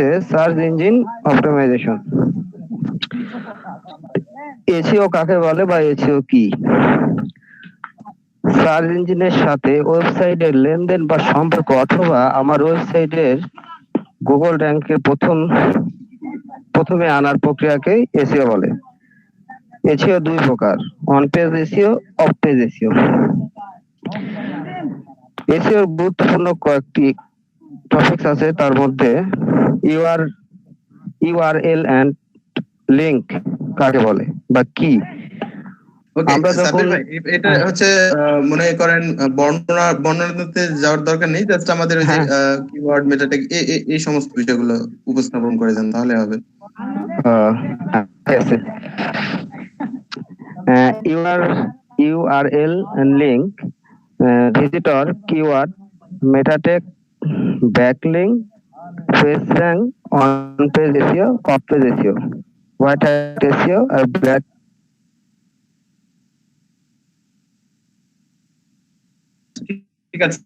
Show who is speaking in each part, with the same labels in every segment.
Speaker 1: হচ্ছে search engine optimisation. SEO কাকে বলে বা এসইও কি? সার্চ ইঞ্জিনের সাথে ওয়েবসাইটের লেনদেন বা সম্পর্ক, অথবা আমার ওয়েবসাইটের গুগল র্যাঙ্কে প্রথমে আনার প্রক্রিয়াকে এসইও বলে। এসইও দুই প্রকার, on page SEO, off page SEO. এসইওর গুরুত্বপূর্ণ কয়েকটি টপিকস আছে, তার মধ্যে ইউআরএল এন্ড লিংক কাকে বলে বা কি?
Speaker 2: আমরা যখন এটা হচ্ছে মনে করেন বর্ণনাতে যাওয়ার দরকার নেই, জাস্ট আমাদের ওই যে কিওয়ার্ড মেটা ট্যাগ এই সমস্ত বিষয়গুলো উপস্থাপন করে দেন তাহলে হবে।
Speaker 1: URL and link, visitor, keyword, meta tag, backlink, page rank, on page SEO, off page SEO, white hat SEO আর ব্ল্যাক।
Speaker 2: ঠিক আছে,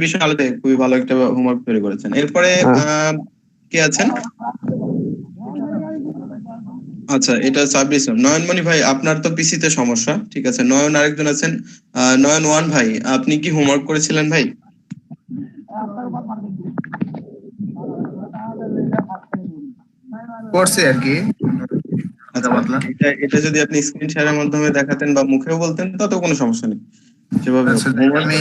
Speaker 2: বিষয় আলাদা, খুবই ভালো একটা হোমওয়ার্ক তৈরি করেছেন। এরপরে কে আছেন? আচ্ছা, এটা সাব্বির ইসলাম। নয়নমণি ভাই, আপনার তো পিসিতে সমস্যা, ঠিক আছে। নয়ন আরেকজন আছেন, নয়ন ওয়ান ভাই, আপনি কি হোমওয়ার্ক করেছিলেন ভাই?
Speaker 3: করছি আর কি।
Speaker 2: এটা যদি আপনি স্ক্রিন শেয়ারের মাধ্যমে দেখাতেন বা মুখেও বলতেন তাতে কোনো সমস্যা নেই।
Speaker 3: আমি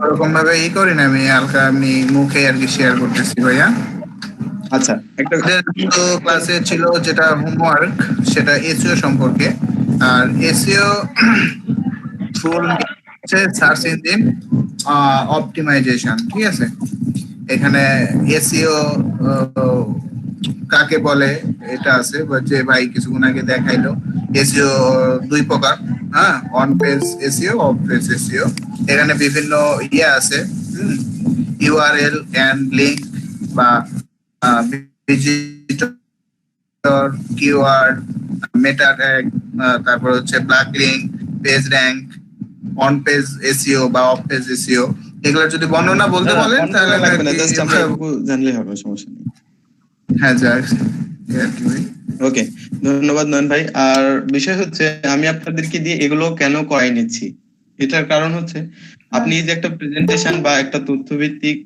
Speaker 3: এরকম ভাবে করি না, আমি হালকা আমি মুখে আর কি শেয়ার করতেছি ভাইয়া।
Speaker 2: আচ্ছা, একটা
Speaker 3: ক্লাসে ছিল যেটা হোমওয়ার্ক, সেটা এসইও সম্পর্কে। আর এসইও ফুল হচ্ছে সার্চ ইঞ্জিন অপটিমাইজেশন, ঠিক আছে। এখানে এসইও কাকে বলে এটা আছে, যে ভাই কিছুক্ষণ আগে দেখাইলো। এসইও দুই প্রকার, হ্যাঁ, on page SEO, off page SEO. এখানে বিভিন্ন আছে, ইউআরএল এন্ড লিংক বা ভিজিটর, কিওয়ার্ড, মেটা ট্যাগ, তারপর হচ্ছে backlink, page rank, on page SEO বা অফ পেজ এসইও। এগুলো যদি বর্ণনা বলতে বলেন তাহলে
Speaker 2: জানলে হবে, সমস্যা নেই।
Speaker 3: হ্যাঁ, যাক,
Speaker 2: ওকে, ধন্যবাদ নয়ন ভাই। আর বিষয় হচ্ছে, আমি আপনাদেরকে দিয়ে এগুলো কেন করাই নিচ্ছি, এটার কারণ হচ্ছে আপনি যে একটা প্রেজেন্টেশন বা একটা তথ্যভিত্তিক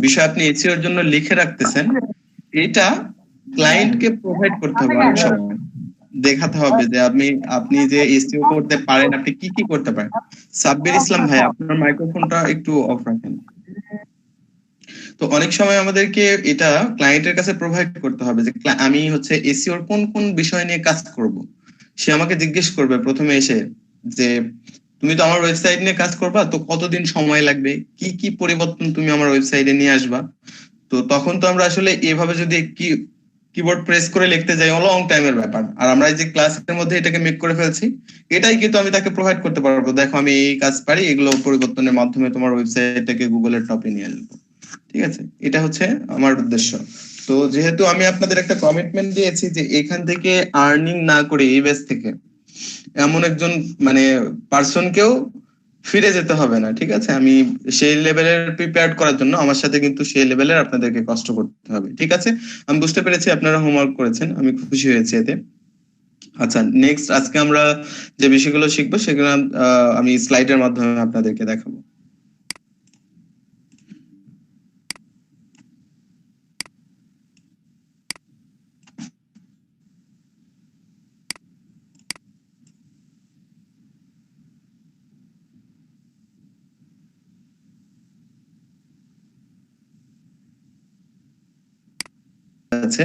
Speaker 2: বিষয় আপনি এসইওর জন্য লিখে রাখতেছেন, এটা ক্লায়েন্টকে প্রোভাইড করতে হবে। অনেক সময় দেখাতে হবে যে আপনি যে এসইও করতে পারেন, আপনি কি কি করতে পারেন। সাব্বির ইসলাম ভাই, আপনার মাইক্রোফোনটা একটু অফ রাখেন। তো অনেক সময় আমাদেরকে এটা ক্লায়েন্টের কাছে প্রোভাইড করতে হবে যে আমি হচ্ছে এসইওর কোন কোন বিষয় নিয়ে কাজ করব। সে আমাকে জিজ্ঞেস করবে প্রথমে এসে যে তুমি তো আমার ওয়েবসাইট নিয়ে কাজ করবা, তো কতদিন সময় লাগবে, কি কি পরিবর্তন তুমি আমার ওয়েবসাইটে নিয়ে আসবা। তো তখন তো আমরা আসলে এভাবে যদি কিবোর্ড প্রেস করে লিখতে যাই, লং টাইমের ব্যাপার। আর আমরা এই যে ক্লাসের মধ্যে এটাকে মেক করে ফেলছি, এটাই কিন্তু আমি তাকে প্রোভাইড করতে পারবো, দেখো আমি এই কাজ পারি, এগুলো পরিবর্তনের মাধ্যমে তোমার ওয়েবসাইটটাকে গুগলের টপে নিয়ে আসবো। ঠিক আছে, এটা হচ্ছে আমার উদ্দেশ্য। তো যেহেতু আমি আপনাদের একটা কমিটমেন্ট দিয়েছি যে এখান থেকে আর্নিং না করে, এই বেস থেকে এমন একজন মানে পার্সনকেও ফিরে যেতে হবে না, ঠিক আছে। আমি সেই লেভেলের প্রিপেয়ার করার জন্য আমার সাথে কিন্তু সেই লেভেলের আপনাদেরকে কষ্ট করতে হবে, ঠিক আছে। আমি বুঝতে পেরেছি আপনারা হোমওয়ার্ক করেছেন, আমি খুশি হয়েছি এতে। আচ্ছা, নেক্সট আজকে আমরা যে বিষয়গুলো শিখবো সেগুলো আমি স্লাইডের মাধ্যমে আপনাদেরকে দেখাবো। আছে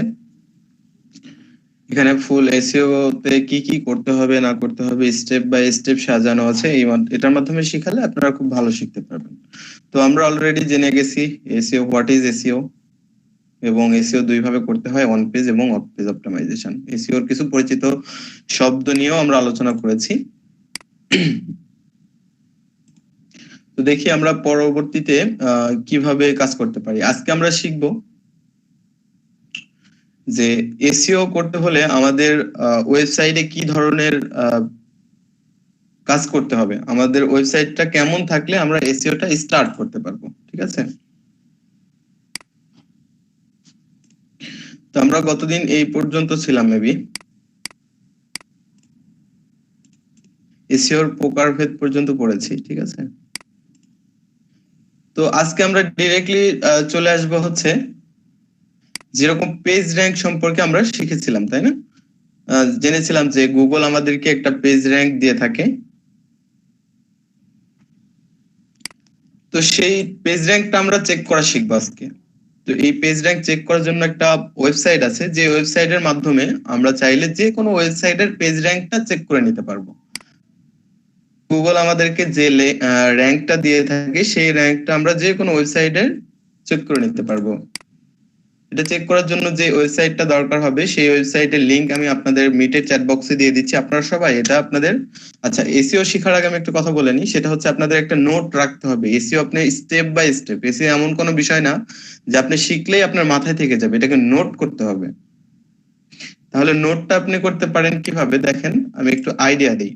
Speaker 2: এখানে ফুল এসইও তে কি কি করতে হবে না করতে হবে স্টেপ বাই স্টেপ সাজানো আছে। এটার মাধ্যমে শিখালে আপনারা খুব ভালো শিখতে পারবেন। তো আমরা অলরেডি জেনে গেছি এসইও, হোয়াট ইজ এসইও, এবং এসইও দুই ভাবে করতে হয়, অন পেজ এবং অফ পেজ অপটিমাইজেশন। এসইওর কিছু পরিচিত শব্দ নিয়েও আমরা আলোচনা করেছি। তো দেখি আমরা পরবর্তীতে কিভাবে কাজ করতে পারি। আজকে আমরা শিখবো যে এসইও করতে হলে আমাদের ওয়েবসাইটে কি ধরনের কাজ করতে হবে, আমাদের ওয়েবসাইটটা কেমন থাকলে আমরা এসইওটা স্টার্ট করতে পারবো, ঠিক আছে? তো আমরা গতদিন এই পর্যন্ত ছিলাম মেবি, এসইওর প্রকারভেদ পর্যন্ত পড়েছি, ঠিক আছে? তো আজকে আমরা ডিরেক্টলি চলে আসবো হচ্ছে যেরকম পেজ র্যাঙ্ক সম্পর্কে আমরা শিখেছিলাম, তাই না? জেনেছিলাম যে গুগল আমাদেরকে একটা পেজ র্যাঙ্ক দিয়ে থাকে। তো সেই পেজ র্যাঙ্কটা আমরা চেক করা শিখবো আজকে। তো এই পেজ র্যাঙ্ক চেক করার জন্য একটা ওয়েবসাইট আছে, যে ওয়েবসাইটের মাধ্যমে আমরা চাইলে যে কোনো ওয়েবসাইটের পেজ র্যাঙ্কটা চেক করে নিতে পারবো। গুগল আমাদেরকে যে র্যাঙ্কটা দিয়ে থাকে সেই র্যাঙ্কটা আমরা যে কোনো ওয়েবসাইটের চেক করে নিতে পারবো। এটা চেক করার জন্য যে ওয়েবসাইটটা দরকার হবে সেই ওয়েবসাইটের লিংক আমি আপনাদের মিটের চ্যাট বক্সে দিয়ে দিচ্ছি। আপনারা সবাই এটা আপনাদের, আচ্ছা এসইও শেখার আগে আমি একটা কথা বলে নিই, সেটা হচ্ছে আপনাদের একটা নোট রাখতে হবে। এসইও আপনি স্টেপ বাই স্টেপ, এসইও এমন কোনো বিষয় না যে আপনি শিখলেই আপনার মাথায় থেকে যাবে, এটাকে নোট করতে হবে। তাহলে নোটটা আপনি করতে পারেন কিভাবে, দেখেন আমি একটু আইডিয়া দিই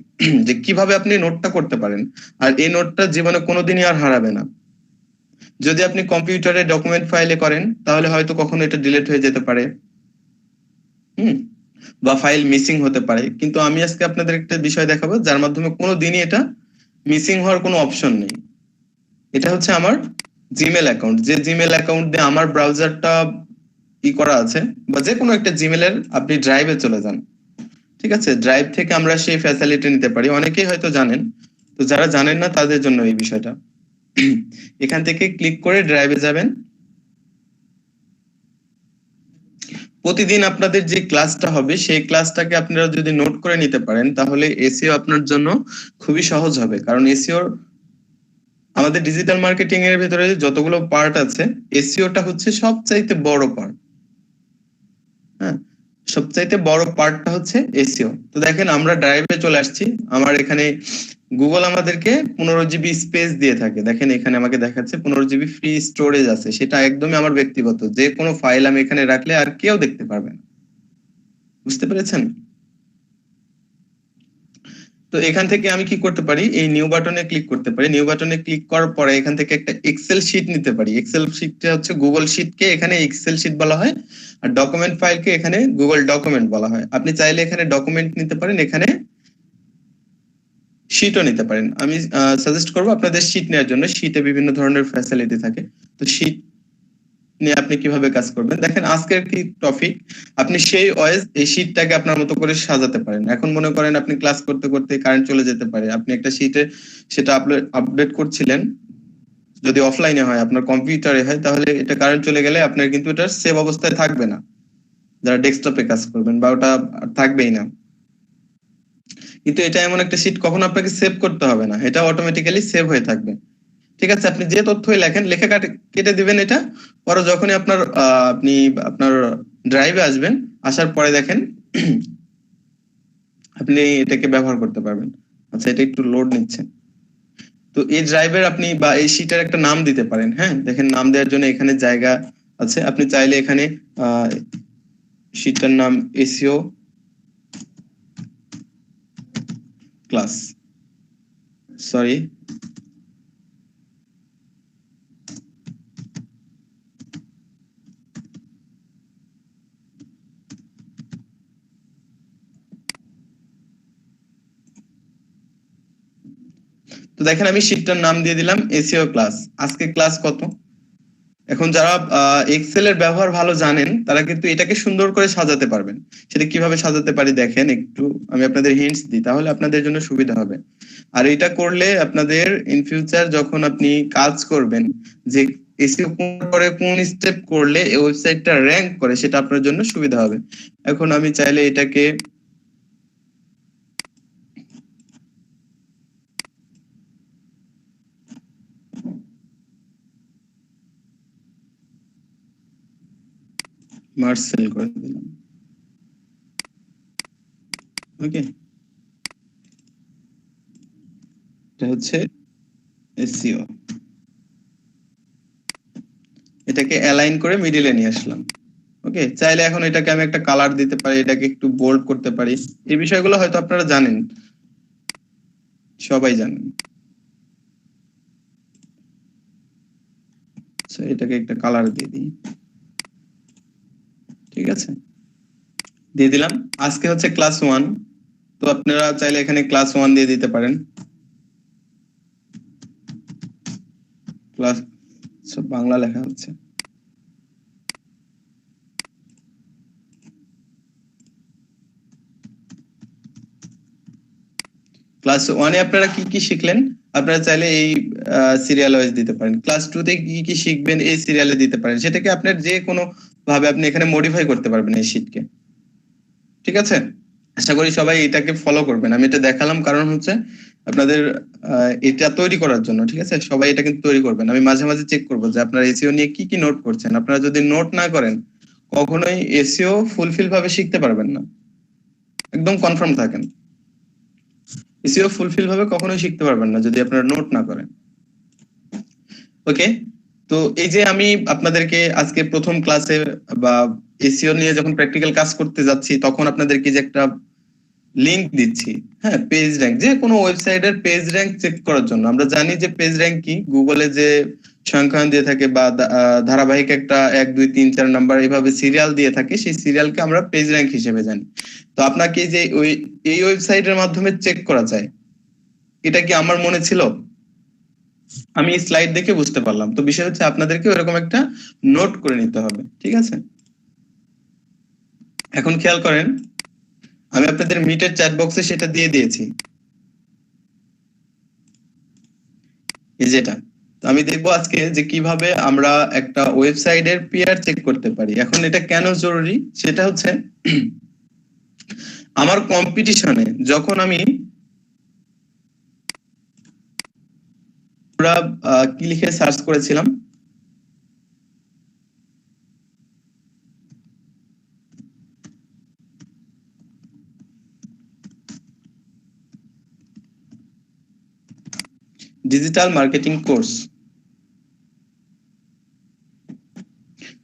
Speaker 2: যে কিভাবে আপনি নোটটা করতে পারেন। আর এই নোটটা জীবনে কোনোদিনই আর হারাবে না। যদি আপনি কম্পিউটারে ডকুমেন্ট ফাইলে করেন তাহলে হয়তো কখনো এটা ডিলিট হয়ে যেতে পারে, বা ফাইল মিসিং হতে পারে, কিন্তু আমি আজকে আপনাদের একটা বিষয় দেখাবো যার মাধ্যমে কোনোদিনই এটা মিসিং হওয়ার কোনো অপশন নেই। এটা হচ্ছে আমার জিমেল অ্যাকাউন্ট, যে জিমেল অ্যাকাউন্ট দিয়ে আমার ব্রাউজারটা করা আছে, বা যে কোনো একটা জিমেলের আপনি ড্রাইভে চলে যান, ঠিক আছে? ড্রাইভ থেকে আমরা সেই ফ্যাসিলিটি নিতে পারি, অনেকেই হয়তো জানেন, তো যারা জানেন না তাদের জন্য এই বিষয়টা। এখান থেকে ক্লিক করে ড্রাইভে যাবেন। প্রতিদিন আপনাদের যে ক্লাসটা হবে সেই ক্লাসটাকে আপনারা যদি নোট করে নিতে পারেন তাহলে এসইও আপনার জন্য খুবই সহজ হবে। কারণ এসইওর আমাদের ডিজিটাল মার্কেটিং এর ভিতরে যতগুলো পার্ট আছে, এসইওটা হচ্ছে সবচাইতে বড় পার্ট। হ্যাঁ, সবচাইতে বড় পার্টটা হচ্ছে এসইও। তো দেখেন আমরা ড্রাইভে চলে আসছি। আমার এখানে গুগল আমাদেরকে 15 জিবি স্পেস দিয়ে থাকে, দেখেন এখানে আমাকে দেখাচ্ছে 15 জিবি ফ্রি স্টোরেজ আছে, সেটা একদমই আমার ব্যক্তিগত, যে কোনো ফাইল আমি এখানে রাখলে আর কেউ দেখতে পারবে না। বুঝতে পেরেছেন? তো এখান থেকে আমি কি করতে পারি, এই নিউ বাটনে ক্লিক করতে পারি। নিউ বাটনে ক্লিক করার পরে এখান থেকে একটা এক্সেল শিট নিতে পারি। এক্সেল শিটটা হচ্ছে গুগল শিটকে এখানে এক্সেল শিট বলা হয়, আর ডকুমেন্ট ফাইলকে এখানে গুগল ডকুমেন্ট বলা হয়। আপনি চাইলে এখানে ডকুমেন্ট নিতে পারেন, এখানে শিটও নিতে পারেন। আমি সাজেস্ট করবো আপনাদের শিট নেওয়ার জন্য, শিটে বিভিন্ন ধরনের ফ্যাসিলিটি থাকে। তো শিট নিয়ে আপনি কিভাবে কাজ করবেন, দেখেন আজকের কি টপিক, আপনি সেই ওয়েজ এই শীটটাকে আপনার মতো করে সাজাতে পারেন। এখন মনে করেন আপনি ক্লাস করতে করতে কারেন্ট চলে যেতে পারে, আপনি একটা শীটে সেটা আপডেট করছিলেন, যদি অফলাইনে হয় আপনার কম্পিউটারে হয়, তাহলে এটা কারেন্ট চলে গেলে আপনার কিন্তু এটা সেভ অবস্থায় থাকবে না, যারা ডেস্কটপে কাজ করবেন, বা ওটা থাকবেই না। কিন্তু এটা এমন একটা শীট, কখনো আপনাকে সেভ করতে হবে না, এটা অটোমেটিক্যালি সেভ হয়ে থাকবে। ঠিক আছে, আপনি যে তথ্যই লেখেন লেখে কেটে দিবেন এটা, পরে যখনই আপনি আপনার ড্রাইভে আসবেন, আসার পরে দেখেন আপনি এটাকে ব্যবহার করতে পারবেন। আচ্ছা, এটা একটু লোড নিচ্ছে। তো এই ড্রাইভের আপনি বা এই শীটের একটা নাম দিতে পারেন। হ্যাঁ, দেখেন নাম দেওয়ার জন্য এখানে জায়গা আছে, আপনি চাইলে এখানে শীটটার নাম এসইও ক্লাস, সরি তো দেখেন আমি শীটটার নাম দিয়ে দিলাম এসইও ক্লাস। আজকে ক্লাস কত, এখন যারা এক্সেল এর ব্যবহার ভালো জানেন তারা কিন্তু এটাকে সুন্দর করে সাজাতে পারবেন। সেটা কিভাবে সাজাতে পারি দেখেন, একটু আমি আপনাদের হিন্টস দিই, তাহলে আপনাদের জন্য সুবিধা হবে। আর এটা করলে আপনাদের ইন ফিউচার যখন আপনি কাজ করবেন, যে এসইও করে কোন স্টেপ করলে এই ওয়েবসাইটটা র‍্যাঙ্ক করে, সেটা আপনার জন্য সুবিধা হবে। এখন আমি চাইলে এটাকে মার্সেল করে দিলাম, ওকে, এটা হচ্ছে এসইও। এটাকে অ্যালাইন করে মিডিলে নিয়ে আসলাম, ওকে। চাইলে এখন এটাকে আমি একটা কালার দিতে পারি, এটাকে একটু বোল্ড করতে পারি। এই বিষয়গুলো হয়তো আপনারা জানেন, সবাই জানেন। এটাকে একটা কালার দিয়ে দিই, ঠিক আছে, দিয়ে দিলাম। আজকে হচ্ছে ক্লাস 1, তো আপনারা চাইলে এখানে ক্লাস 1 দিয়ে দিতে পারেন। ক্লাস সব বাংলা লেখা হচ্ছে। ক্লাস 1 এ আপনারা কি কি শিখলেন আপনারা চাইলে এই সিরিয়াল ওয়াইজ দিতে পারেন। ক্লাস 2 তে কি কি শিখবেন এই সিরিয়ালে দিতে পারেন, সেটাকে আপনার যে কোনো ভাবে আপনি এখানে মডিফাই করতে পারবেন এই শীটকে, ঠিক আছে। আশা করি সবাই এটাকে ফলো করবেন। আমি এটা দেখালাম কারণ হচ্ছে আপনাদের এটা তৈরি করার জন্য, ঠিক আছে। সবাই এটা কিন্তু তৈরি করবেন। আমি মাঝে মাঝে চেক করবো যে আপনারা এসইও নিয়ে কি কি নোট করছেন। আপনারা যদি নোট না করেন কখনোই এসইও ফুলফিল ভাবে শিখতে পারবেন না, একদম কনফার্ম থাকেন। এসইও ফুলফিল ভাবে কখনোই শিখতে পারবেন না যদি আপনারা নোট না করেন। ওকে, তো এই যে আমি আপনাদেরকে আজকে প্রথম ক্লাসে বা এসইও নিয়ে যখন প্র্যাকটিক্যাল কাজ করতে যাচ্ছি তখন আপনাদেরকে যে একটা লিংক দিচ্ছি, হ্যাঁ, পেজ র্যাঙ্ক, যে কোনো ওয়েবসাইটের পেজ র্যাঙ্ক চেক করার জন্য। আমরা জানি যে পেজ র্যাঙ্ক কি, গুগলে যে সংখ্যায়ন দিয়ে থাকে বা ধারাবাহিক একটা 1 2 3 4 নাম্বার এইভাবে সিরিয়াল দিয়ে থাকে, সেই সিরিয়ালকে আমরা পেজ র্যাঙ্ক হিসেবে জানি। তো আপনাকে যে এই ওয়েবসাইটের মাধ্যমে চেক করা যায়, এটা কি আমার মনে ছিল? আমি স্লাইড দেখে বুঝতে পারলাম। তো বিষয় হচ্ছে আপনাদেরকে এরকম একটা নোট করে নিতে হবে, ঠিক আছে। এখন খেয়াল করেন, আমি আপনাদের মিটের চ্যাট বক্সে সেটা দিয়ে দিয়েছি, এই যেটা। তো আমি দেখবো আজকে যে কিভাবে আমরা একটা ওয়েবসাইটের পিআর চেক করতে পারি। এখন এটা কেন জরুরি সেটা হচ্ছে আমার কম্পিটিশনে যখন আমি পুরা কি লিখে সার্চ করেছিলাম, ডিজিটাল মার্কেটিং কোর্স।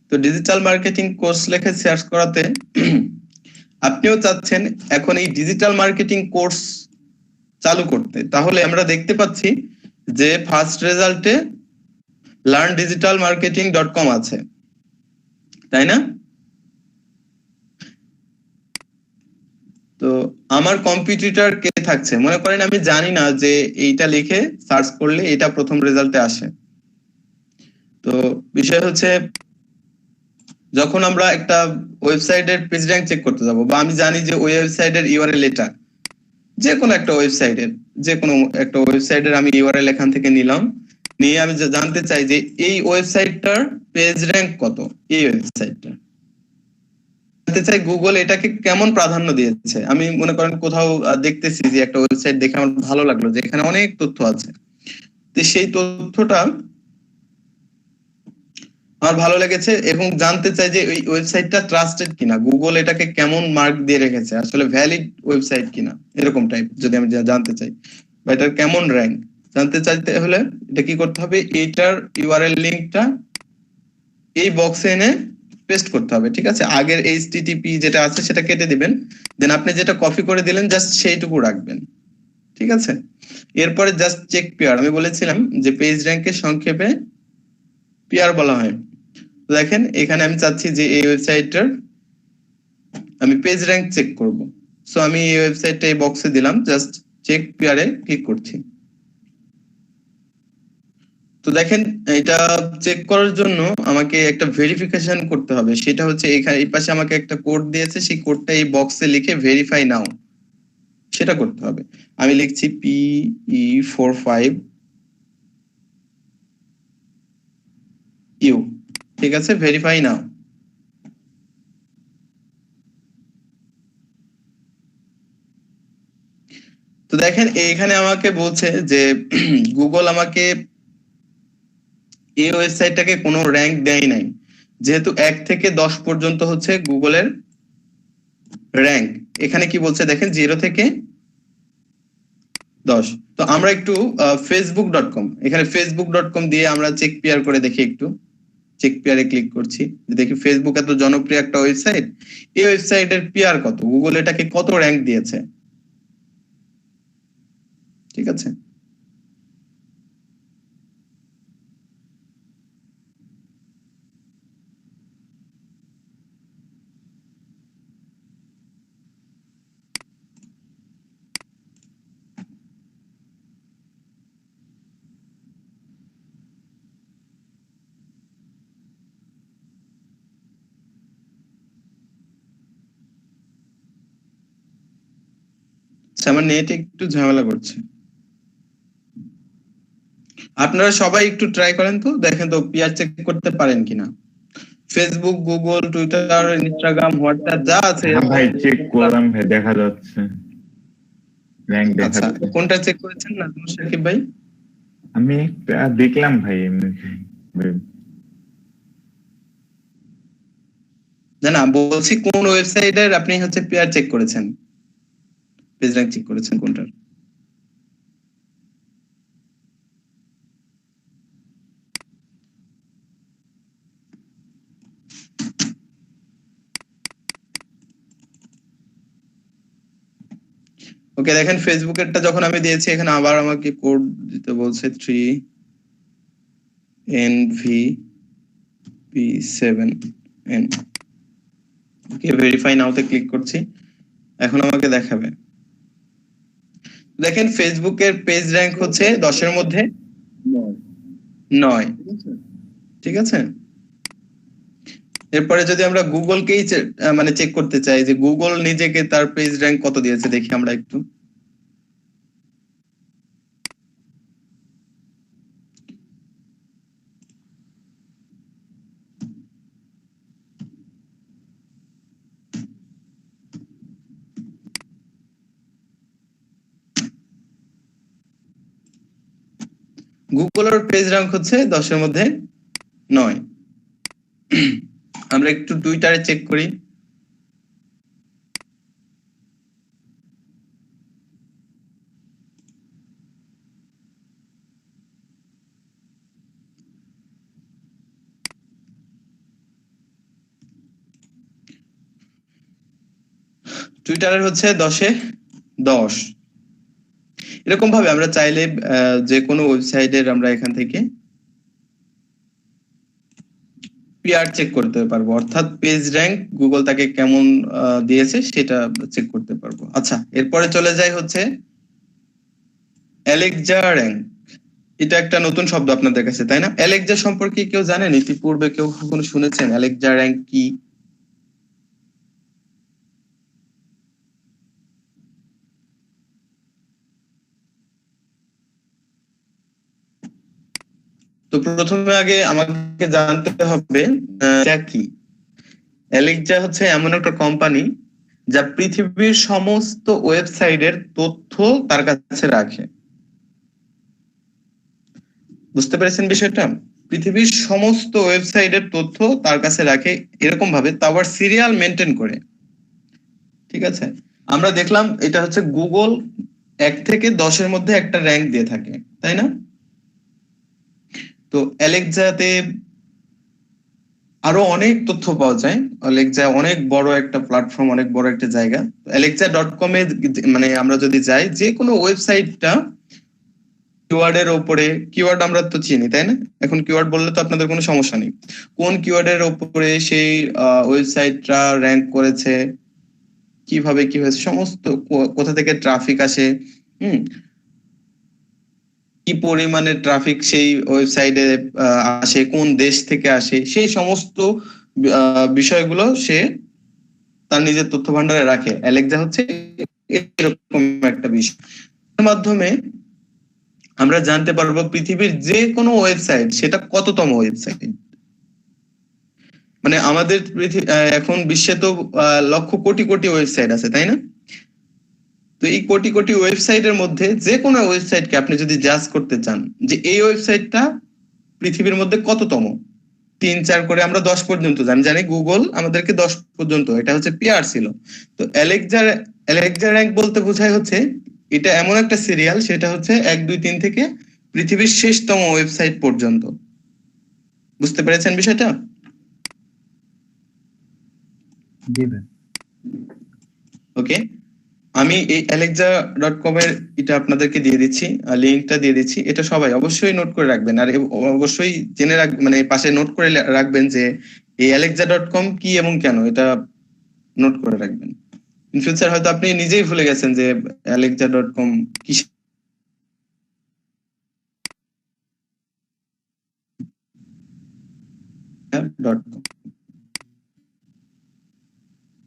Speaker 2: তো ডিজিটাল মার্কেটিং কোর্স লেখে সার্চ করাতে আপনিও চাচ্ছেন এখন এই ডিজিটাল মার্কেটিং কোর্স চালু করতে, তাহলে আমরা দেখতে পাচ্ছি যে ফার্স্ট রেজাল্টে learndigitalmarketing.com আছে, তাই না? তো আমার কম্পিটিটর কে থাকছে মনে করেন, আমি জানি না যে এইটা লিখে সার্চ করলে এটা প্রথম রেজাল্টে আসে। তো বিষয় হচ্ছে যখন আমরা একটা ওয়েবসাইটের পেজ র্যাঙ্ক চেক করতে যাব, বা আমি জানি যে ওই ওয়েবসাইটের ইউআরএল এটা, যে কোনো একটা ওয়েবসাইটের আমি ইউআরএল এখান থেকে নিলাম, নিয়ে আমি জানতে চাই যে এই ওয়েবসাইটটার পেজ র্যাঙ্ক কত, এই ওয়েবসাইটটা জানতে চাই গুগল এটাকে কেমন প্রাধান্য দিয়েছে। আমি মনে করেন কোথাও দেখতেছি যে একটা ওয়েবসাইট দেখে আমার ভালো লাগলো যে এখানে অনেক তথ্য আছে, তো সেই তথ্যটা আমার ভালো লেগেছে এবং জানতে চাই যে ওই ওয়েবসাইটটা ট্রাস্টেড কিনা, গুগল এটাকে কেমন মার্ক দিয়ে রেখেছে, আসলে ভ্যালিড ওয়েবসাইট কিনা, এরকম টাইপ যদি আমি জানতে চাই, বা এটার কেমন র্যাঙ্ক জানতে চাইতে হলে এটা কি করতে হবে, এইটার ইউআরএল লিংকটা এই বক্সে এনে পেস্ট করতে হবে, ঠিক আছে। আগের http যেটা আছে সেটা কেটে দিবেন, দেন আপনি যেটা কপি করে দিলেন জাস্ট সেইটুকু রাখবেন, ঠিক আছে। এরপরে জাস্ট চেক পিয়ার, আমি বলেছিলাম যে পেজ র্যাঙ্কের সংক্ষেপে পিয়ার বলা হয়। দেখেন এখানে আমি চাচ্ছি যে এই ওয়েবসাইটটার আমি পেজ র্যাঙ্ক চেক করব। সো আমি এই ওয়েবসাইটটা এই বক্সে দিলাম, জাস্ট চেক পিয়ারে ক্লিক করছি। তো দেখেন এটা চেক করার জন্য আমাকে একটা ভেরিফিকেশন করতে হবে, সেটা হচ্ছে এখানে এই পাশে আমাকে একটা কোড দিয়েছে, সেই কোডটা এই বক্সে লিখে ভেরিফাই নাও সেটা করতে হবে। আমি লিখছি PE45 ইউ, ঠিক আছে, ভেরিফাই নাও। তো দেখেন এখানে আমাকে বলছে যে গুগল আমাকে এই ওয়েবসাইটটাকে কোনো র্যাঙ্ক দেয় নাই, যেহেতু 1 থেকে 10 পর্যন্ত হচ্ছে গুগলের র্যাঙ্ক। এখানে কি বলছে দেখেন 0 থেকে 10। তো আমরা একটু facebook.com, এখানে facebook.com দিয়ে আমরা চেক পিয়ার করে দেখি, একটু চেক পিয়ারে ক্লিক করছি, দেখি ফেসবুক এত জনপ্রিয় একটা ওয়েবসাইট, এই ওয়েবসাইটের পিয়ার কত, গুগল এটাকে কত র্যাঙ্ক দিয়েছে, ঠিক আছে। আমার নেট একটু ঝামেলা করছে। আপনারা সবাই একটু ট্রাই করেন তো, দেখেন তো পিআর চেক করতে পারেন কিনা। Facebook, Google, Twitter, Instagram, WhatsApp যা আছে।
Speaker 4: হ্যাঁ ভাই চেক করলাম ভাই, দেখা যাচ্ছে র্যাঙ্ক দেখা
Speaker 2: আচ্ছা,
Speaker 4: যাচ্ছে।
Speaker 2: কোনটা চেক করেছেন না সাকিব ভাই?
Speaker 4: আমি দেখলাম ভাই এমনি।
Speaker 2: না না, বলছি কোন ওয়েবসাইটের আপনি হচ্ছে পিআর চেক করেছেন, পেজ র্যাঙ্ক চেক করেছেন কোনটার? ওকে, দেখেন ফেসবুকেরটা যখন আমি দিয়েছি, এখানে আবার আমাকে কোড দিতে বলছে 3NVP7N। ওকে, ভেরিফাই নাওতে ক্লিক করছি, এখন আমাকে দেখাবে। দেখেন ফেসবুকের পেজ র্যাঙ্ক হচ্ছে 10-এর মধ্যে 9। ঠিক আছে, এরপরে যদি আমরা গুগলকেই মানে চেক করতে চাই যে গুগল নিজেকে তার পেজ র্যাঙ্ক কত দিয়েছে, দেখি আমরা একটু। গুগলের পেজ র্যাঙ্ক হচ্ছে 10-এর মধ্যে 9। আমরা একটু টুইটারে চেক করি। টুইটারের হচ্ছে 10-এ 10। এরকম ভাবে আমরা চাইলে যে কোনো ওয়েবসাইটের আমরা এখান থেকে পিআর চেক করতে পারবো, অর্থাৎ পেজ র্যাঙ্ক গুগল তাকে কেমন দিয়েছে সেটা চেক করতে পারবো। আচ্ছা, এরপরে চলে যাই হচ্ছে অ্যালেক্সা র্যাঙ্ক। এটা একটা নতুন শব্দ আপনাদের কাছে, তাই না? অ্যালেক্সা সম্পর্কে কেউ জানেন? ইতিপূর্বে কেউ কখনো শুনেছেন অ্যালেক্সা র্যাঙ্ক কি? তো প্রথমে আগে আমাকে জানতে হবে এটা কি। অ্যালেক্সা হচ্ছে এমন একটা কোম্পানি যা পৃথিবীর সমস্ত ওয়েবসাইটের তথ্য তার কাছে রাখে। বুঝতে পেরেছেন বিষয়টা? পৃথিবীর সমস্ত ওয়েবসাইটের তথ্য তার কাছে রাখে, এরকম ভাবে তা আবার সিরিয়াল মেনটেন করে। ঠিক আছে, আমরা দেখলাম এটা হচ্ছে গুগল 1 থেকে 10-এর মধ্যে একটা র্যাঙ্ক দিয়ে থাকে, তাই না? তো অ্যালেক্সাতে আরো অনেক তথ্য পাওয়া যায়। অ্যালেক্সা অনেক বড় একটা প্ল্যাটফর্ম, অনেক বড় একটা জায়গা। alexa.com এ মানে আমরা যদি যাই, যে কোনো ওয়েবসাইটটা কিওয়ার্ডের উপরে, কিওয়ার্ড আমরা তো চিনি তাই না? এখন কিওয়ার্ড বললে তো আপনাদের কোনো সমস্যা নেই। কোন কিওয়ার্ডের উপরে সেই ওয়েবসাইটটা র্যাঙ্ক করেছে, কিভাবে কি হয়েছে, সমস্ত কোথা থেকে ট্রাফিক আসে, কি পরিমাণে ট্রাফিক সেই ওয়েবসাইটে আসে, কোন দেশ থেকে আসে, সেই সমস্ত বিষয়গুলো সে তার নিজের তথ্য ভান্ডারে রাখে। অ্যালেক্সা হচ্ছে এরকম একটা বিষয়। এর মাধ্যমে আমরা জানতে পারবো পৃথিবীর যে কোনো ওয়েবসাইট সেটা কততম ওয়েবসাইট। মানে আমাদের এখন বিশ্বে তো লক্ষ কোটি কোটি ওয়েবসাইট আছে, তাই না? তো এই কোটি কোটি ওয়েবসাইটের মধ্যে যে কোনো ওয়েবসাইটকে আপনি যদি জাজ করতে চান যে এই ওয়েবসাইটটা পৃথিবীর মধ্যে কততম, 3-4 করে আমরা 10 পর্যন্ত জানি। জানি গুগল আমাদেরকে 10 পর্যন্ত, এটা হচ্ছে পিআর ছিল। তো অ্যালেক্সা র্যাঙ্ক বলতে বোঝায় হচ্ছে এটা এমন একটা সিরিয়াল, সেটা হচ্ছে 1, 2, 3 থেকে পৃথিবীর শেষতম ওয়েবসাইট পর্যন্ত। বুঝতে পেরেছেন বিষয়টা? ওকে, আমি এই alexa.com এর এটা আপনাদেরকে দিয়ে দিচ্ছি, লিংকটা দিয়ে দিচ্ছি। এটা সবাই অবশ্যই নোট করে রাখবেন, আর অবশ্যই জেনে মানে পাশে নোট করে রাখবেন যে এই alexa.com কি এবং কেন, এটা নোট করে রাখবেন। ইন ফিউচার হয়তো আপনি নিজেই ভুলে গেছেন যে alexa.com কি।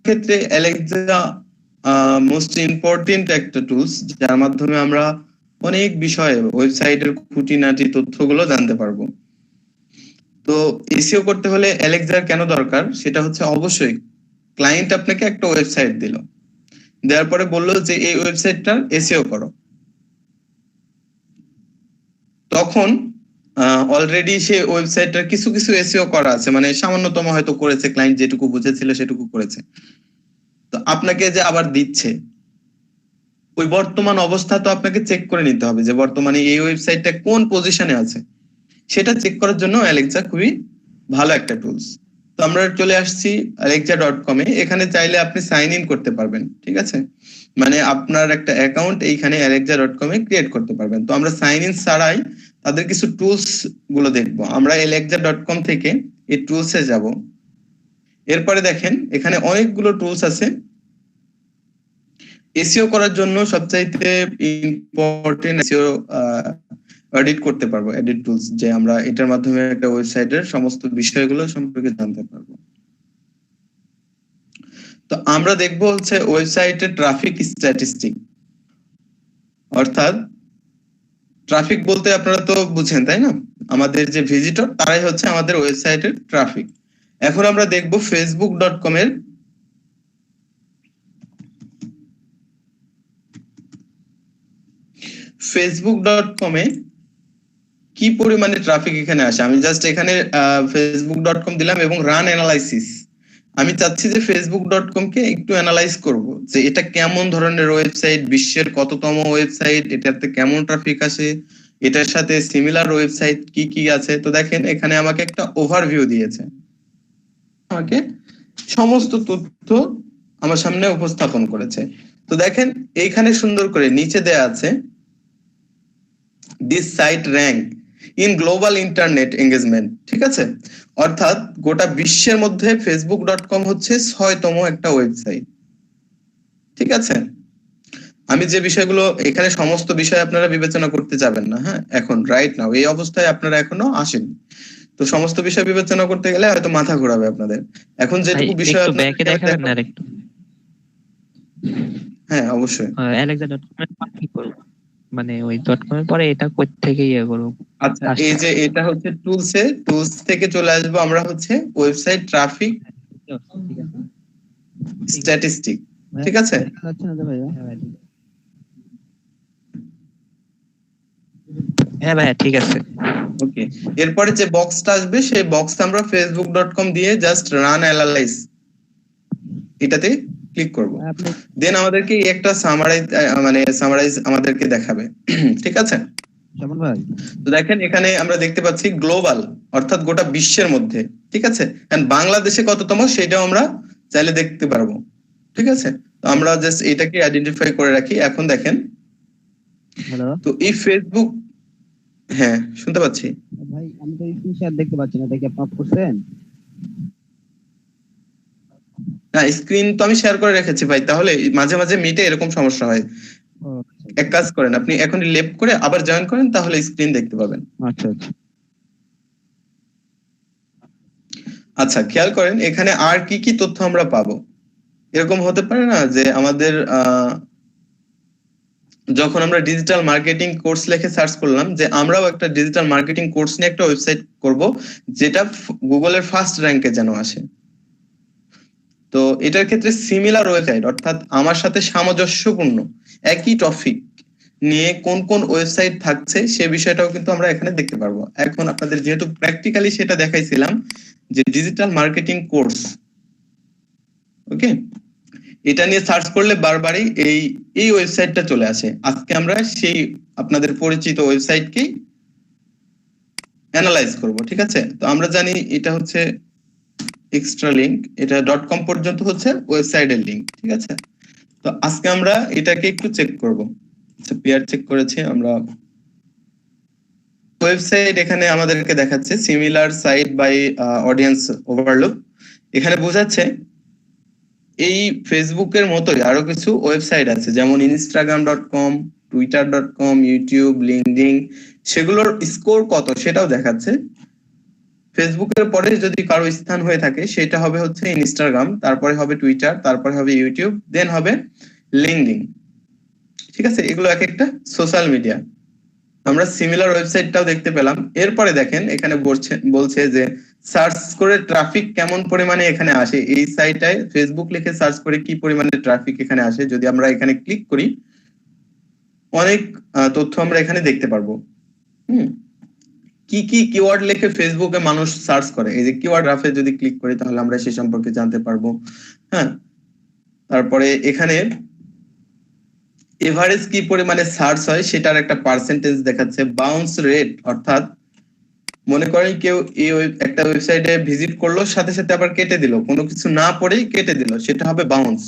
Speaker 2: ক্ষেত্রে অ্যালেক্সা মোস্ট ইম্পর্টেন্ট একটা টুলস, যার মাধ্যমে আমরা অনেক বিষয়ে ওয়েবসাইটের খুঁটিনাটি তথ্যগুলো জানতে পারবো। তো এসইও করতে হলে অ্যালেক্সার কেন দরকার, সেটা হচ্ছে অবশ্যই ক্লায়েন্ট আপনাকে একটা ওয়েবসাইট দিল, দেওয়ার পরে বললো যে এই ওয়েবসাইটটার এসইও করো, তখন অলরেডি সে ওয়েবসাইটটার কিছু কিছু এসইও করা আছে, মানে সামান্যতম হয়তো করেছে, ক্লায়েন্ট যেটুকু বুঝেছিল সেটুকু করেছে। তো আপনাকে যে আবার দিচ্ছে, ওই বর্তমান অবস্থা তো আপনাকে চেক করে নিতে হবে যে বর্তমানে এই ওয়েবসাইটটা কোন পজিশনে আছে, সেটা চেক করার জন্য অ্যালেক্সা খুবই ভালো একটা টুলস। তো আমরা চলে আসছি alexa.com এ। এখানে চাইলে আপনি সাইন ইন করতে পারবেন, ঠিক আছে, মানে আপনার একটা অ্যাকাউন্ট এইখানে alexa.com এ ক্রিয়েট করতে পারবেন। তো আমরা সাইন ইন ছাড়াই তাদের কিছু টুলস গুলো দেখবো। আমরা alexa.com থেকে এই টুলসে যাব। এরপরে দেখেন এখানে অনেকগুলো টুলস আছে। এসইও করার জন্য সবচাইতে ইম্পর্টেন্ট এসইও এডিট করতে পারবো, এডিট টুলস, যে আমরা এটার মাধ্যমে একটা ওয়েবসাইটের সমস্ত বিষয়গুলো সম্পর্কে জানতে পারবো। তো আমরা দেখবো হচ্ছে ওয়েবসাইটের ট্রাফিক স্ট্যাটিস্টিক, অর্থাৎ ট্রাফিক বলতে আপনারা তো বুঝেন তাই না, আমাদের যে ভিজিটর তারাই হচ্ছে আমাদের ওয়েবসাইটের ট্রাফিক। এখন আমরা দেখবো facebook.com এর facebook.com এ কি পরিমাণে ট্রাফিক এখানে আসে। আমি জাস্ট এখানে facebook.com দিলাম এবং রান অ্যানালাইসিস। আমি চাচ্ছি যে facebook.com কে একটু অ্যানালাইজ করব যে এটা কেমন ধরনের ওয়েবসাইট, বিশ্বের কততম ওয়েবসাইট, এটাতে কেমন ট্রাফিক আসে, এটার সাথে সিমিলার ওয়েবসাইট কি কি আছে। তো দেখেন এখানে আমাকে একটা ওভারভিউ দিয়েছে, আমাকে সমস্ত তথ্য আমার সামনে উপস্থাপন করেছে। তো দেখেন এইখানে সুন্দর করে নিচে দেয়া আছে this site rank in global internet engagement, ঠিক আছে, অর্থাৎ গোটা বিশ্বের মধ্যে facebook.com হচ্ছে 6তম একটা ওয়েবসাইট, ঠিক আছে। আমি যে বিষয়গুলো এখানে, সমস্ত বিষয় আপনারা বিবেচনা করতে যাবেন না, হ্যাঁ, এখন রাইট নাও এই অবস্থায় আপনারা এখনো আসেন, তো সমস্ত বিষয় বিবেচনা করতে গেলে হয়তো মাথা ঘোরাবে আপনাদের। এখন যেটুকু বিষয় হ্যাঁ অবশ্যই
Speaker 5: মানে ওই .com এর পরে এটা কই থেকে ইয়ে করব।
Speaker 2: আচ্ছা, এই যে এটা হচ্ছে টুলস থেকে চলে আসবো আমরা হচ্ছে ওয়েবসাইট ট্রাফিক স্ট্যাটিস্টিক, ঠিক আছে।
Speaker 5: হ্যাঁ ভাই ঠিক আছে,
Speaker 2: ওকে। এরপরে যে বক্সটা আসবে সেই বক্স আমরা facebook.com দিয়ে জাস্ট রান অ্যানালাইজ এটাতে ক্লিক করব, দেন আমাদেরকে একটা সামারাইজ আমাদেরকে দেখাবে, ঠিক আছে। তো দেখেন এখানে আমরা দেখতে পাচ্ছি গ্লোবাল, অর্থাৎ গোটা বিশ্বের মধ্যে, ঠিক আছে, এন্ড বাংলাদেশে কততম সেটাও আমরা চাইলে দেখতে পারবো, ঠিক আছে। তো আমরা জাস্ট এটাকে আইডেন্টিফাই করে রাখি। এখন দেখেন তো এই ফেসবুক, হ্যাঁ শুনতে পাচ্ছি
Speaker 6: ভাই, আমি তো স্ক্রিন শেয়ার দেখতে পাচ্ছি না, দেখে আপনি অফ করছেন?
Speaker 2: না, স্ক্রিন তো আমি শেয়ার করে রেখেছি ভাই, তাহলে মাঝে মাঝে মিটে এরকম সমস্যা হয়। এক কাজ করেন, আপনি এখন লেফট করে আবার জয়েন করেন, তাহলে স্ক্রিন দেখতে পাবেন।
Speaker 6: আচ্ছা আচ্ছা
Speaker 2: আচ্ছা, খেয়াল করেন এখানে আর কি কি তথ্য আমরা পাবো। এরকম হতে পারে না যে আমাদের যখন আমরা ডিজিটাল মার্কেটিং কোর্স লিখে সার্চ করলাম যে আমরাও একটা ডিজিটাল মার্কেটিং কোর্স নিয়ে একটা ওয়েবসাইট করব যেটা গুগলের ফার্স্ট র্যাঙ্কে যেন আসে। তো এটার ক্ষেত্রে সিমিলার ওয়েবসাইট, অর্থাৎ আমার সাথে সামঞ্জস্যপূর্ণ একই টপিক নিয়ে কোন কোন ওয়েবসাইট থাকছে সে বিষয়টাও কিন্তু আমরা এখানে দেখতে পারবো। এখন আপনাদের যেহেতু প্র্যাকটিক্যালি সেটা দেখাইছিলাম যে ডিজিটাল মার্কেটিং কোর্স, ওকে, এটা নিয়ে সার্চ করলে বারবারই এই ওয়েবসাইটটা চলে আসে। আজকে আমরা সেই আপনাদের পরিচিত ওয়েবসাইটকেই অ্যানালাইজ করব, ঠিক আছে। তো আমরা জানি এটা হচ্ছে এক্সট্রা লিংক, এটা .com পর্যন্ত হচ্ছে ওয়েবসাইটের লিংক, ঠিক আছে। তো আজকে আমরা এটাকে একটু চেক করব। আচ্ছা, পেয়ার চেক করেছি আমরা। ওয়েবসাইট এখানে আমাদেরকে দেখাচ্ছে similar site by audience overlook. এখানে বোঝাচ্ছে এই ফেসবুকের মতোই আরো কিছু ওয়েবসাইট আছে, যেমন instagram.com, twitter.com, ইউটিউব, লিঙ্কডইন, সেগুলোর স্কোর কত সেটাও দেখাচ্ছে। ফেসবুকের পরে যদি কারো স্থান হয়ে থাকে সেটা হবে হচ্ছে ইনস্টাগ্রাম, তারপরে হবে টুইটার, তারপরে হবে ইউটিউব, দেন হবে লিঙ্কডইন। ঠিক আছে, এগুলো এক একটা সোশ্যাল মিডিয়া। আমরা সিমিলার ওয়েবসাইটটাও দেখতে পেলাম। এরপরে দেখেন এখানে বলছে যে সার্চ করে ট্রাফিক কেমন পরিমাণে এখানে আসে। এই সাইটটায় ফেসবুক লিখে সার্চ করে কি পরিমাণে ট্রাফিক এখানে আসে, যদি আমরা এখানে ক্লিক করি অনেক তথ্য আমরা এখানে দেখতে পারবো। কি কি কিওয়ার্ড লিখে ফেসবুকে মানুষ সার্চ করে, এই যে কিওয়ার্ড গ্রাফে যদি ক্লিক করি তাহলে আমরা সে সম্পর্কে জানতে পারবো। হ্যাঁ, তারপরে এখানে এভারেজ কি পরিমাণে সার্চ হয় সেটার একটা পার্সেন্টেজ দেখাচ্ছে। বাউন্স রেট, অর্থাৎ মনে করেন কেউ এই একটা ওয়েবসাইটে ভিজিট করলো, সাথে সাথে আবার কেটে দিল, কোনো কিছু না পড়েই কেটে দিল, সেটা হবে বাউন্স।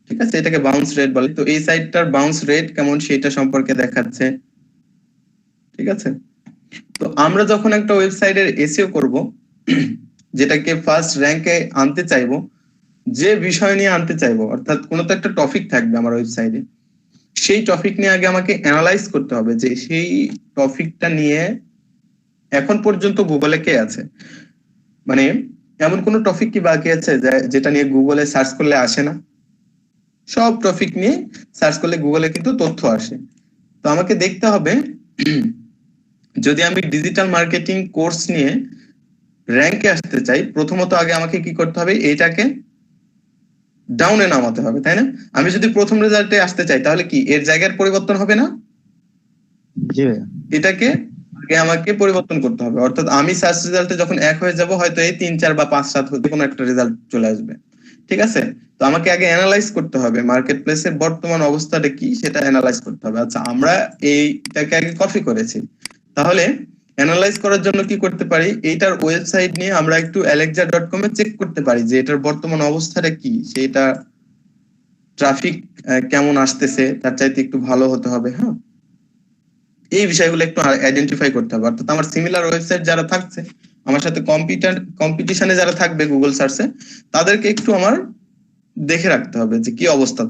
Speaker 2: ঠিক আছে, এটাকে বাউন্স রেট বলে। তো এই সাইটটার বাউন্স রেট কেমন সেটা সম্পর্কে দেখাচ্ছে। ঠিক আছে, তো আমরা যখন একটা ওয়েবসাইটের এসইও করব, যেটাকে ফার্স্ট র্যাঙ্কে আনতে চাইবো, যে বিষয় নিয়ে আনতে চাইবো, অর্থাৎ কোনো তো একটা টপিক থাকবে আমার ওয়েবসাইটে, সেই টপিক নিয়ে আগে আমাকে অ্যানালাইজ করতে হবে যে সেই টপিকটা নিয়ে এখন পর্যন্ত গুগলে কে আছে, মানে এমন কোন টপিক কি বাকি আছে যেটা নিয়ে গুগলে সার্চ করলে আসে না। সব টপিক নিয়ে সার্চ করলে গুগলে কিন্তু তথ্য আসে। তো আমাকে দেখতে হবে যদি আমি ডিজিটাল মার্কেটিং কোর্স নিয়ে র্যাঙ্কে আসতে চাই, প্রথমত আগে আমাকে কি করতে হবে, এইটাকে ডাউনে নামাতে হবে, তাই না? আমি যদি প্রথম রেজাল্টে আসতে চাই তাহলে কি এর জায়গার পরিবর্তন হবে না?
Speaker 6: জি ভাইয়া।
Speaker 2: এটাকে আগে আমাকে পরিবর্তন করতে হবে। অর্থাৎ আমি সার্চ রেজাল্টে যখন 1 হয়ে যাব, হয়তো এই 3, 4 বা 5, 7 হতে কোনো একটা রেজাল্ট চলে আসবে। ঠিক আছে, তো আমাকে আগে অ্যানালাইজ করতে হবে মার্কেট প্লেসের বর্তমান অবস্থাটা কি, সেটা অ্যানালাইজ করতে হবে। আচ্ছা, আমরা এইটাকে আগে কপি করেছি, তাহলে অ্যানালাইজ করার জন্য কি করতে পারি, এইটার ওয়েবসাইট নিয়ে আমরা একটু alexa.com এ চেক করতে পারি যে এটার বর্তমান অবস্থাটা কি, সেটা ট্রাফিক কেমন আসতেছে, তার চাইতে একটু ভালো হতে হবে। হ্যাঁ, এই বিষয়গুলো একটু আইডেন্টিফাই করতে হবে। অর্থাৎ আমার সিমিলার ওয়েবসাইট যারা থাকছে আমার সাথে কম্পিটিশনে যারা থাকবে গুগল সার্চে, তাদেরকে একটু আমার দেখে রাখতে হবে যে কি অবস্থা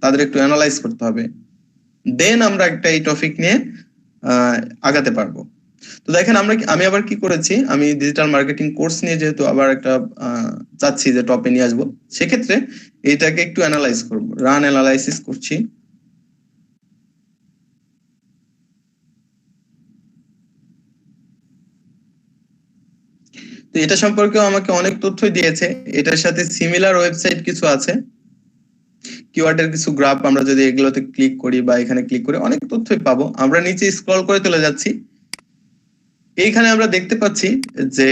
Speaker 2: তাদের একটু অ্যানালাইজ করতে হবে, দেন আমরা একটা এই টপিক নিয়ে আগাতে পারবো। তো দেখেন আমি আবার কি করেছি, আমি ডিজিটাল মার্কেটিং কোর্স নিয়ে যেহেতু আবার একটা চাচ্ছি যে টপে নিয়ে আসবো, সেক্ষেত্রে এটাকে একটু অ্যানালাইজ করবো, রান অ্যানালাইসিস করছি। তো এটা সম্পর্কেও আমাকে অনেক তথ্য দিয়েছে। এটার সাথে সিমিলার ওয়েবসাইট কিছু আছে, কিওয়ার্ডের কিছু গ্রাফ আমরা যদি এগুলোতে ক্লিক করি বা এখানে ক্লিক করে অনেক তথ্যই পাবো। আমরা নিচে স্ক্রল করে চলে যাচ্ছি, এইখানে আমরা দেখতে পাচ্ছি যে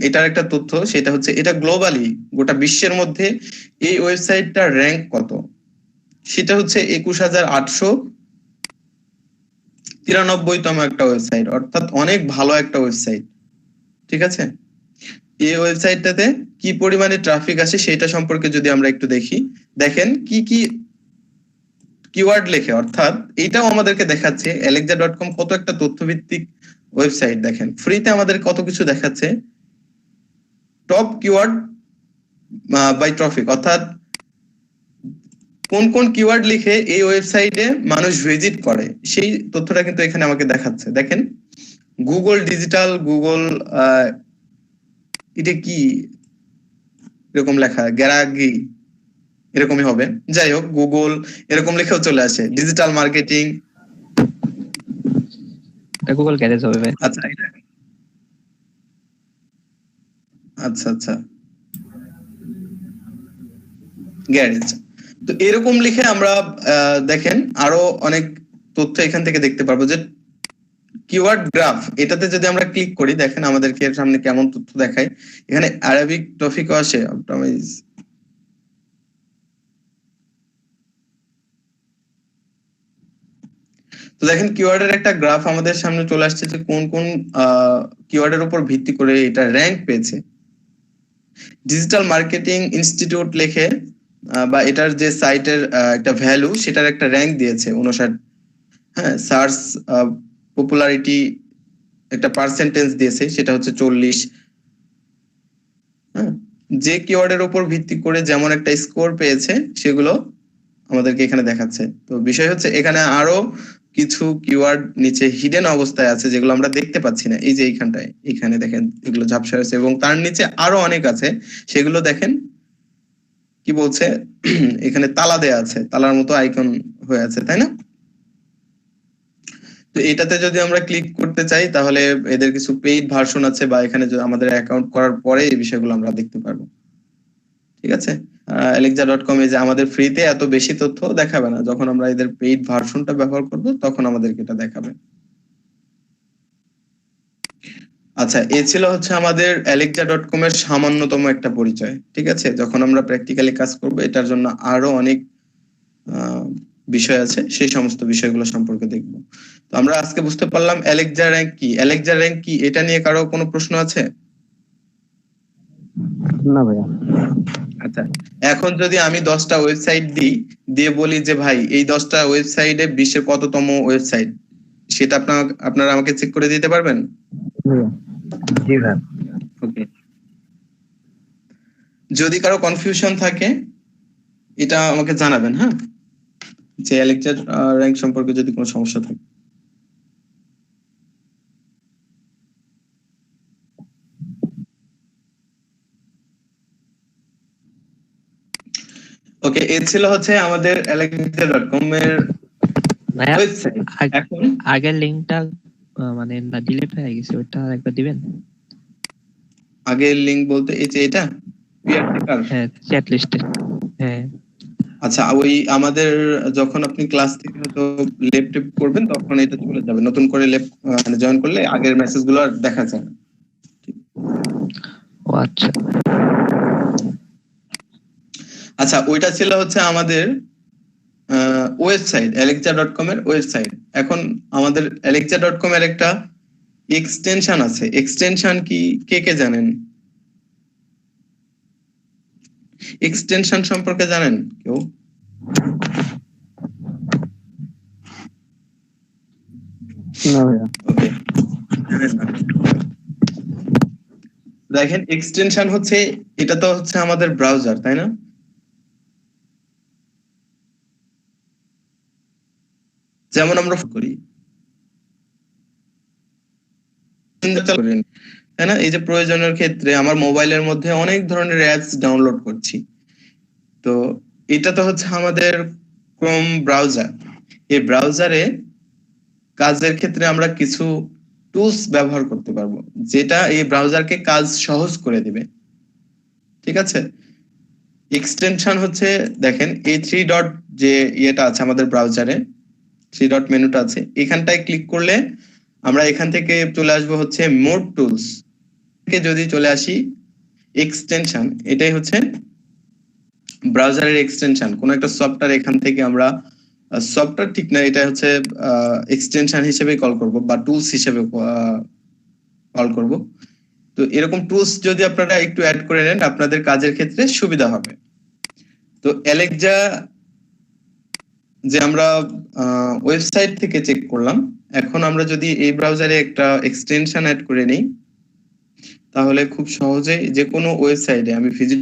Speaker 2: এটার একটা তথ্য, সেটা হচ্ছে এটা গ্লোবালি গোটা বিশ্বের মধ্যে এই ওয়েবসাইটটার র্যাঙ্ক কত, সেটা হচ্ছে 21,893তম একটা ওয়েবসাইট, অর্থাৎ অনেক ভালো একটা ওয়েবসাইট। ঠিক আছে, এই ওয়েবসাইটটাতে কি পরিমাণে ট্রাফিক আসে সেটা সম্পর্কে যদি আমরা একটু দেখি, দেখেন কি কি কিওয়ার্ড লেখে, অর্থাৎ এটাও আমাদেরকে দেখাচ্ছে alexa.com কত একটা তথ্যভিত্তিক ওয়েবসাইট। দেখেন ফ্রিতে আমাদের কত কিছু দেখাচ্ছে, টপ কিওয়ার্ড বাই ট্রাফিক, অর্থাৎ কোন কোন কিওয়ার্ড লিখে এই ওয়েবসাইটে মানুষ ভিজিট করে সেই তথ্যটা কিন্তু এখানে আমাকে দেখাচ্ছে। দেখেন গুগল ডিজিটাল, গুগল এটা কি এরকম লেখা, গ্যারাগি এরকমই হবে, যাই হোক গুগল এরকম লেখেও চলে আসে, ডিজিটাল মার্কেটিং,
Speaker 5: গুগল গ্যারেজ হবে ভাই।
Speaker 2: আচ্ছা আচ্ছা আচ্ছা গ্যারেজ। তো এরকম লিখে আমরা দেখেন আরো অনেক তথ্য এখান থেকে দেখতে পারবো। যে কিওয়ার্ড গ্রাফ, এটাতে যদি আমরা ক্লিক করি, দেখেন আমাদেরকে এর সামনে কেমন তথ্য দেখায়। এখানে আরবিক টপিকও আসে, অপটিমাইজ, তো দেখেন কিওয়ার্ডের একটা গ্রাফ আমাদের সামনে চলে আসছে যে কোন কোন কিওয়ার্ডের উপর ভিত্তি করে এটা র্যাঙ্ক পেয়েছে। ডিজিটাল মার্কেটিং ইনস্টিটিউট লেখে বা এটার যে সাইটের একটা ভ্যালু, সেটার একটা র্যাঙ্ক দিয়েছে 59। হ্যাঁ, সার্চ পপুলারিটি একটা পার্সেন্টেজ দিয়েছে, সেটা হচ্ছে 40। হ্যাঁ, যে কিওয়ার্ডের উপর ভিত্তি করে যেমন একটা স্কোর পেয়েছে সেগুলো আমাদেরকে এখানে দেখাচ্ছে। তো বিষয় হচ্ছে এখানে আরো কিছু কিওয়ার্ড নিচে হিডেন অবস্থায় আছে যেগুলো আমরা দেখতে পাচ্ছি না। এই যে এইখানটায়, এখানে দেখেন এগুলো ঝাপসা হয়েছে, এবং তার নিচে আরো অনেক আছে, সেগুলো দেখেন কি বলছে এখানে তালা দেয়া আছে, তালার মতো আইকন হয়ে আছে, তাই না? তো এটাতে যদি আমরা ক্লিক করতে চাই তাহলে এদের কিছু পেইড ভার্সন আছে, বা এখানে আমাদের অ্যাকাউন্ট করার পরে এই বিষয়গুলো আমরা দেখতে পারবো। ঠিক আছে, alexa.com এ যে আমাদের ফ্রিতে এত বেশি তথ্য দেখাবে না, যখন আমরা এদের পেইড ভার্সনটা ব্যবহার করব তখন আমাদেরকে এটা দেখাবে। আচ্ছা, এ ছিল হচ্ছে আমাদের alexa.com এর সামান্যতম একটা পরিচয়। ঠিক আছে, যখন আমরা প্র্যাকটিক্যালি কাজ করব এটার জন্য আরো অনেক বিষয় আছে, সেই সমস্ত বিষয়গুলো সম্পর্কে দেখব। তো আমরা আজকে বুঝতে পারলাম অ্যালেক্সা র্যাঙ্ক কি। অ্যালেক্সা র্যাঙ্ক কি এটা নিয়ে কারো কোনো প্রশ্ন আছে?
Speaker 1: না ভাইয়া।
Speaker 2: আচ্ছা, এখন যদি আমি 10টা ওয়েবসাইট দিয়ে বলি যে ভাই এই 10টা ওয়েবসাইটে বিশ্বের কততম ওয়েবসাইট, সেটা আপনারা আমাকে চেক করে দিতে পারবেন?
Speaker 1: জি ভাইয়া।
Speaker 2: ওকে, যদি কারো কনফিউশন থাকে এটা আমাকে জানাবেন, হ্যাঁ, যে অ্যালেক্সা র্যাঙ্ক সম্পর্কে যদি কোনো সমস্যা থাকে। ওকে, এ ছিল হচ্ছে আমাদের alexa.com এর
Speaker 5: ভাইয়া
Speaker 2: ওয়েবসাইট। এখন
Speaker 5: আগের লিংকটা মানে না ডিলিট হয়ে গেছে, ওটা একবার দিবেন?
Speaker 2: আগের লিংক বলতে এই যে এটা
Speaker 5: হ্যাঁ, চ্যাট লিস্টে। হ্যাঁ
Speaker 2: আচ্ছা, ওই আমাদের যখন আপনি ক্লাস থেকে হয়তো লেফট করবেন তখন এটা চলে যাবে, নতুন করে লেফট মানে জয়েন করলে আগের মেসেজগুলো আর দেখা যায় না।
Speaker 5: ও আচ্ছা।
Speaker 2: আচ্ছা, ওইটা ছিল হচ্ছে আমাদের ওয়েবসাইট, alexa.com এর ওয়েবসাইট। এখন আমাদের alexa.com এর একটা এক্সটেনশন আছে। এক্সটেনশন কি কে কে জানেন? এক্সটেনশন সম্পর্কে জানেন কেউ?
Speaker 1: না ভাইয়া।
Speaker 2: ওকে, দেখেন এক্সটেনশন হচ্ছে, এটা তো হচ্ছে আমাদের ব্রাউজার, তাই না? যেমন আমরা করি, তাই না? এই যে প্রয়োজনের ক্ষেত্রে আমার মোবাইলের মধ্যে অনেক ধরনের অ্যাপস ডাউনলোড করছি, তো এটা তো হচ্ছে আমাদের ক্রোম ব্রাউজার। এই ব্রাউজারে কাজের ক্ষেত্রে আমরা কিছু টুলস ব্যবহার করতে পারবো, যেটা এই ব্রাউজারকে কাজ সহজ করে দিবে। ঠিক আছে, এক্সটেনশন হচ্ছে, দেখেন এই 3 ডট যে ইয়েটা আছে আমাদের ব্রাউজারে, 3 ডট মেনুটা আছে, এখানটায় ক্লিক করলে আমরা এখান থেকে চলে আসবো হচ্ছে মোর টুলস, যদি চলে আসি এক্সটেনশন, এটাই হচ্ছে ব্রাউজারের এক্সটেনশন। কোন একটা সফটওয়্যার এখান থেকে আমরা, সফটওয়্যার ঠিক না, এটা হচ্ছে এক্সটেনশন হিসেবে কল করব বা টুলস হিসেবে কল করব। তো এরকম টুলস যদি আপনারা একটু অ্যাড করে নেন আপনাদের কাজের ক্ষেত্রে সুবিধা হবে। তো অ্যালেক্সা যে আমরা ওয়েবসাইট থেকে চেক করলাম, এখন আমরা যদি এই ব্রাউজারে একটা এক্সটেনশন অ্যাড করে নিই তাহলে খুব সহজেই যে কোনো ওয়েবসাইটে আমি ভিজিট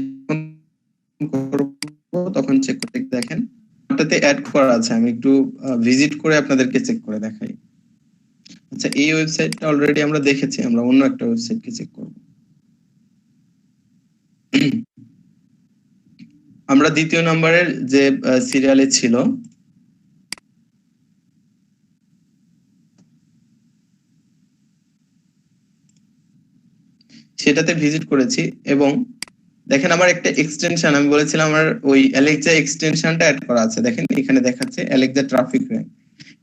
Speaker 2: করব তখন চেক করতে, দেখেন ওটাতে অ্যাড করা আছে, আমি একটু ভিজিট করে আপনাদেরকে চেক করে দেখাই। আচ্ছা, এই ওয়েবসাইটটা অলরেডি আমরা দেখেছি, আমরা অন্য একটা ওয়েবসাইটকে চেক করব। আমরা দ্বিতীয় নম্বরের যে সিরিয়ালে ছিল সেটাতে ভিজিট করেছি, এবং দেখেন আমার একটা এক্সটেনশন, আমি বলেছিলাম আমার ওই অ্যালেক্সা এক্সটেনশনটা অ্যাড করা আছে, দেখেন এখানে দেখাচ্ছে অ্যালেক্সা ট্রাফিক র্যাঙ্ক।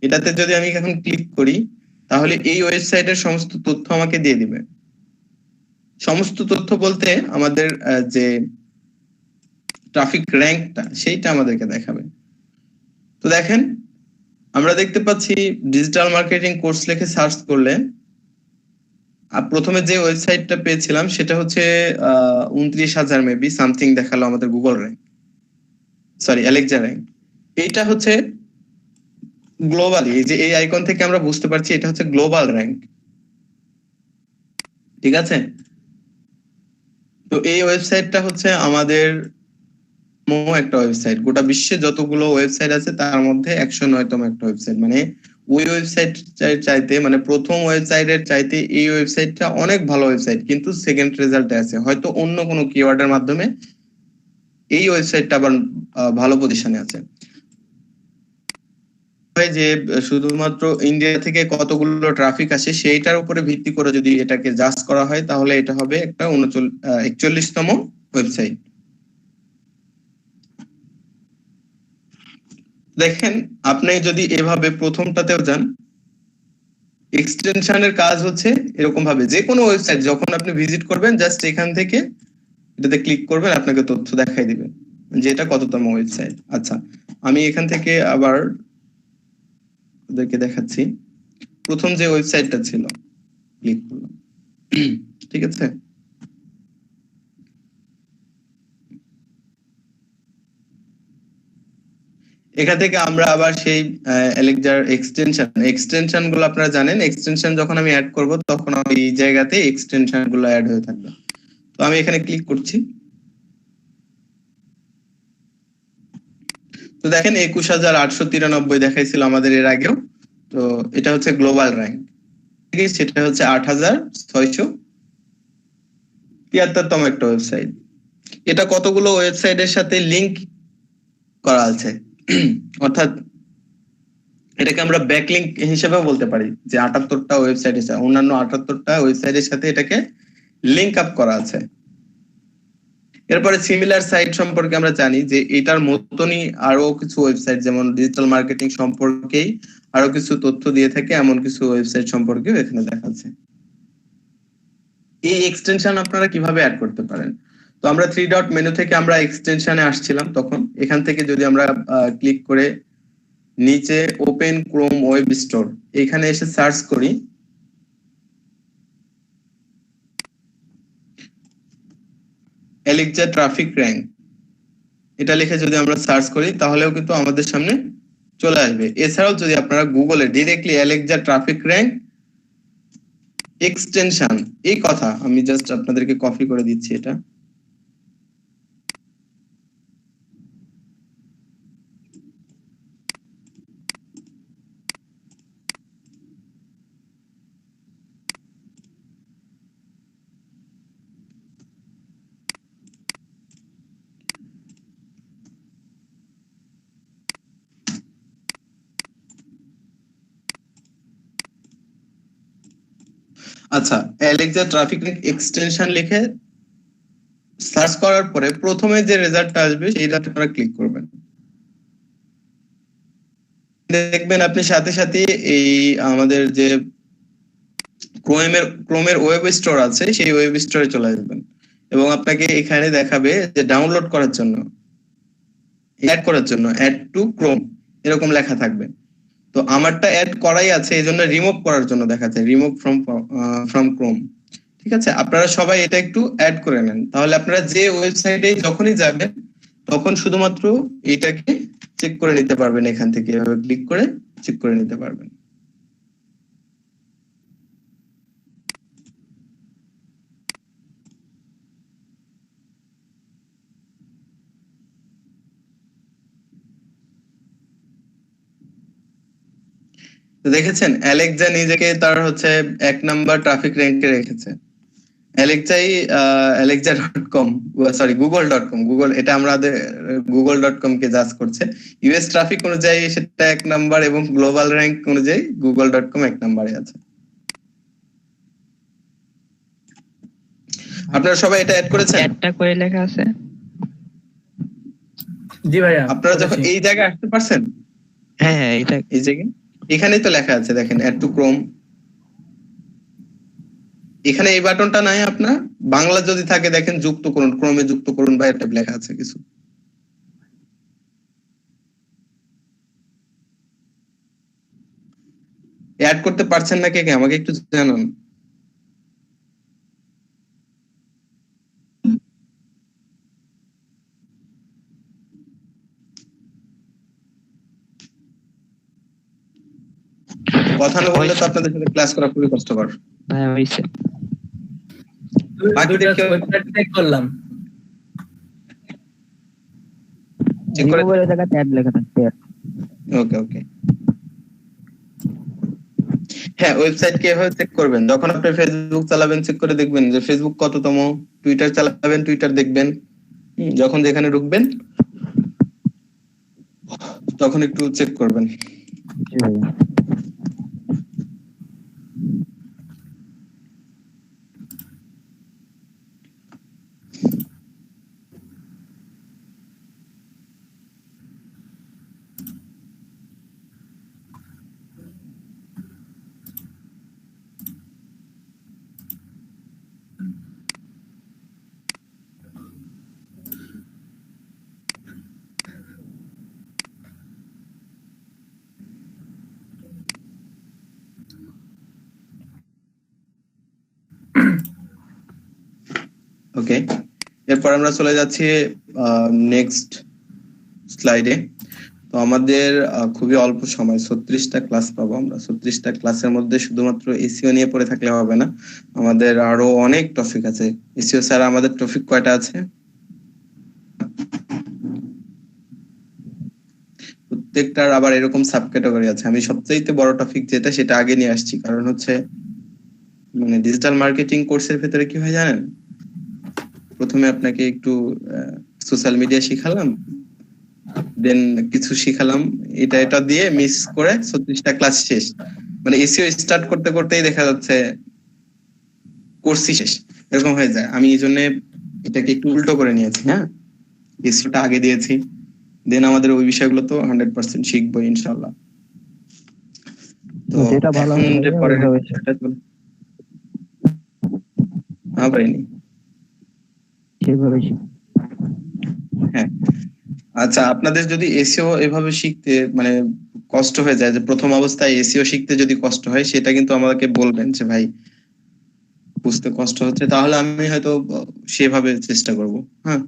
Speaker 2: এটাতে যদি আমি এখন ক্লিক করি তাহলে এই ওয়েবসাইটের সমস্ত তথ্য আমাকে দিয়ে দিবে। সমস্ত তথ্য বলতে আমাদের যে ট্রাফিক র্যাঙ্কটা সেইটা আমাদেরকে দেখাবে। তো দেখেন আমরা দেখতে পাচ্ছি ডিজিটাল মার্কেটিং কোর্স লিখে সার্চ করলে প্রথমে যে ওয়েবসাইটটা পেয়েছিলাম সেটা হচ্ছে 29,000 মেবি সামথিং দেখালো আমাদের Google rank, sorry Alexa rank. এইটা হচ্ছে গ্লোবালি, এই যে এই আইকন থেকে আমরা বুঝতে পারছি এটা হচ্ছে গ্লোবাল র্যাঙ্ক। ঠিক আছে, তো এই ওয়েবসাইটটা হচ্ছে আমাদের একটা ওয়েবসাইট, গোটা বিশ্বে যতগুলো ওয়েবসাইট আছে তার মধ্যে 109তম একটা ওয়েবসাইট, মানে ওই ওয়েবসাইট চাইতে মানে প্রথম ওয়েবসাইটের চাইতে এই ওয়েবসাইটটা অনেক ভালো ওয়েবসাইট, কিন্তু সেকেন্ড রেজাল্টে আছে, হয়তো অন্য কোনো কিওয়ার্ডের মাধ্যমে এই ওয়েবসাইটটা আবার ভালো পজিশনে আছে। যে শুধুমাত্র ইন্ডিয়া থেকে কতগুলো ট্রাফিক আসে সেইটার উপরে ভিত্তি করে যদি এটাকে জাজ করা হয় তাহলে এটা হবে একটা 41তম ওয়েবসাইট। দেখেন আপনি যদি এভাবে প্রথমটাতেও যান, এক্সটেনশনের কাজ হচ্ছে এরকম ভাবে যে কোনো ওয়েবসাইট যখন আপনি ভিজিট করবেন জাস্ট এখান থেকে এটাতে ক্লিক করবেন, আপনাকে তথ্য দেখাই দিবে যে এটা কততম ওয়েবসাইট। আচ্ছা, আমি এখান থেকে আবার ওদেরকে দেখাচ্ছি। প্রথম যে ওয়েবসাইটটা ছিল ক্লিক করলাম, ঠিক আছে। এখান থেকে আমরা আবার সেই এলেক্সার এক্সটেনশন গুলো আপনারা জানেন, এক্সটেনশন যখন আমি অ্যাড করব তখন এই জায়গাতে এক্সটেনশন গুলো অ্যাড হয়ে থাকবে। তো আমি এখানে ক্লিক করছি, তো দেখেন 21,893 দেখাইছিল আমাদের এর আগেও। তো এটা হচ্ছে গ্লোবাল র্যাঙ্ক, ঠিক আছে, সেটা হচ্ছে 8,673তম একটা ওয়েবসাইট। এটা কতগুলো ওয়েবসাইটের সাথে লিংক করা আছে, অর্থাৎ এটাকে আমরা ব্যাকলিংক হিসেবেও বলতে পারি যে 78টা ওয়েবসাইট আছে, অন্যান্য 78টা ওয়েবসাইটের সাথে এটাকে লিংক আপ করা আছে। এরপরে সিমিলার সাইট সম্পর্কে আমরা জানি যে এটার মতনই আরো কিছু ওয়েবসাইট যেমন ডিজিটাল মার্কেটিং সম্পর্কেই আরো কিছু তথ্য দিয়ে থাকে, এমন কিছু ওয়েবসাইট সম্পর্কেও এখানে দেখাচ্ছে। এই এক্সটেনশন আপনারা কিভাবে অ্যাড করতে পারেন? তো আমরা 3 ডট মেনু থেকে আমরা এক্সটেনশনে আসছিলাম, তখন এখান থেকে যদি আমরা ক্লিক করে নিচে ওপেন ক্রোম ওয়েব স্টোর এখানে এসে সার্চ করি, এলেক্সা ট্রাফিক র্যাঙ্ক এটা লিখে যদি আমরা সার্চ করি তাহলেও কিন্তু আমাদের সামনে চলে আসবে। এছাড়াও যদি আপনারা গুগলে directly Alexa traffic rank extension এই কথা আমি জাস্ট আপনাদেরকে কপি করে দিচ্ছি এটা, আচ্ছা এলেক্সা ট্রাফিক র্যাঙ্ক এক্সটেনশন লিখে সার্চ করার পরে প্রথমে যে রেজাল্টটা আসবে সেইটাতে আপনারা ক্লিক করবেন, দেখবেন আপনি সাথে সাথে এই আমাদের যে ক্রোমের ওয়েব স্টোর আছে সেই ওয়েব স্টোরে চলে আসবেন এবং আপনাকে এখানে দেখাবে যে ডাউনলোড করার জন্য, অ্যাড করার জন্য অ্যাড টু ক্রোম এরকম লেখা থাকবে। তো আমারটা অ্যাড করাই আছে, এই জন্য রিমুভ করার জন্য দেখাচ্ছে রিমুভ ফ্রম ক্রোম। ঠিক আছে, আপনারা সবাই এটা একটু অ্যাড করে নেন, তাহলে আপনারা যে ওয়েবসাইটে যখনই যাবেন তখন শুধুমাত্র এটাকে চেক করে নিতে পারবেন, এখান থেকে এভাবে ক্লিক করে চেক করে নিতে পারবেন। দেখেছেন অ্যালেক্সা নিজেকে তার হচ্ছে 1 নাম্বার ট্রাফিক র্যাঙ্কে রেখেছে। অ্যালেক্সা.কম সরি গুগল.কম, গুগল এটা আমাদের গুগল.কম কে জাজ করছে। ইউএস ট্রাফিক অনুযায়ী সেটা 1 নাম্বার এবং গ্লোবাল র্যাঙ্ক অনুযায়ী গুগল.কম 1 নম্বরে আছে। আপনারা সবাই এটা অ্যাড করেছেন?
Speaker 5: একটা করে লেখা আছে।
Speaker 7: জি ভাইয়া,
Speaker 2: আপনারা যখন এই জায়গায় আসতে পারছেন,
Speaker 5: হ্যাঁ হ্যাঁ এটা
Speaker 2: এই জায়গায় এখানেই তো লেখা আছে দেখেন অ্যাড টু ক্রোম, এখানে এই বাটনটা নাই আপনার, বাংলা যদি থাকে দেখেন যুক্ত করুন, ক্রমে যুক্ত করুন বা এটা লেখা আছে কিছু। অ্যাড করতে পারছেন না কে কে আমাকে একটু জানান। কথা না বললে তো আপনাদের সাথে ক্লাস করা খুবই কষ্টকর।
Speaker 5: হ্যাঁ হইছে।
Speaker 7: চেক করলাম,
Speaker 1: রিমুভের জায়গায় ট্যাব লেখা থাকবে।
Speaker 2: ওকে ওকে হ্যাঁ, ওয়েবসাইটকে এভাবে চেক করবেন। যখন আপনি ফেসবুক চালাবেন চেক করে দেখবেন যে ফেসবুক কততম, টুইটার চালাবেন টুইটার দেখবেন। যখন যেখানে ঢুকবেন তখন একটু চেক করবেন।
Speaker 1: জি ভাইয়া।
Speaker 2: ওকে, এরপর আমরা চলে যাচ্ছি নেক্সট স্লাইডে। তো আমাদের খুবই অল্প সময়, 36টা ক্লাস পাবো আমরা। 36টা ক্লাসের মধ্যে শুধুমাত্র এসইও নিয়ে পড়ে থাকলে হবে না, আমাদের আরো অনেক টপিক আছে। এসইও ছাড়া আমাদের টপিক কয়টা আছে? প্রত্যেকটার আবার এরকম সাব ক্যাটাগরি আছে। আমি সবচেয়ে বড় টপিক যেটা সেটা আগে নিয়ে আসছি, কারণ হচ্ছে মানে ডিজিটাল মার্কেটিং কোর্সের ভেতরে কি হয় জানেন, প্রথমে আপনাকে একটু সোশ্যাল মিডিয়া শিখালাম, দেন কিছু শিখালাম, এটা দিয়ে মিস করে 36টা ক্লাস শেষ। মানে এসইও স্টার্ট করতে করতেই দেখা যাচ্ছে কোর্সই শেষ, এরকম হয়ে যায়। আমি এই জন্য এটাকে একটু উল্টো করে নিয়েছি। হ্যাঁ, এসইওটা আগে দিয়েছি, দেন আমাদের ওই বিষয়গুলো তো 100% শিখবো ইনশাআল্লাহ। তো
Speaker 1: যেটা ভালো
Speaker 2: এখন
Speaker 1: হবে
Speaker 2: যে পরের
Speaker 1: ওইভাবে
Speaker 2: বিষয়টা চলে, পারিনি।
Speaker 1: সেভাবে শিখ।
Speaker 2: হ্যাঁ, আচ্ছা, আপনাদের যদি এসইও এভাবে শিখতে মানে কষ্ট হয়ে যায়, যে প্রথম অবস্থায় এসইও শিখতে যদি কষ্ট হয়, সেটা কিন্তু আমাকে বলবেন যে ভাই বুঝতে কষ্ট হচ্ছে, তাহলে আমি হয়তো সেভাবে চেষ্টা করব। হ্যাঁ,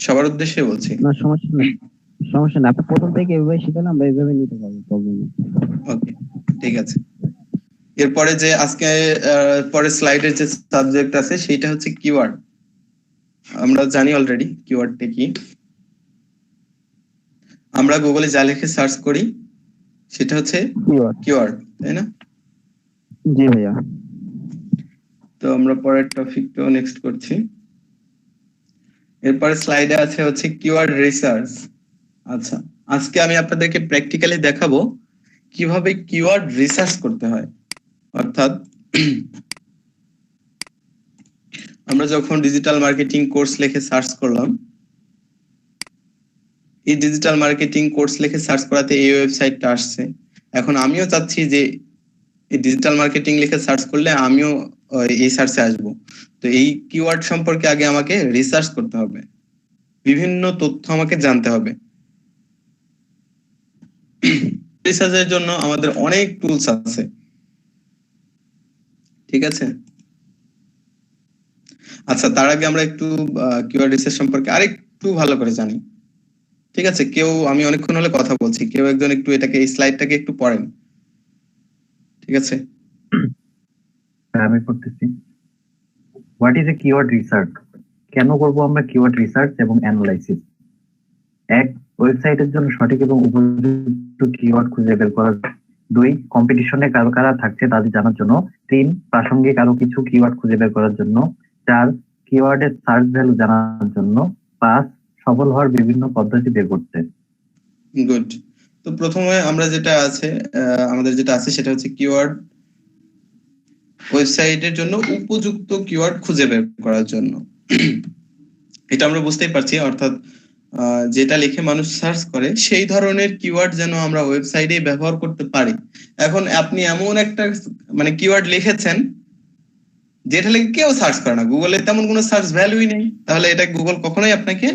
Speaker 2: সবার উদ্দেশ্যে বলছি।
Speaker 1: না সমস্যা নেই, সমস্যা নেই। আপনি প্রথম থেকে এভাবে শিখেন, আমরা এইভাবে নিতে পারবো, প্রবলেম নেই।
Speaker 2: ওকে, ঠিক আছে। এরপরে যে আজকে পরের স্লাইডের যে সাবজেক্ট আছে সেটা হচ্ছে কিওয়ার্ড। আমরা জানি অলরেডি কিওয়ার্ডটা কি। আমরা গুগলে যা লিখে সার্চ করি সেটা হচ্ছে কিওয়ার্ড, তাই না?
Speaker 1: জি ভাইয়া।
Speaker 2: তো আমরা পরের টপিকটাও নেক্সট করছি। এরপরে স্লাইডে আছে হচ্ছে কিওয়ার্ড রিসার্চ। আচ্ছা, আজকে আমি আপনাদেরকে প্র্যাকটিক্যালি দেখাবো কিভাবে কিওয়ার্ড রিসার্চ করতে হয়। অর্থাৎ আমরা যখন ডিজিটাল মার্কেটিং কোর্স লিখে সার্চ করলাম, এই ডিজিটাল মার্কেটিং কোর্স লিখে সার্চ করাতে এই ওয়েবসাইটটা আসছে। এখন আমিও চাচ্ছি যে এই ডিজিটাল মার্কেটিং লিখে সার্চ করলে আমিও এই সার্চে আসবো। তো এই কিওয়ার্ড সম্পর্কে আগে আমাকে রিসার্চ করতে হবে, বিভিন্ন তথ্য আমাকে জানতে হবে। রিসার্চের জন্য আমাদের অনেক টুলস আছে, ঠিক আছে? আচ্ছা, তার আগে আমরা একটু কিওয়ার্ড রিসার্চ সম্পর্কে আরেকটু ভালো করে জানি, ঠিক আছে? আমি অনেকক্ষণ হলে কথা বলছি, কেউ একজন একটু এটাকে, এই স্লাইডটাকে একটু পড়েন, ঠিক আছে?
Speaker 6: আমি করতেছি। What is a keyword research? কেন করব আমরা কিওয়ার্ড রিসার্চ এবং অ্যানালাইসিস? এক, ওয়েবসাইটের জন্য সঠিক এবং উপযুক্ত কিওয়ার্ড খুঁজে বের করা। 2, কম্পিটিশনে কারা থাকছে তাদের জানার জন্য। 3, প্রাসঙ্গিক আরো কিছু কিওয়ার্ড খুঁজে বের করার জন্য। 4, কিওয়ার্ডের সার্চ ভ্যালু জানার জন্য। 5, সফল হওয়ার বিভিন্ন পদ্ধতি বের করতে।
Speaker 2: গুড। তো প্রথমে আমরা আমাদের যেটা আছে সেটা হচ্ছে কিওয়ার্ড, ওয়েবসাইটের জন্য উপযুক্ত কিওয়ার্ড খুঁজে বের করার জন্য। এটা আমরা বুঝতেই পারছি, অর্থাৎ যেটা লিখে মানুষ সার্চ করে সেই ধরনের কিওয়ার্ড যেন আমরা ওয়েবসাইটে ব্যবহার করতে পারি। এখন আপনি এমন একটা মানে কিওয়ার্ড লিখেছেন যেটা লিখে কেউ সার্চ করে না, গুগলে তেমন কোনো সার্চ ভ্যালুই নেই, তাহলে এটা গুগল কখনোই আপনাকে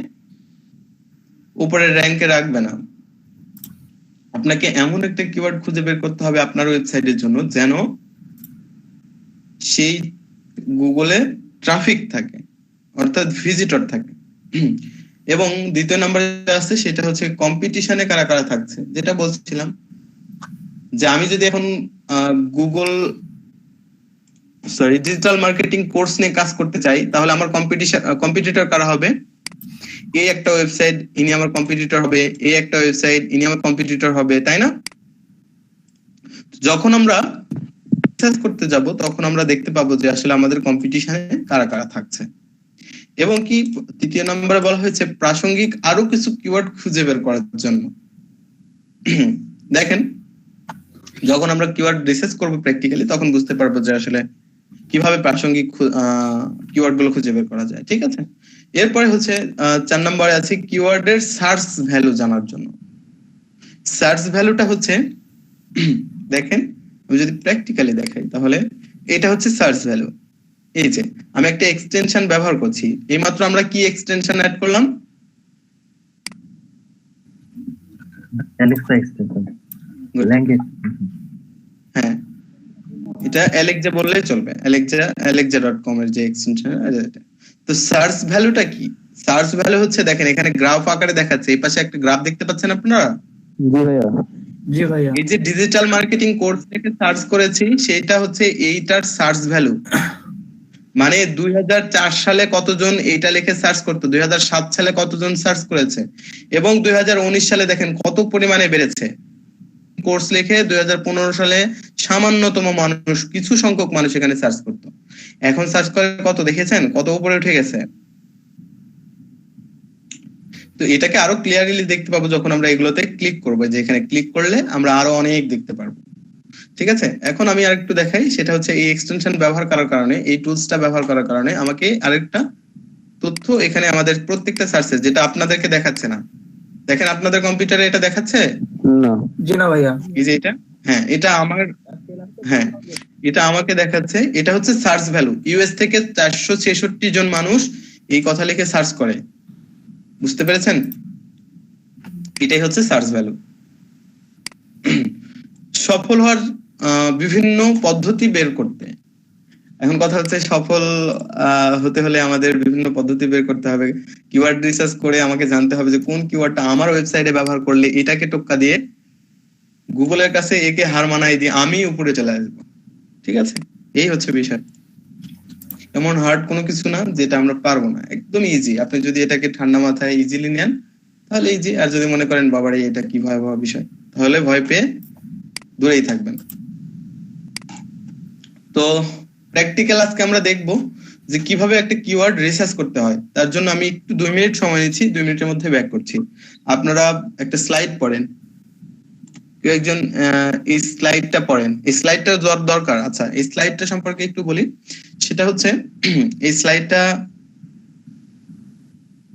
Speaker 2: উপরের র্যাঙ্কে রাখবে না। আপনাকে এমন একটা কিওয়ার্ড খুঁজে বের করতে হবে আপনার ওয়েবসাইটের জন্য যেন সেই গুগলে ট্রাফিক থাকে, অর্থাৎ ভিজিটর থাকে। এবং দ্বিতীয় নাম্বারে আছে সেটা হচ্ছে কম্পিটিশনে কারা কারা থাকছে, যেটা বলছিলাম যে আমি যদি এখন ডিজিটাল মার্কেটিং কোর্স নিয়ে কাজ করতে চাই, তাহলে আমার কম্পিটিটর কারা হবে? এই একটা ওয়েবসাইট, ইনি আমার কম্পিটিটর হবে, এই একটা ওয়েবসাইট, ইনি আমার কম্পিটিটর হবে, তাই না? যখন আমরা রিসার্চ করতে যাব তখন আমরা দেখতে পাবো যে আসলে আমাদের কম্পিটিশনে কারা কারা থাকছে। এবং কি তৃতীয় নম্বরে বলা হয়েছে প্রাসঙ্গিক আরো কিছু কিওয়ার্ড খুঁজে বের করার জন্য। দেখেন, যখন আমরা কিওয়ার্ড রিসার্চ করব প্র্যাকটিক্যালি তখন বুঝতে পারবো যে আসলে কিভাবে প্রাসঙ্গিক কিওয়ার্ড গুলো খুঁজে বের করা যায়। ঠিক আছে, এরপরে হচ্ছে 4 নম্বরে আছে কিওয়ার্ডের সার্চ ভ্যালু জানার জন্য। সার্চ ভ্যালুটা হচ্ছে দেখেন, আমি যদি প্র্যাকটিক্যালি দেখাই তাহলে এটা হচ্ছে সার্চ ভ্যালু। এই যে আমি একটা এক্সটেনশন ব্যবহার করছি, এইমাত্র আমরা কি এক্সটেনশন অ্যাড করলাম?
Speaker 6: Alexa extension, language.
Speaker 2: হ্যাঁ, এটা অ্যালেক্সা বললেই চলবে, alexa.com এর যে এক্সটেনশন। তো সার্চ ভ্যালুটা কি? সার্চ ভ্যালু হচ্ছে দেখেন এখানে গ্রাফ আকারে দেখাচ্ছে, এই পাশে একটা গ্রাফ দেখতে পাচ্ছেন আপনারা?
Speaker 1: জি ভাইয়া।
Speaker 7: জি ভাইয়া।
Speaker 2: এই যে ডিজিটাল মার্কেটিং কোর্স থেকে সার্চ করেছি সেটা হচ্ছে এইটার সার্চ ভ্যালু। মানে 2004 সালে কতজন এইটা লিখে সার্চ করতো, 2007 সালে কতজন সার্চ করেছে, এবং 2019 সালে দেখেন কত পরিমাণে বেড়েছে। কোর্স লিখে 2015 সালে সামান্যতম মানুষ, কিছু সংখ্যক মানুষ এখানে সার্চ করতো, এখন সার্চ করে কত দেখেছেন, কত উপরে উঠে গেছে। তো এটাকে আরো ক্লিয়ারলি দেখতে পাবো যখন আমরা এগুলোতে ক্লিক করবো, যে এখানে ক্লিক করলে আমরা আরো অনেক দেখতে পারবো। ঠিক আছে, এখন আমি আরেকটু দেখাই, সেটা হচ্ছে এই এক্সটেনশন ব্যবহার করার কারণে, এই টুলসটা ব্যবহার করার কারণে আমাকে আরেকটা তথ্য এখানে আমাদের প্রত্যেকটা সার্চে, যেটা আপনাদেরকে দেখাচ্ছে না। দেখেন আপনাদের কম্পিউটারে এটা দেখাচ্ছে
Speaker 1: না।
Speaker 7: জি না ভাইয়া।
Speaker 2: এই যে এটা, হ্যাঁ এটা আমাকে দেখাচ্ছে। এটা হচ্ছে সার্চ ভ্যালু। ইউএস থেকে 466 জন মানুষ এই কথা লিখে সার্চ করে, বুঝতে পেরেছেন? এটাই হচ্ছে সার্চ ভ্যালু। সফল হওয়ার বিভিন্ন পদ্ধতি বের করতে, এখন কথা হচ্ছে সফল হতে হলে আমাদের বিভিন্ন পদ্ধতি বের করতে হবে। কিওয়ার্ড রিসার্চ করে আমাকে জানতে হবে যে কোন কিওয়ার্ডটা আমার ওয়েবসাইটে ব্যবহার করলে এটাকে টোক্কা দিয়ে গুগলের কাছে একে হার মানাই দিয়ে আমি উপরে চলে আসবো। ঠিক আছে, এই হচ্ছে বিষয়। এমন হার্ড কোনো কিছু না যেটা আমরা পারবো না, একদম ইজি। আপনি যদি এটাকে ঠান্ডা মাথায় ইজিলি নেন তাহলে ইজি, আর যদি মনে করেন বাবারে এটা কি ভয়াবহ বিষয়, তাহলে ভয় পেয়ে দূরেই থাকবেন। তো প্র্যাকটিক্যাল আজকে আমরা দেখবো যে কিভাবে একটা কিওয়ার্ড রিসার্চ করতে হয়। তার জন্য আমি একটু 2 মিনিট সময় নিচ্ছি, 2 মিনিটের মধ্যে ব্যাক করছি। আপনারা একটা স্লাইড পড়েন, কেউ একজন এই স্লাইডটা পড়েন। এই স্লাইডটা দরকার। আচ্ছা, এই স্লাইডটা সম্পর্কে একটু বলি। সেটা হচ্ছে এই স্লাইডটা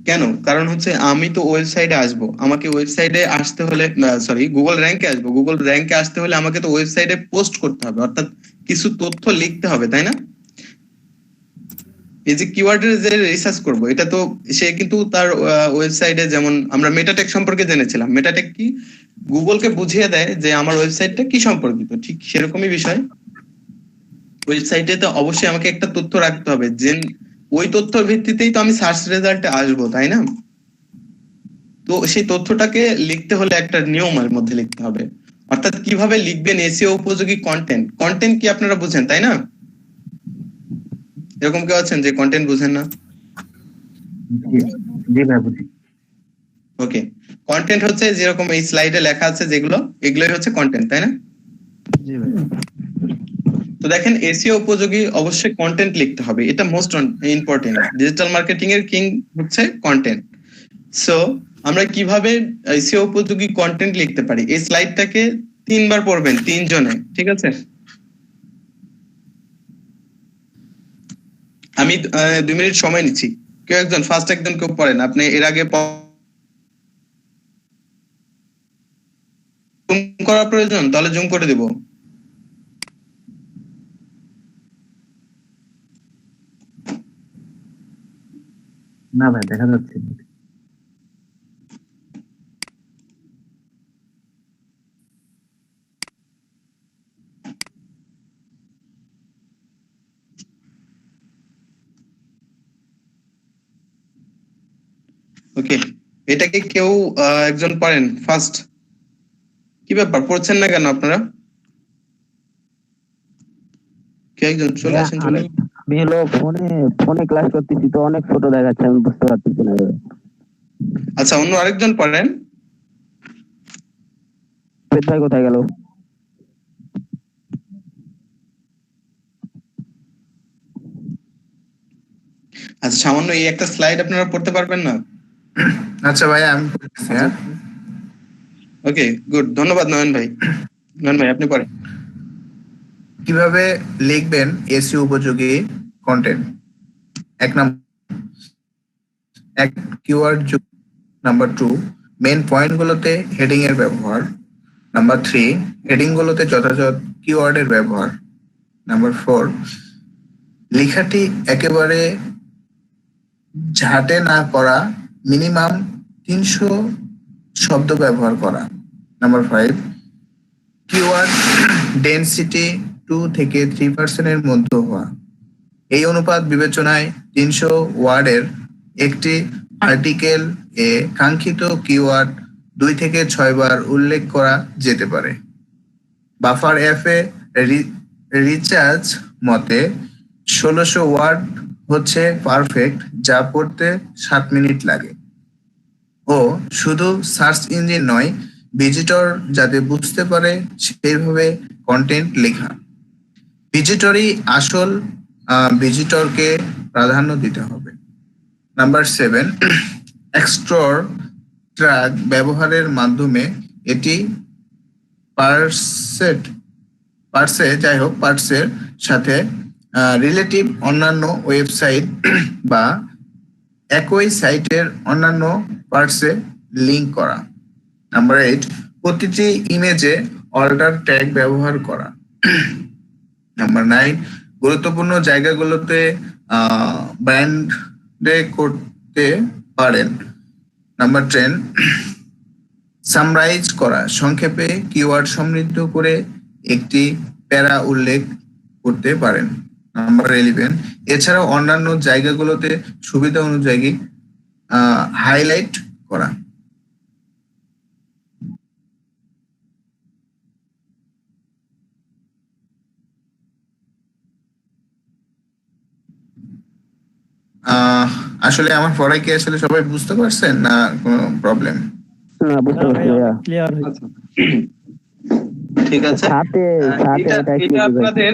Speaker 2: কেন, কারণ হচ্ছে আমি তো ওয়েবসাইটে আসবো, আমাকে ওয়েবসাইটে আসতে হলে, সরি গুগল র্যাঙ্কে আসবো, গুগল র্যাঙ্কে আসতে হলে আমাকে তো ওয়েবসাইটে পোস্ট করতে হবে, অর্থাৎ কিছু তথ্য লিখতে হবে, তাই না? এই যে কিওয়ার্ডের যে রিসার্চ করব, এটা তো সে কিন্তু তার ওয়েবসাইটে, যেমন আমরা মেটাটেক সম্পর্কে জেনেছিলাম, মেটাটেক কি গুগলকে বুঝিয়ে দেয় যে আমার ওয়েবসাইটটা কি সম্পর্কিত, ঠিক সেরকমই বিষয়। ওয়েবসাইটে তো অবশ্যই আমাকে একটা তথ্য রাখতে হবে, যে ওই তথ্যের ভিত্তিতেই তো আমি সার্চ রেজাল্টে আসবো, তাই না? তো সেই তথ্যটাকে লিখতে হলে একটা নিয়মের মধ্যে লিখতে হবে, অর্থাৎ কিভাবে লিখবেন এসইও উপযোগী কন্টেন্ট। কন্টেন্ট কি আপনারা বুঝেন, তাই না? এরকম কেউ আছেন যে কন্টেন্ট বুঝেন না?
Speaker 6: জি ভাই, বুঝি।
Speaker 2: ওকে, কন্টেন্ট হচ্ছে যেরকম এই স্লাইডে লেখা আছে যেগুলো, এগুলোই হচ্ছে কন্টেন্ট, তাই না?
Speaker 5: জি ভাই।
Speaker 2: তো দেখেন এসইও উপযোগী অবশ্যই কন্টেন্ট লিখতে হবে, এটা মোস্ট ইম্পর্টেন্ট। ডিজিটাল মার্কেটিং এর কিং হচ্ছে কন্টেন্ট। সো আমরা কিভাবে এসইও উপযোগী কন্টেন্ট লিখতে পারি, এই স্লাইডটাকে 3 বার পড়বেন 3 জনে, ঠিক আছে? আমি 2 মিনিট সময় নিচ্ছি, কেউ একজন ফার্স্ট একজন কেউ পড়েন। আপনি এর আগে জুম করা প্রয়োজন, তাহলে জুম করে দেব।
Speaker 6: না ভাই, দেখা যাচ্ছে না।
Speaker 2: ওকে, এটাকে কেউ একজন পড়েন ফার্স্ট। কি ব্যাপার, পড়ছেন না কেন আপনারা? কেউ একজন চলে আসেন, চলে আসেন।
Speaker 1: আমি হলো ফোনে ক্লাস করতেছি, তো অনেক ছোট দেখাচ্ছে, আমি বুঝতে পারতেছি না।
Speaker 2: আচ্ছা, অন্য আরেকজন পড়েন।
Speaker 1: ভাই কোথায় গেল?
Speaker 2: আচ্ছা, সামান্য এই একটা স্লাইড আপনারা পড়তে পারবেন না?
Speaker 3: আচ্ছা ভাইয়া আমি পড়তেছি, হ্যাঁ।
Speaker 2: ওকে, গুড, ধন্যবাদ নয়ন ভাই। নয়ন ভাই আপনি পড়েন।
Speaker 3: কিভাবে লিখবেন এসইও উপযোগী কন্টেন্ট? এক নাম্বার, এক কিওয়ার্ড যুক্ত। নাম্বার 2, মেইন পয়েন্টগুলোতে হেডিং এর ব্যবহার। নাম্বার 3, হেডিং গুলোতে যথাযথ কিওয়ার্ডের ব্যবহার। নাম্বার 4, লেখাটি একেবারে ঝাঁটে না করা, মিনিমাম 300 শব্দ ব্যবহার করা। নাম্বার 5, কিওয়ার্ড ডেনসিটি 2 থেকে 3% এর মধ্যে হওয়া। এই অনুপাত বিবেচনায় 300 ওয়ার্ডের একটি আর্টিকেল এ কাঙ্ক্ষিত কিওয়ার্ড 2 থেকে 6 বার উল্লেখ করা যেতে পারে। বাফার এফ এ রিচার্জ মতে 1600 ওয়ার্ড হচ্ছে পারফেক্ট, যা পড়তে 7 মিনিট লাগে। ও শুধু সার্চ ইঞ্জিন নয়, ভিজিটর যাতে বুঝতে পারে সেইভাবে কন্টেন্ট লেখা। ভিজিটরই আসল, ভিজিটরকে প্রাধান্য দিতে হবে। নাম্বার 7, এক্সট্রর ট্র্যাক ব্যবহারের মাধ্যমে এটি পার্সের সাথে রিলেটিভ অন্যান্য ওয়েবসাইট বা একই সাইটের অন্যান্য পার্টসে লিংক করা। নাম্বার 8, প্রতিটি ইমেজে অল্টার ট্যাগ ব্যবহার করা। নাম্বার 9, গুরুত্বপূর্ণ জায়গাগুলোতে ব্র্যান্ডে করতে পারেন। নাম্বার 10, সামরাইজ করা, সংক্ষেপে কিওয়ার্ড সমৃদ্ধ করে একটি প্যারা উল্লেখ করতে পারেন। নাম্বার 11, এছাড়াও অন্যান্য জায়গাগুলোতে সুবিধা অনুযায়ী হাইলাইট করা। আসলে আমার পড়াই কি আসলে সবাই বুঝতে পারছেন না কোনো প্রবলেম?
Speaker 1: না, বুঝতে পারছি ভাইয়া।
Speaker 5: ক্লিয়ার
Speaker 2: আচ্ছা, ঠিক আছে।
Speaker 1: সাথে
Speaker 2: এটা
Speaker 1: এটা একটু
Speaker 2: এটা
Speaker 1: বুঝাই।
Speaker 2: আপনাদের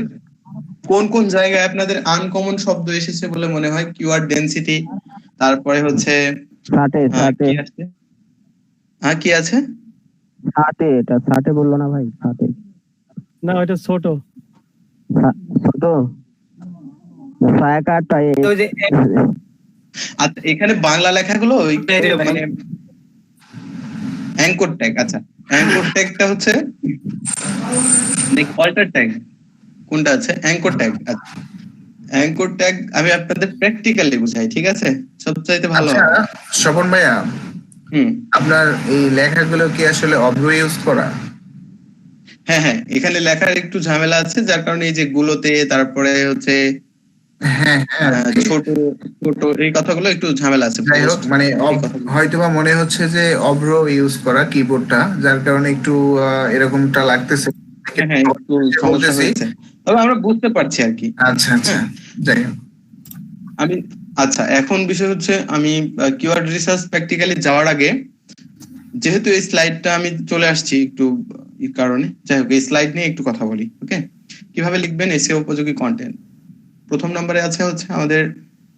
Speaker 2: কোন কোন জায়গায় আপনাদের আনকমন শব্দ এসেছে বলে মনে হয়? কিওয়ার্ড ডেনসিটি, তারপরে হচ্ছে
Speaker 1: সাথে
Speaker 2: কি আছে? কি আছে?
Speaker 1: সাথে, এটা সাথে বললো না ভাই? সাথে
Speaker 5: না, ওইটা ছোট।
Speaker 1: ছোট সায়াকাটা
Speaker 7: ওই যে
Speaker 2: আচ্ছা, এখানে বাংলা লেখাগুলো মানে অ্যাঙ্কর ট্যাগ। আচ্ছা, অ্যাঙ্কর ট্যাগটা হচ্ছে অল্টার ট্যাগ। কোনটা আছে? Anchor tag. আচ্ছা, অ্যাঙ্কর ট্যাগ আমি আপনাদের প্র্যাকটিক্যালি বুঝাই, ঠিক আছে? সবচাইতে ভালো
Speaker 3: আচ্ছা
Speaker 2: হবে।
Speaker 3: স্বপন ভাইয়া,
Speaker 2: হুম,
Speaker 3: আপনার এই লেখাগুলো কি আসলে অভ্র ইউজ করা?
Speaker 2: হ্যাঁ হ্যাঁ, এখানে লেখার একটু ঝামেলা আছে, যার কারণে এই যে গুলোতে, তারপরে হচ্ছে
Speaker 3: হ্যাঁ হ্যাঁ,
Speaker 2: ছোট ছোট, এই কথাগুলো একটু ঝামেলা আছে।
Speaker 3: যাই হোক, মানে
Speaker 2: এই কথাগুলো।
Speaker 3: হয়তোবা মনে হচ্ছে যে অভ্র ইউজ করা কিবোর্ডটা, যার কারণে একটু এরকমটা লাগতেছে।
Speaker 2: হ্যাঁ হ্যাঁ, একটু সমস্যা
Speaker 3: বলতেছি।
Speaker 2: হয়েছে, তবে আমরা বুঝতে পারছি আর কি।
Speaker 3: আচ্ছা আচ্ছা, যাই হোক।
Speaker 2: আমি আচ্ছা, এখন বিষয় হচ্ছে আমি কিওয়ার্ড রিসার্চ প্র্যাকটিক্যালি যাওয়ার আগে, যেহেতু এই স্লাইডটা আমি চলে আসছি একটু কারণে, যাই হোক এই স্লাইড নিয়ে একটু কথা বলি। ওকে, কিভাবে লিখবেন এসইও উপযোগী কন্টেন্ট? প্রথম নম্বরে আছে হচ্ছে আমাদের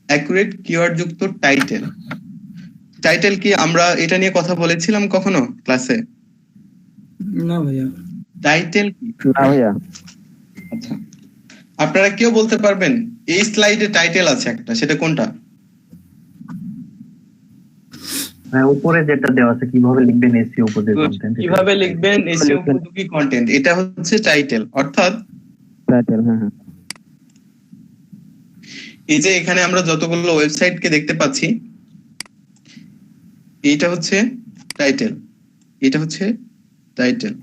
Speaker 2: অ্যাকুরেট কিওয়ার্ড যুক্ত টাইটেল। টাইটেল কি আমরা এটা নিয়ে কথা বলেছিলাম কখনো ক্লাসে?
Speaker 7: না ভাইয়া।
Speaker 2: টাইটেল কি?
Speaker 1: না ভাইয়া।
Speaker 2: আচ্ছা, আপনারা কেউ বলতে পারবেন এই স্লাইডে টাইটেল আছে একটা, সেটা কোনটা?
Speaker 6: হ্যাঁ, উপরে যেটা দেওয়া আছে কিভাবে লিখবেন এসইও উপযোগী কন্টেন্ট,
Speaker 2: কিভাবে লিখবেন এসইও উপযোগী কন্টেন্ট, এটা হচ্ছে টাইটেল। অর্থাৎ
Speaker 1: টাইটেল, হ্যাঁ হ্যাঁ।
Speaker 2: এই যে এখানে আমরা যতগুলো ওয়েবসাইট কে দেখতে পাচ্ছি, এইটা হচ্ছে টাইটেল, এটা হচ্ছে টাইটেল।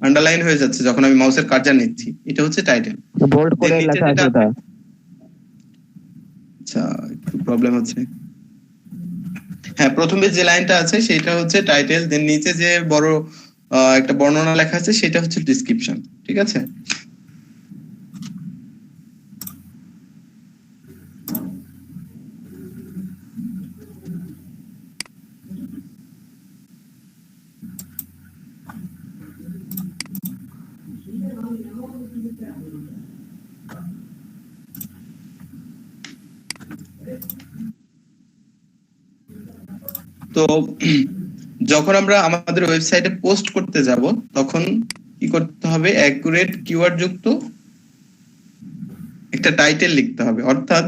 Speaker 2: আন্ডারলাইন হয়ে যাচ্ছে যখন আমি মাউসের কার্সার নিচ্ছি, এটা হচ্ছে টাইটেল।
Speaker 1: বোল্ড করে লেখা আছে ওটা।
Speaker 2: আচ্ছা, একটু প্রবলেম হচ্ছে। হ্যাঁ, প্রথমে যে লাইনটা আছে সেটা হচ্ছে টাইটেল, দেন নিচে যে বড় একটা বর্ণনা লেখা আছে সেটা হচ্ছে ডেসক্রিপশন, ঠিক আছে? তো যখন আমরা আমাদের ওয়েবসাইটে পোস্ট করতে যাব তখন কি করতে হবে, অ্যাকুরেট কিওয়ার্ড যুক্ত একটা টাইটেল লিখতে হবে। অর্থাৎ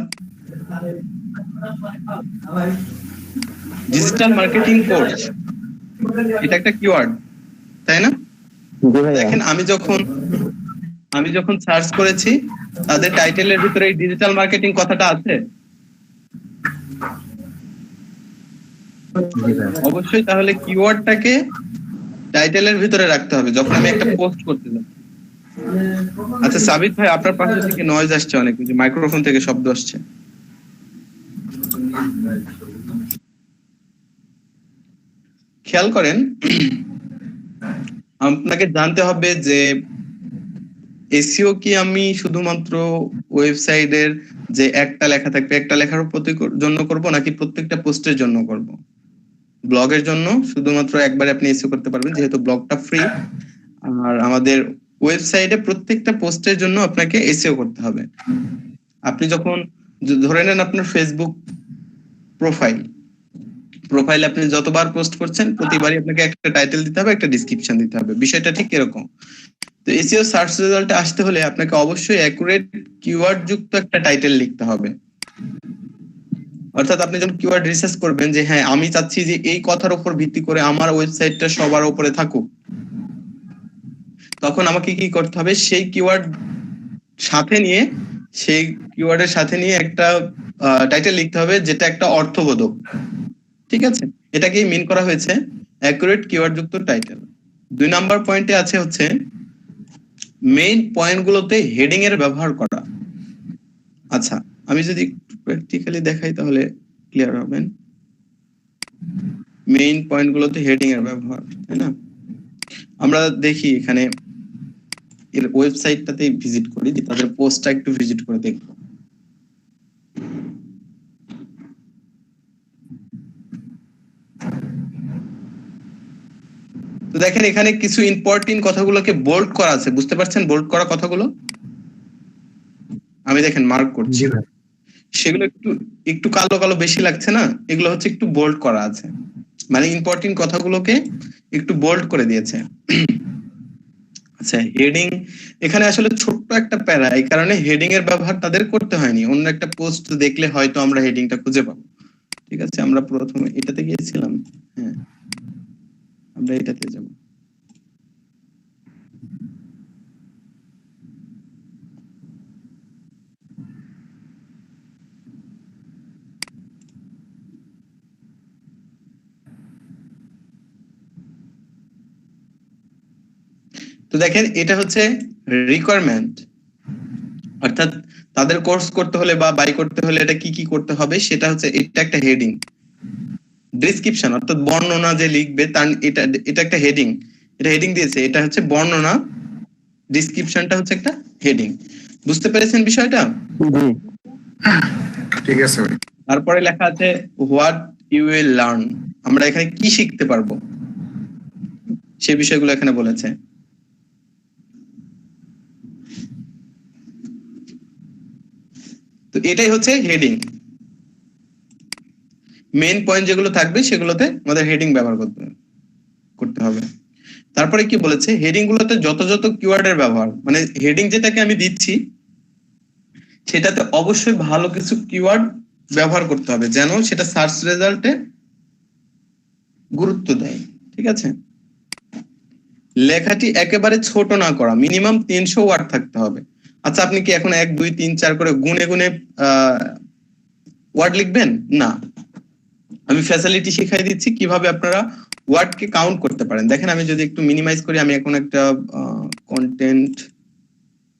Speaker 2: ডিজিটাল মার্কেটিং কোর্স এটা একটা কিওয়ার্ড, তাই না?
Speaker 1: জি ভাইয়া।
Speaker 2: দেখেন আমি যখন সার্চ করেছি তাদের টাইটেলের ভিতরে এই ডিজিটাল মার্কেটিং কথাটা আছে।
Speaker 6: জি ভাইয়া।
Speaker 2: অবশ্যই তাহলে কিওয়ার্ডটাকে টাইটেলের ভিতরে রাখতে হবে যখন আমি একটা পোস্ট করতে যাব। আচ্ছা সাবিত ভাই, আপনার পাশে থেকে নয়েজ আসছে অনেক, যে মাইক্রোফোন থেকে শব্দ আসছে। খেয়াল করেন, আপনাকে জানতে হবে যে এসইও কি আমি শুধুমাত্র ওয়েবসাইটের যে একটা লেখা থাকবে একটা লেখার জন্য করব, নাকি প্রত্যেকটা পোস্টের জন্য করব? ব্লগের জন্য শুধুমাত্র একবার আপনি এসইও করতে পারবেন, যেহেতু ব্লগটা ফ্রি। আর আমাদের ওয়েবসাইটে প্রত্যেকটা পোস্টের জন্য আপনাকে এসইও করতে হবে। আপনি যখন ধরে নেন আপনার ফেসবুক প্রোফাইলে আপনি যতবার পোস্ট করছেন প্রতিবারই আপনাকে একটা টাইটেল দিতে হবে, একটা ডেসক্রিপশন দিতে হবে। বিষয়টা ঠিক এরকম। তো এসইও সার্চ রেজাল্টে আসতে হলে আপনাকে অবশ্যই অ্যাকুরেট কিওয়ার্ড যুক্ত একটা টাইটেল লিখতে হবে। অর্থাৎ আপনি যখন কিওয়ার্ড রিসার্চ করবেন যে হ্যাঁ আমি চাচ্ছি যে এই কথার উপর ভিত্তি করে আমার ওয়েবসাইটটা সবার উপরে থাকুক, তখন আমাকে কি করতে হবে, সেই কিওয়ার্ডের সাথে নিয়ে একটা টাইটেল লিখতে হবে যেটা একটা অর্থবোধক। ঠিক আছে, এটাকেই মিন করা হয়েছে অ্যাকুরেট কিওয়ার্ড যুক্ত টাইটেল। 2 নাম্বার পয়েন্টে আছে হচ্ছে মেইন পয়েন্টগুলোতে হেডিং এর ব্যবহার করা। আচ্ছা, আমি যদি একটু প্র্যাকটিক্যালি দেখাই তাহলে ক্লিয়ার হবেন। মেইন পয়েন্টগুলোতে হেডিং এর ব্যবহার, তাই না? আমরা দেখি এখানে এর ওয়েবসাইটটাতে ভিজিট করি, তাদের পোস্টটা একটু ভিজিট করে দেখব। তো দেখেন এখানে কিছু ইম্পর্টেন্ট কথাগুলোকে বোল্ড করা আছে, বুঝতে পারছেন বোল্ড করা কথাগুলো? আমি দেখেন মার্ক করছি,
Speaker 6: জি ভাইয়া।
Speaker 2: সেগুলো একটু কালো কালো বেশি লাগছে না? এগুলো হচ্ছে একটু বোল্ড করা আছে, মানে ইম্পর্টেন্ট কথাগুলোকে একটু বোল্ড করে দিয়েছে। আচ্ছা, হেডিং এখানে আসলে ছোট্ট একটা প্যারা, এই কারণে হেডিং এর ব্যবহার তাদের করতে হয়নি। অন্য একটা পোস্ট দেখলে হয়তো আমরা হেডিংটা খুঁজে পাবো। ঠিক আছে, আমরা প্রথমে এটাতে গিয়েছিলাম, হ্যাঁ আমরা এটাতে যাব। তো দেখেন এটা হচ্ছে রিকোয়ারমেন্ট, অর্থাৎ তাদের কোর্স করতে হলে বা বাই করতে হলে এটা কি কি করতে হবে সেটা হচ্ছে, এটা একটা হেডিং। ডেসক্রিপশন অর্থাৎ বর্ণনা যে লিখবে তার এটা একটা হেডিং, এটা হেডিং দিয়েছে, এটা হচ্ছে বর্ণনা, ডেসক্রিপশনটা হচ্ছে একটা হেডিং। বুঝতে পেরেছেন বিষয়টা?
Speaker 1: জি।
Speaker 3: ঠিক আছে ভাই।
Speaker 2: তারপরে লেখা আছে হোয়াট ইউ উইল লার্ন, আমরা এখানে কি শিখতে পারবো সে বিষয়গুলো এখানে বলেছে। তো এটাই হচ্ছে হেডিং। মেইন পয়েন্ট যেগুলো থাকবে সেগুলোতে আমাদের হেডিং ব্যবহার করতে হবে। তারপরে কি বলেছে, হেডিং গুলোতে যত কিওয়ার্ডের ব্যবহার, মানে হেডিং যেটাকে আমি দিচ্ছি সেটাতে অবশ্যই ভালো কিছু কিওয়ার্ড ব্যবহার করতে হবে যেন সেটা সার্চ রেজাল্টে গুরুত্ব দেয়। ঠিক আছে, লেখাটি একেবারে ছোট না করা, মিনিমাম 300 ওয়ার্ড থাকতে হবে। আচ্ছা, আপনি কি এখন 1 2 3 4 করে গুনে গুনে ওয়ার্ড লিখবেন? না, আমি ফ্যাসিলিটি শিখাই দিচ্ছি কিভাবে আপনারা ওয়ার্ডকে কাউন্ট করতে পারেন। দেখেন আমি যদি একটু মিনিমাইজ করি, আমি এখন একটা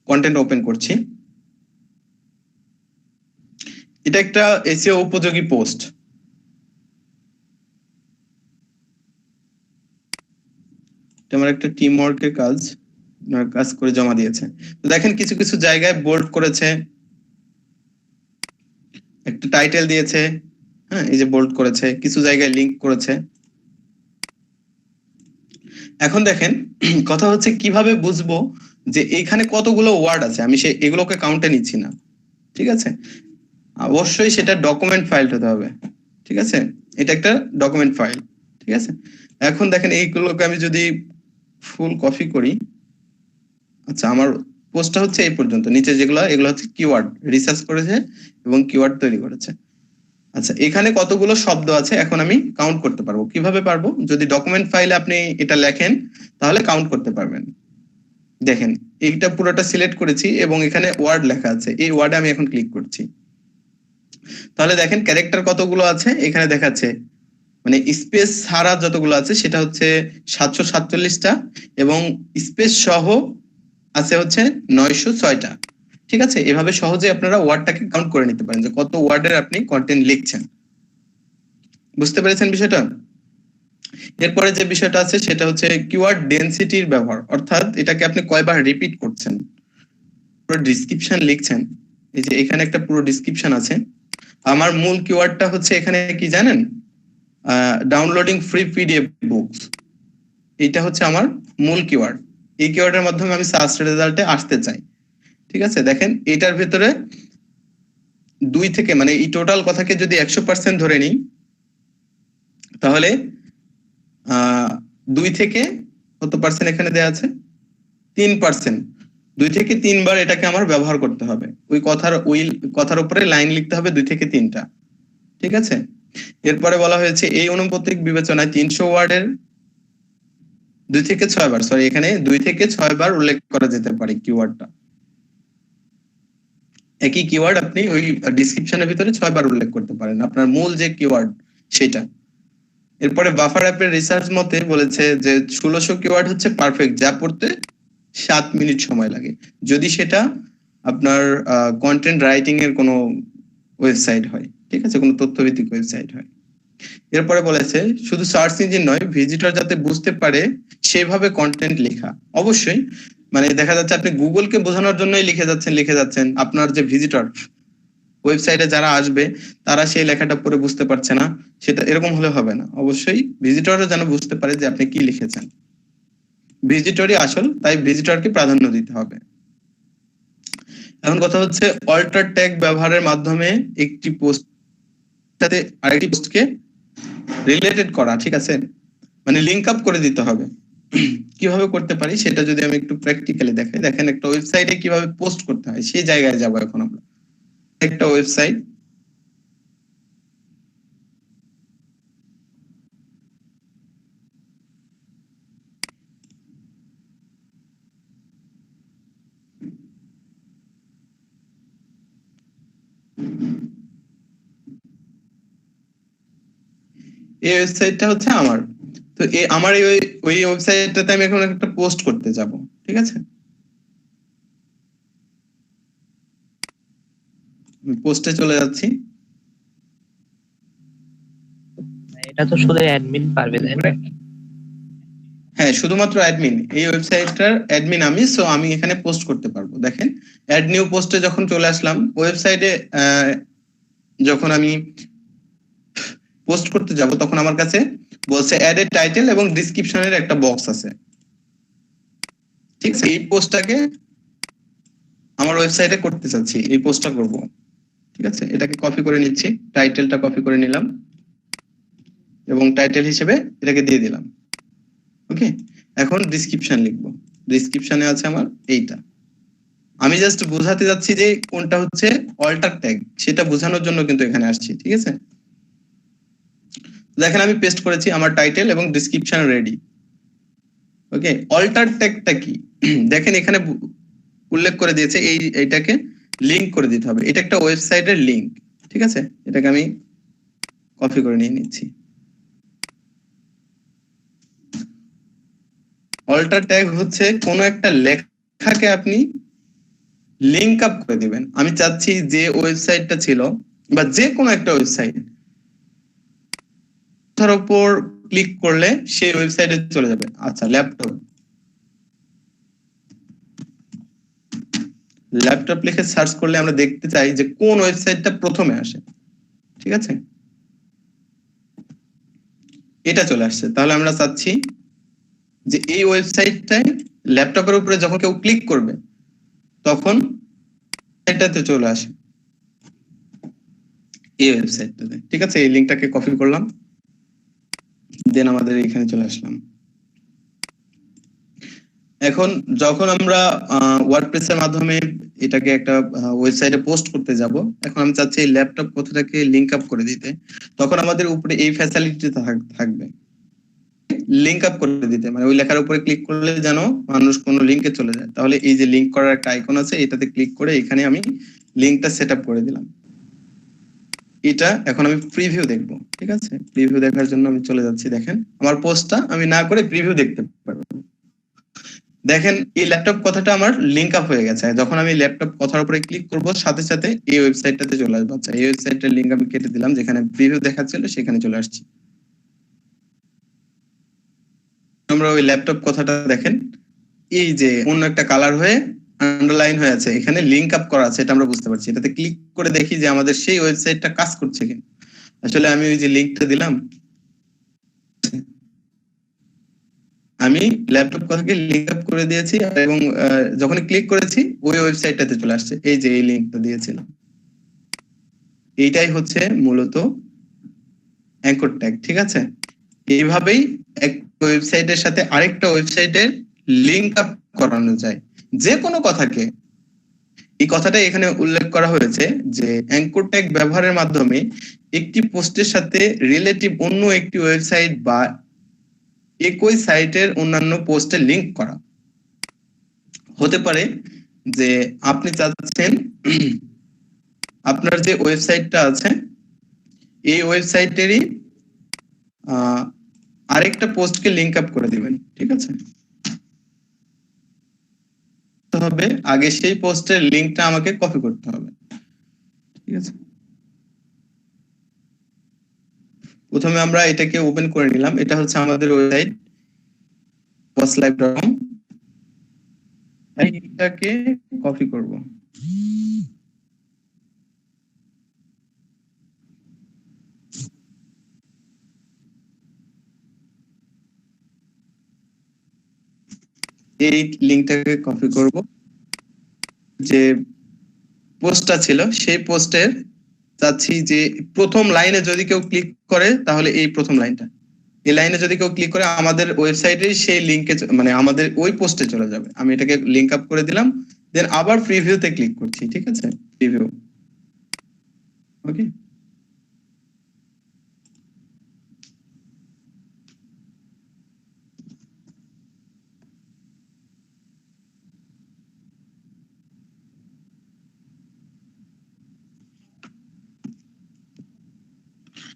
Speaker 2: কন্টেন্ট ওপেন করছি। এটা একটা এসইও উপযোগী পোস্ট। এটা আমার একটা টিম ওয়ার্কের কাজ করে জমা দিয়েছে। তো দেখেন কিছু কিছু জায়গায় বোল্ড করেছে, একটা টাইটেল দিয়েছে, হ্যাঁ এই যে বোল্ড করেছে, কিছু জায়গায় লিংক করেছে। এখন দেখেন কথা হচ্ছে কিভাবে বুঝবো যে এখানে কতগুলো ওয়ার্ড আছে, আমি এগুলোকে কাউন্টে নিচ্ছি না। ঠিক আছে, অবশ্যই সেটা ডকুমেন্ট ফাইল হতে হবে। ঠিক আছে, এটা একটা ডকুমেন্ট ফাইল, ঠিক আছে। এখন দেখেন এইগুলোকে আমি যদি ফুল কপি করি, আচ্ছা আমার পোস্টটা হচ্ছে এই পর্যন্ত, নিচে যেগুলো এগুলো হচ্ছে কিওয়ার্ড রিসার্চ করেছে এবং কিওয়ার্ড তৈরি করেছে। আচ্ছা এখানে কতগুলো শব্দ আছে এখন আমি কাউন্ট করতে পারবো। কিভাবে পারবো? যদি ডকুমেন্ট ফাইলে আপনি এটা লেখেন তাহলে কাউন্ট করতে পারবেন। দেখেন এইটা পুরোটা সিলেক্ট করেছি এবং এখানে ওয়ার্ড লেখা আছে, এই ওয়ার্ডে আমি এখন ক্লিক করছি। তাহলে দেখেন ক্যারেক্টার কতগুলো আছে এখানে দেখাচ্ছে, মানে স্পেস ছাড়া যতগুলো আছে সেটা হচ্ছে 747টা এবং স্পেস সহ আছে হচ্ছে 906টা। ঠিক আছে, এভাবে সহজে আপনারা ওয়ার্ডটাকে কাউন্ট করে নিতে পারেন যে কত ওয়ার্ডের আপনি কন্টেন্ট লিখছেন। বুঝতে পেরেছেন বিষয়টা? এরপরে যে বিষয়টা আছে সেটা হচ্ছে কিওয়ার্ড ডেনসিটির ব্যবহার, অর্থাৎ এটাকে আপনি কয়বার রিপিট করছেন, পুরো ডেসক্রিপশন লিখছেন। এই যে এখানে একটা পুরো ডেসক্রিপশন আছে। আমার মূল কিওয়ার্ডটা হচ্ছে এখানে কি জানেন, ডাউনলোডিং ফ্রি পিডিএফ বুকস, এটা হচ্ছে আমার মূল কিওয়ার্ড। এই কিওয়ার্ডের মাধ্যমে আমি সার্চ রেজাল্টে আসতে চাই। ঠিক আছে, দেখেন এটার ভিতরে 2 থেকে, মানে এই টোটাল কথাকে যদি 100% ধরে নিই তাহলে 2 থেকে কত পার্সেন্ট এখানে দেয়া আছে, 3%। 2 থেকে 3 বার এটাকে আমার ব্যবহার করতে হবে। ওই কথার উপরে লাইন লিখতে হবে 2 থেকে 3টা। ঠিক আছে, এরপরে বলা হয়েছে এই অনুপাতিক বিবেচনায় 300 ওয়ার্ডের 2 থেকে 6 বার, সরি এখানে 2 থেকে 6 বার উল্লেখ করা যেতে পারে কিওয়ার্ডটা। একই কিওয়ার্ড আপনি ওই ডেসক্রিপশনের ভিতরে 6 বার উল্লেখ করতে পারেন, আপনার মূল যে কিওয়ার্ড সেটা। এরপরে বাফার অ্যাপের রিসার্চ মতে বলেছে যে 1600 কিওয়ার্ড হচ্ছে পারফেক্ট, যা পড়তে 7 মিনিট সময় লাগে, যদি সেটা আপনার কন্টেন্ট রাইটিং এর কোনো ওয়েবসাইট হয়। ঠিক আছে, কোনো তথ্যভিত্তিক ওয়েবসাইট হয়। এরপরে বলেছে শুধু সার্চ ইঞ্জিন নয়, ভিজিটর যাতে বুঝতে পারে সেভাবে কন্টেন্ট লেখা। অবশ্যই, মানে দেখা যাচ্ছে আপনি গুগলকে বোঝানোর জন্যই লিখে যাচ্ছেন, আপনার যে ভিজিটর ওয়েবসাইটে যারা আসবে তারা সেই লেখাটা পড়ে বুঝতে পারছে না, সেটা এরকম হলে হবে না। অবশ্যই ভিজিটরও যেন বুঝতে পারে যে আপনি কি লিখেছেন। ভিজিটরই আসল, তাই ভিজিটরকে প্রাধান্য দিতে হবে। এখন কথা হচ্ছে অল্টার ট্যাগ ব্যবহারের মাধ্যমে একটি পোস্ট সাথে আরেকটি পোস্টকে রিলেটেড করা। ঠিক আছে, মানে লিংক আপ করে দিতে হবে। কিভাবে করতে পারি সেটা যদি আমি একটু প্র্যাকটিক্যালি দেখাই, দেখেন একটা ওয়েবসাইটে কিভাবে পোস্ট করতে হয় সেই জায়গায় যাব এখন আমরা। একটা ওয়েবসাইট, এই ওয়েবসাইটটা হচ্ছে আমার। তো আমার ওই ওয়েবসাইটটাতে আমি এখন একটা পোস্ট করতে যাব। ঠিক আছে, পোস্টে চলে যাচ্ছি।
Speaker 5: এটা তো শুধু অ্যাডমিন পারবে, তাই না?
Speaker 2: হ্যাঁ, শুধুমাত্র অ্যাডমিন, এই ওয়েবসাইটটার অ্যাডমিন আমি, সো আমি এখানে পোস্ট করতে পারবো। দেখেন অ্যাড নিউ পোস্টে যখন চলে আসলাম, ওয়েবসাইটে যখন আমি পোস্ট করতে যাব তখন আমার কাছে বলছে অ্যাড এ টাইটেল এবং ডেসক্রিপশনের একটা বক্স আছে। ঠিক আছে, এই পোস্টটাকে আমার ওয়েবসাইটে করতে চাচ্ছি, এই পোস্টটা করব। ঠিক আছে, এটাকে কপি করে নিচ্ছি, টাইটেলটা কপি করে নিলাম এবং টাইটেল হিসেবে এটাকে দিয়ে দিলাম। ওকে, এখন ডেসক্রিপশন লিখবো। ডেসক্রিপশনে আছে আমার এইটা। আমি জাস্ট বোঝাতে যাচ্ছি যে কোনটা হচ্ছে অল্টার ট্যাগ, সেটা বোঝানোর জন্য কিন্তু এখানে আসছি। ঠিক আছে, দেখেন আমি পেস্ট করেছি, আমার টাইটেল এবং ডেসক্রিপশন রেডি। ওকে, অল্টার ট্যাগটা কি দেখেন এখানে উল্লেখ করে দিয়েছে, এইটাকে লিংক করে দিতে হবে। এটা একটা ওয়েবসাইটের লিংক। ঠিক আছে, এটাকে আমি কপি করে নিয়ে নিচ্ছি। অল্টার ট্যাগ হচ্ছে কোনো একটা লেখাকে আপনি লিংক আপ করে দিবেন। আমি চাচ্ছি যে ওয়েবসাইটটা ছিল বা যে কোনো একটা ওয়েবসাইট, তার উপর ক্লিক করলে সেই ওয়েবসাইটে চলে যাবে। আচ্ছা, ল্যাপটপ লিখে সার্চ করলে আমরা দেখতে চাই যে কোন ওয়েবসাইটটা প্রথমে আসে। ঠিক আছে, এটা চলে আসছে। তাহলে আমরা চাচ্ছি যে এই ওয়েবসাইটটায় ল্যাপটপের উপরে যখন কেউ ক্লিক করবে তখন এটাতে চলে আসে এই ওয়েবসাইটটাতে। ঠিক আছে, এই লিংকটাকে কপি করলাম দেন আমাদের এখানে চলে আসলাম। এখন যখন আমরা ওয়ার্ডপ্রেসের মাধ্যমে এটাকে একটা ওয়েবসাইটে পোস্ট করতে যাব, এখন আমি চাচ্ছি এই ল্যাপটপ কথাটাকে লিংক আপ করে দিতে, তখন আমাদের উপরে এই ফ্যাসিলিটি থাকবে লিংক আপ করে দিতে, মানে ওই লেখার উপরে ক্লিক করলে যেন মানুষ কোনো লিংকে চলে যায়। তাহলে এই যে লিংক করার একটা আইকন আছে, এটাতে ক্লিক করে এখানে আমি লিংকটা সেট আপ করে দিলাম। এটা এখন আমি প্রিভিউ দেখবো, ঠিক আছে? প্রিভিউ দেখার জন্য আমি চলে যাচ্ছি। দেখেন আমার পোস্টটা আমি না করে প্রিভিউ দেখতে পারবো। দেখেন এই ল্যাপটপ কথাটা আমার লিংক আপ হয়ে গেছে। যখন আমি ল্যাপটপ কথার উপরে ক্লিক করব সাথে সাথে এই ওয়েবসাইটটাতে চলে আসবে। আচ্ছা, এই ওয়েবসাইটের লিংক আমি কেটে দিলাম, যেখানে প্রিভিউ দেখাচ্ছিল সেখানে চলে আসছি। আমরা ওই ল্যাপটপ কথাটা দেখেন এই যে অন্য একটা কালার হয়ে আন্ডারলাইন হয়ে আছে, এখানে লিংক আপ করা আছে, এটা আমরা বুঝতে পারছি। এটাতে ক্লিক করে দেখি যে আমাদের সেই ওয়েবসাইটটা কাজ করছে কিনা। আসলে আমি ওই যে লিংকটা দিলাম, আমি ল্যাপটপ কথাকে লিংক আপ করে দিয়েছি এবং যখন ক্লিক করেছি ওই ওয়েবসাইটটাতে চলে আসছে। এই যে এই লিংকটা দিয়েছিলাম, এইটাই হচ্ছে মূলত অ্যাঙ্কর ট্যাগ, ঠিক আছে? এইভাবেই এক ওয়েবসাইটের সাথে আরেকটা ওয়েবসাইটের লিংক আপ করানো যায় যে কোনো কথাকে। এই কথাটা এখানে উল্লেখ করা হয়েছে যে অ্যাঙ্কর ট্যাগ ব্যবহারের মাধ্যমে একটি পোস্টের সাথে রিলেটিভ অন্য একটি ওয়েবসাইট বা একই সাইটের অন্যান্য পোস্টে লিংক করা। হতে পারে যে আপনি চাচ্ছেন আপনার যে ওয়েবসাইটটা আছে এই ওয়েবসাইটেরই আরেকটা পোস্টকে লিংক আপ করে দিবেন, ঠিক আছে? হবে আগে সেই পোস্টের লিংকটা আমাকে কপি করতে হবে, ঠিক আছে? প্রথমে আমরা এটাকে ওপেন করে নিলাম। এটা হচ্ছে আমাদের ওয়েবসাইট postlive.com। এটাকে কপি করব। এই লিংকটাকে কপি করব, যে পোস্টটা ছিল সেই পোস্টের চাচ্ছি যে প্রথম লাইনে যদি কেউ ক্লিক করে তাহলে এই প্রথম লাইনটা, এই লাইনে যদি কেউ ক্লিক করে আমাদের ওয়েবসাইটে সেই লিংকে মানে আমাদের ওই পোস্টে চলে যাবে। আমি এটাকে লিংক আপ করে দিলাম, দেন আবার প্রিভিউতে ক্লিক করছি, ঠিক আছে? প্রিভিউ, ওকে।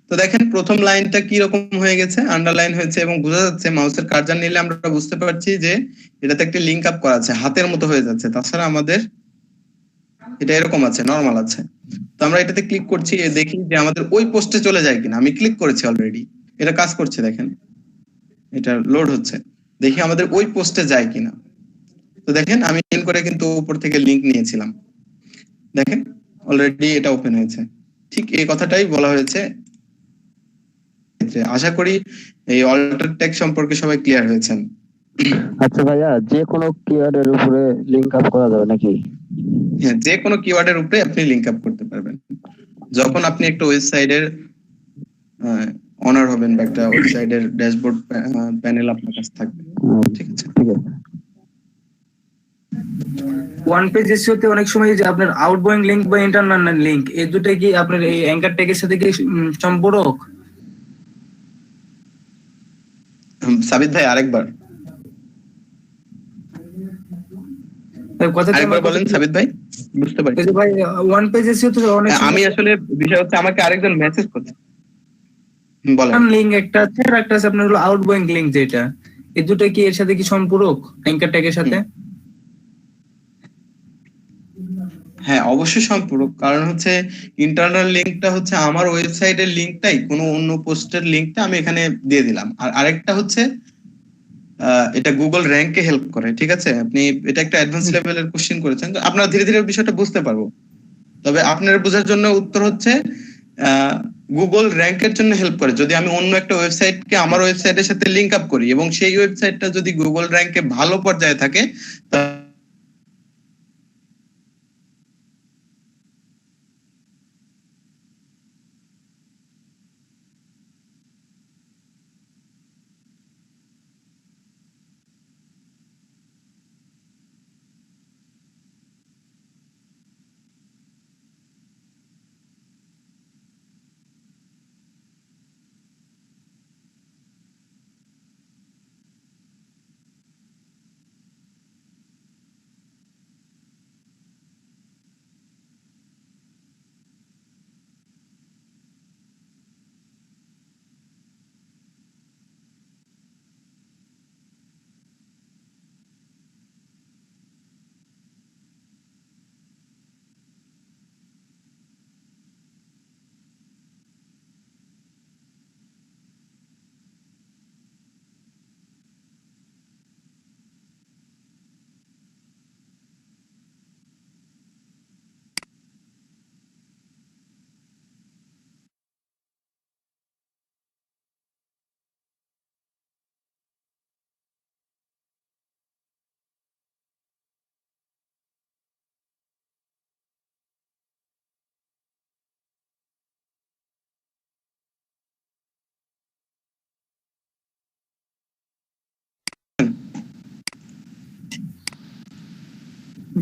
Speaker 2: তো দেখেন প্রথম লাইনটা কি রকম হয়ে গেছে, আন্ডারলাইন হয়েছে এবং বোঝা যাচ্ছে মাউসের কার্সার নিলে আমরা বুঝতে পারছি যে এটাতে একটা লিংক আপ করা আছে, হাতের মতো হয়ে যাচ্ছে। তাছাড়া আমাদের এটা এরকম আছে, নরমাল আছে। তো আমরা এটাতে ক্লিক করছি, দেখি যে আমাদের ওই পোস্টে চলে যায় কিনা। আমি ক্লিক করেছি অলরেডি, এটা কাজ করছে, দেখেন এটা লোড হচ্ছে, দেখি আমাদের ওই পোস্টে যায় কিনা। তো দেখেন আমি ইন করে কিন্তু উপর থেকে লিংক নিয়েছিলাম, দেখেন অলরেডি এটা ওপেন হয়েছে। ঠিক এই কথাটাই বলা হয়েছে। আশা করি এই অল্টার ট্যাগ সম্পর্কে সবাই ক্লিয়ার হয়েছেন।
Speaker 1: আচ্ছা ভাইয়া, যে কোনো কিওয়ার্ডের উপরে লিংক আপ করা যাবে নাকি?
Speaker 2: হ্যাঁ, যে কোনো কিওয়ার্ডের উপরে আপনি লিংক আপ করতে পারবেন। যখন আপনি একটা ওয়েবসাইটের অনার হবেন বা একটা ওয়েবসাইটের ড্যাশবোর্ড প্যানেল আপনার কাছে থাকবে, ঠিক আছে?
Speaker 1: ঠিক আছে।
Speaker 7: ওয়ান পেজ এসইওতে অনেক সময় যে আপনার আউটগোয়িং লিংক বা ইন্টারনাল লিংক এই দুটো কি আপনার এই অ্যাঙ্কার ট্যাগের সাথে কি সম্পূরক?
Speaker 2: সাবিত ভাই আরেকবার
Speaker 7: কথাটা
Speaker 2: আরেকবার বলেন সাবিত ভাই, বুঝতে পারি।
Speaker 7: ভাই ওয়ান পেজ এসইওতে অনেক
Speaker 2: আমি আসলে বিষয় হচ্ছে আমাকে আরেকজন মেসেজ করছে, বলেন।
Speaker 7: লিংক একটা আছে আর একটা আছে আপনার হলো আউটগোয়িং লিংক, যেটা এই দুটো কি এর সাথে কি সম্পূরক অ্যাঙ্কার ট্যাগের সাথে?
Speaker 2: হ্যাঁ অবশ্যই সম্পূরক, কারণ হচ্ছে ইন্টারনাল লিংকটা হচ্ছে আমার ওয়েবসাইটের লিংকটাই কোনো অন্য পোস্টের লিংকটা আমি এখানে দিয়ে দিলাম, আর আরেকটা হচ্ছে এটা গুগল র্যাঙ্কে হেল্প করে, ঠিক আছে? আপনি এটা একটা অ্যাডভান্স লেভেলের কোশ্চেন করেছেন, তো আপনারা ধীরে ধীরে বিষয়টা বুঝতে পারবো। তবে আপনার বোঝার জন্য উত্তর হচ্ছে গুগল র্যাঙ্কের জন্য হেল্প করে। যদি আমি অন্য একটা ওয়েবসাইটকে আমার ওয়েবসাইটের সাথে লিংক আপ করি এবং সেই ওয়েবসাইটটা যদি গুগল র্যাঙ্কে ভালো পর্যায়ে থাকে,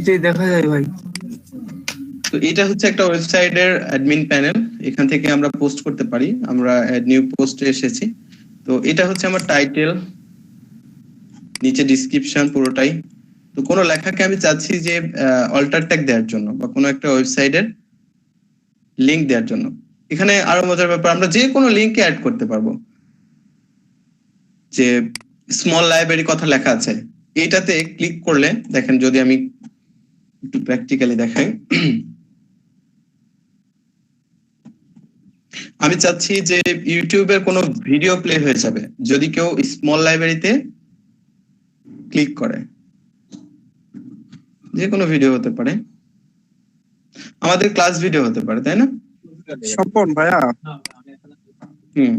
Speaker 7: জি দেখা যায় ভাই।
Speaker 2: তো এটা হচ্ছে একটা ওয়েবসাইটের অ্যাডমিন প্যানেল, এখান থেকে আমরা পোস্ট করতে পারি। আমরা নিউ পোস্টে এসেছি। তো এটা হচ্ছে আমার টাইটেল, নিচে ডিসক্রিপশন পুরোটাই। তো কোনো লেখাকে আমি চাচ্ছি যে অল্টার ট্যাগ দেওয়ার জন্য বা কোনো একটা ওয়েবসাইটের লিংক দেওয়ার জন্য। এখানে আরো মজার ব্যাপার, আমরা যে কোনো লিংকে অ্যাড করতে পারবো। যে স্মল লাইব্রেরি কথা লেখা আছে, এইটাতে ক্লিক করলে দেখেন, যদি আমি একটু প্র্যাকটিক্যালি দেখাই, আমি চাচ্ছি যে ইউটিউবের কোনো ভিডিও প্লে হয়ে যাবে যদি কেউ স্মল লাইব্রেরিতে ক্লিক করে। যে কোনো ভিডিও হতে পারে, আমাদের ক্লাস ভিডিও হতে পারে, তাই না?
Speaker 8: স্বপন ভাইয়া,
Speaker 2: হুম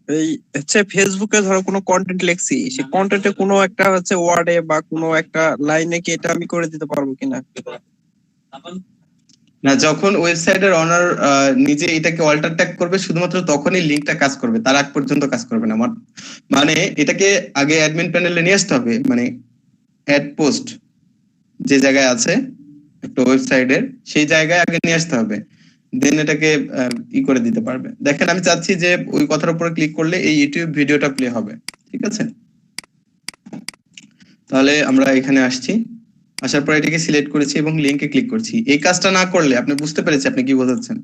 Speaker 8: এই হচ্ছে ফেসবুকে ধরো কোনো কন্টেন্ট লিখছি, সেই কন্টেন্টে কোনো একটা হচ্ছে ওয়ার্ডে বা কোনো একটা লাইনে কি এটা আমি করে দিতে পারবো কিনা?
Speaker 2: না, যখন ওয়েবসাইটের অনার নিজে এটাকে অল্টার ট্যাগ করবে শুধুমাত্র তখনই লিংকটা কাজ করবে, তার আগ পর্যন্ত কাজ করবে না। মানে এটাকে আগে অ্যাডমিন প্যানেলে নিয়ে আসতে হবে, মানে অ্যাড পোস্ট যে জায়গায় আছে একটা ওয়েবসাইটের, সেই জায়গায় আগে নিয়ে আসতে হবে, দেন এটাকে করে দিতে পারবে। দেখেন আমি চাচ্ছি যে ওই কথার উপরে ক্লিক করলে এই ইউটিউব ভিডিওটা প্লে হবে, ঠিক আছে? তাহলে আমরা এখানে আসছি, আসার পর এটাকে সিলেক্ট করেছি এবং লিংকে ক্লিক করছি। এই কাজটা না করলে, আপনি বুঝতে পেরেছি আপনি কি বোঝাচ্ছেন,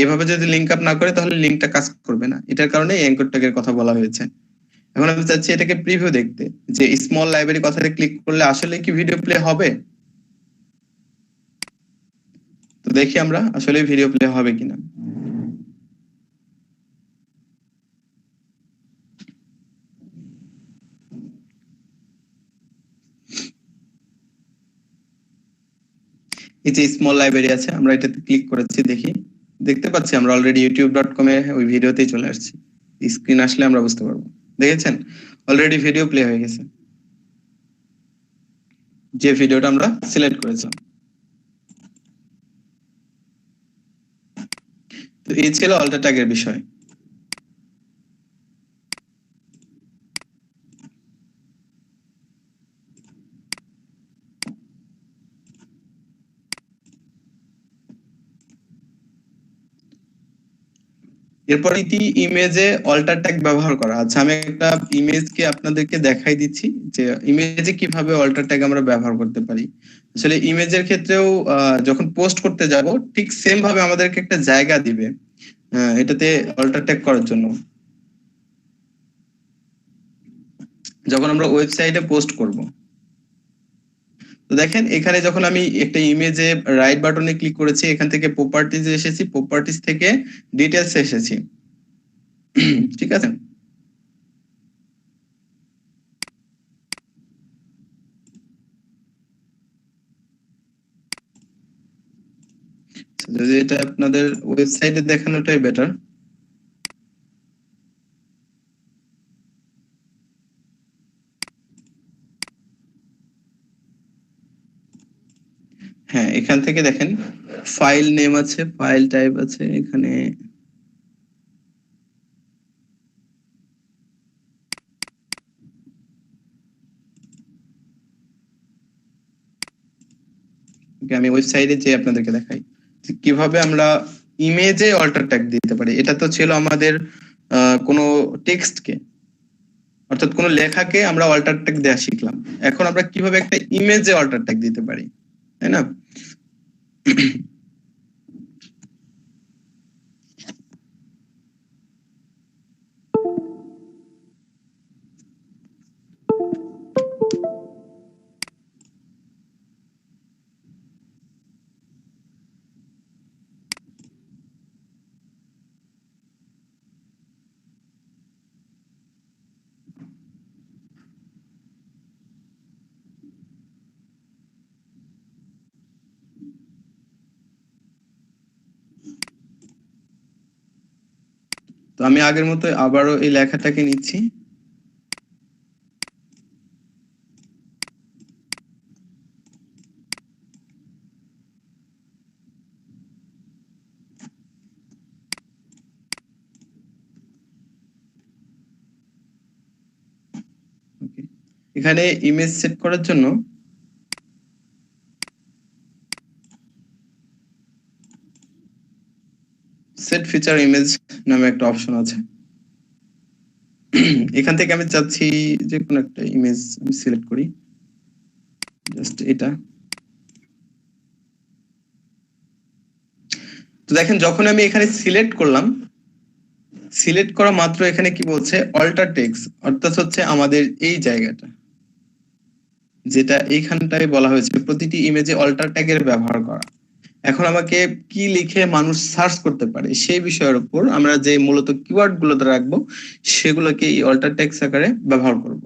Speaker 2: এভাবে যদি লিংক আপ না করে তাহলে লিংকটা কাজ করবে না। এটার কারণে অ্যাঙ্কর ট্যাগের কথা বলা হয়েছে। এখন আমি চাচ্ছি এটাকে প্রিভিউ দেখতে, যে স্মল লাইব্রেরি কথাটা ক্লিক করলে আসলে কি ভিডিও প্লে হবে। তো দেখি আমরা আসলে ভিডিও প্লে হবে কিনা। এই যে স্মল লাইব্রেরি আছে, আমরা এটাতে ক্লিক করেছি, দেখি দেখতে পাচ্ছি আমরা অলরেডি youtube.com এ ওই ভিডিওতেই চলে আসছি। স্ক্রিন আসলে আমরা বুঝতে পারবো। দেখেছেন অলরেডি ভিডিও প্লে হয়ে গেছে, যে ভিডিওটা আমরা সিলেক্ট করেছিলাম। তো এই ছিল অল্টার ট্যাগের বিষয়। এরপর ইমেজে অল্টার ট্যাগ ব্যবহার করা। আচ্ছা, আমি একটা ইমেজকে আপনাদেরকে দেখাই দিচ্ছি যে ইমেজে কিভাবে অল্টার ট্যাগ আমরা ব্যবহার করতে পারি। আসলে ইমেজের ক্ষেত্রেও যখন পোস্ট করতে যাব ঠিক সেম ভাবে আমাদেরকে একটা জায়গা দিবে এটাতে অল্টার ট্যাগ করার জন্য। যখন আমরা ওয়েবসাইটে পোস্ট করব, তো দেখেন এখানে যখন আমি একটা ইমেজে রাইট বাটনে ক্লিক করেছি, এখান থেকে প্রপার্টিজ এসেছি, প্রপার্টিজ থেকে ডিটেলস এসেছি, ঠিক আছে? যদি এটা আপনাদের ওয়েবসাইটে দেখানোটাই বেটার। হ্যাঁ, এখান থেকে দেখেন ফাইল নেম আছে, ফাইল টাইপ আছে, এখানে আমি ওয়েবসাইটে যে আপনাদেরকে দেখাই কিভাবে আমরা ইমেজে অল্টার ট্যাগ দিতে পারি। এটা তো ছিল আমাদের কোনো টেক্সটকে, অর্থাৎ কোনো লেখাকে আমরা অল্টার ট্যাগ দেওয়া শিখলাম। এখন আমরা কিভাবে একটা ইমেজে অল্টার ট্যাগ দিতে পারি, তাই না? তো আমি আগের মতো আবারও এই লেখাটাকে নিচ্ছি, এখানে ইমেজ সেট করার জন্য সেট ফিচার ইমেজ নামে একটা অপশন আছে। এখান থেকে আমি চাচ্ছি যে কোনো একটা ইমেজ আমি সিলেক্ট করি, জাস্ট এটা। তো দেখেন যখন আমি এখানে সিলেক্ট করলাম, সিলেক্ট করা মাত্র এখানে কি বলছে, অল্টার টেক্সট, অর্থাৎ হচ্ছে আমাদের এই জায়গাটা যেটা এইখানটায় বলা হয়েছে প্রতিটি ইমেজে অল্টার ট্যাগের ব্যবহার করা। এখন আমাকে কি লিখে মানুষ সার্চ করতে পারে সেই বিষয়ের উপর আমরা যে মূলত কিওয়ার্ড গুলো রাখবো সেগুলোকে এই অল্টার টেক্সট আকারে ব্যবহার করব।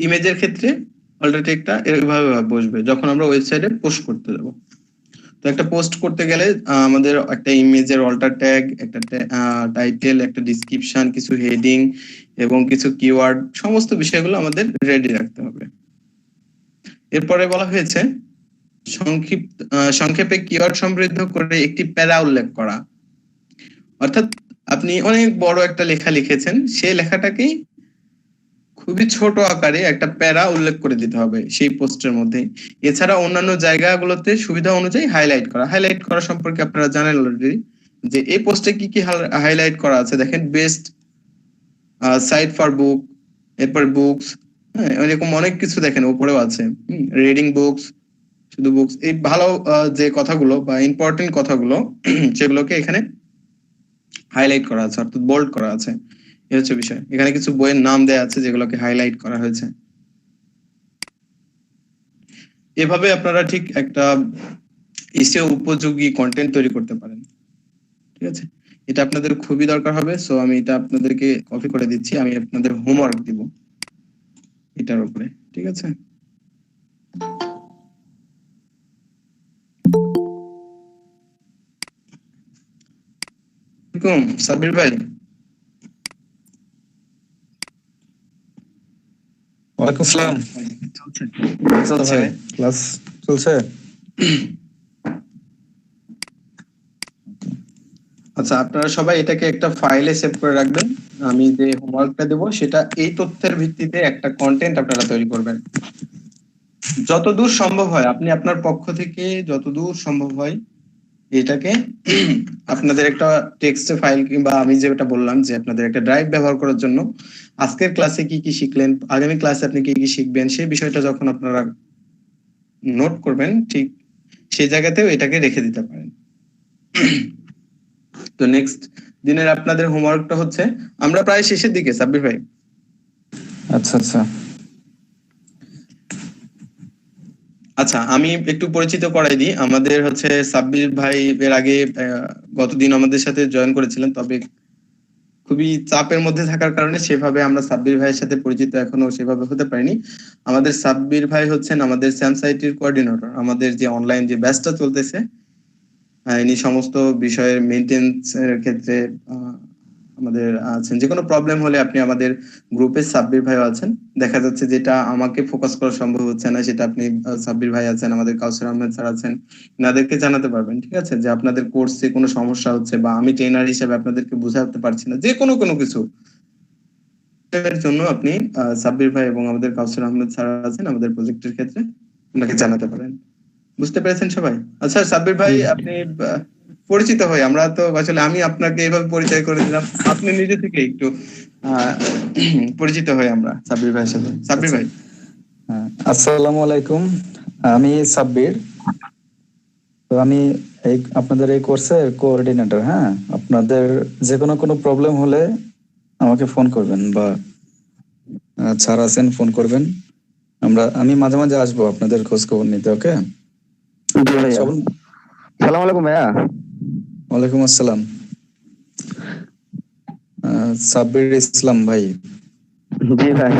Speaker 2: ইমেজের ক্ষেত্রে অল্টার টেক্সটটা এভাবে বসবে যখন আমরা ওয়েবসাইটে পোস্ট করতে যাব। তো একটা পোস্ট করতে গেলে আমাদের একটা ইমেজের অল্টার ট্যাগ, একটা টাইটেল, একটা ডেসক্রিপশন, কিছু হেডিং এবং কিছু কিওয়ার্ড, সমস্ত বিষয়গুলো আমাদের রেডি রাখতে হবে। এরপরে বলা হয়েছে সংক্ষেপে কিওয়ার্ড সমৃদ্ধ করে একটি প্যারা উল্লেখ করা। অর্থাৎ আপনি অনেক বড় একটা লেখা লিখেছেন, সেই লেখাটাকেই খুবই ছোট আকারে একটা প্যারা উল্লেখ করে দিতে হবে সেই পোস্টের মধ্যে। এছাড়া অন্যান্য জায়গাগুলোতে সুবিধা অনুযায়ী হাইলাইট করা। হাইলাইট করা সম্পর্কে আপনারা জানেন অলরেডি যে এই পোস্টে কি কি হাইলাইট করা আছে। দেখেন বেস্ট সাইট ফর বুক, এরপর বুকস, হ্যাঁ এরকম অনেক কিছু দেখেন উপরেও আছে। রিডিং বুকস, শুধু বুকস, এই ভালো যে কথাগুলো বা ইম্পর্টেন্ট কথাগুলো সেগুলোকে এখানে হাইলাইট করা আছে, অর্থাৎ বোল্ড করা আছে। এই হচ্ছে বিষয়। এখানে কিছু বইয়ের নাম দেয়া আছে যেগুলোকে হাইলাইট করা হয়েছে। এভাবে আপনারা ঠিক একটা এসইও উপযোগী কন্টেন্ট তৈরি করতে পারেন। ঠিক আছে, এটা আপনাদের খুবই দরকার হবে। সো আমি এটা আপনাদেরকে কপি করে দিচ্ছি, আমি আপনাদের হোমওয়ার্ক দিব এটার উপরে। ঠিক আছে, সাবির ভাই।
Speaker 9: ওয়ালাইকুম আসসালাম।
Speaker 2: চলছে
Speaker 9: ক্লাস চলছে?
Speaker 2: আচ্ছা, আপনারা সবাই এটাকে একটা ফাইলে সেভ করে রাখবেন। আমি যে হোমওয়ার্কটা দেব সেটা এই তথ্যের ভিত্তিতে একটা কন্টেন্ট আপনারা তৈরি করবেন। যতদূর সম্ভব হয় আপনি আপনার পক্ষ থেকে যতদূর সম্ভব হয় এটাকে আপনাদের একটা টেক্সট ফাইল কিংবা আমি যেটা বললাম যে আপনাদের একটা ড্রাইভ ব্যবহার করার জন্য আজকের ক্লাসে কি কি শিখলেন, আগামী ক্লাসে আপনি কি কি শিখবেন সেই বিষয়টা যখন আপনারা নোট করবেন ঠিক সেই জায়গাতেও এটাকে রেখে দিতে পারেন। তো নেক্সট দিনের আপনাদের হোমওয়ার্কটা হচ্ছে, আমরা প্রায় শেষের দিকে সাব্বির ভাই।
Speaker 9: আচ্ছা আচ্ছা
Speaker 2: আচ্ছা, আমি একটু পরিচিত করাই দিই। আমাদের হচ্ছে সাব্বির ভাই এর আগে গতদিন আমাদের সাথে জয়েন করেছিলেন, তবে খুবই চাপের মধ্যে থাকার কারণে সেভাবে আমরা সাব্বির ভাইয়ের সাথে পরিচিত এখনো সেভাবে হতে পারিনি। আমাদের সাব্বির ভাই হচ্ছেন আমাদের স্যামসাইটির কোঅর্ডিনেটর। আমাদের যে অনলাইন যে ব্যাচটা চলতেছে ইনি সমস্ত বিষয়ের মেইনটেন্স এর ক্ষেত্রে আমাদের আছেন। যে কোনো প্রবলেম হলে আপনি আমাদের গ্রুপে সাব্বির ভাই আছেন। দেখা যাচ্ছে যেটা আমাকে ফোকাস করা সম্ভব হচ্ছে না সেটা আপনি সাব্বির ভাই আছেন, আমাদের কাউসার আহমেদ স্যার আছেন, এনাদেরকে জানাতে পারবেন। ঠিক আছে, যে আপনাদের কোর্সে কোনো সমস্যা হচ্ছে বা আমি ট্রেনার হিসেবে আপনাদেরকে বোঝাতে পারছি না, যে কোনো কিছু এর জন্য আপনি সাব্বির ভাই এবং আমাদের কাউসার আহমেদ স্যার আছেন আমাদের প্রজেক্টের ক্ষেত্রে, ওনাকে জানাতে পারেন। বুঝতে পেরেছেন সবাই? আচ্ছা সাব্বির ভাই, আপনি পরিচিত হই আমরা তো আসলে আমি আপনাকে এইভাবে পরিচয় করে দিলাম, আপনি নিজে থেকে একটু পরিচিত হই আমরা সাব্বির ভাইয়ের সাথে। সাব্বির ভাই।
Speaker 9: আসসালামু আলাইকুম, আমি সাব্বির। তো আমি এই আপনাদের এই কোর্সের কোঅর্ডিনেটর। হ্যাঁ, আপনাদের যে কোনো প্রবলেম হলে আমাকে ফোন করবেন বা স্যার আছেন ফোন করবেন। আমি মাঝে মাঝে আসবো আপনাদের খোঁজ খবর নিতে। ওকে,
Speaker 1: সালাম আলাইকুম ভাইয়া।
Speaker 9: ওয়ালাইকুম আসসালাম। সাব্বির ইসলাম ভাই।
Speaker 1: জি ভাই।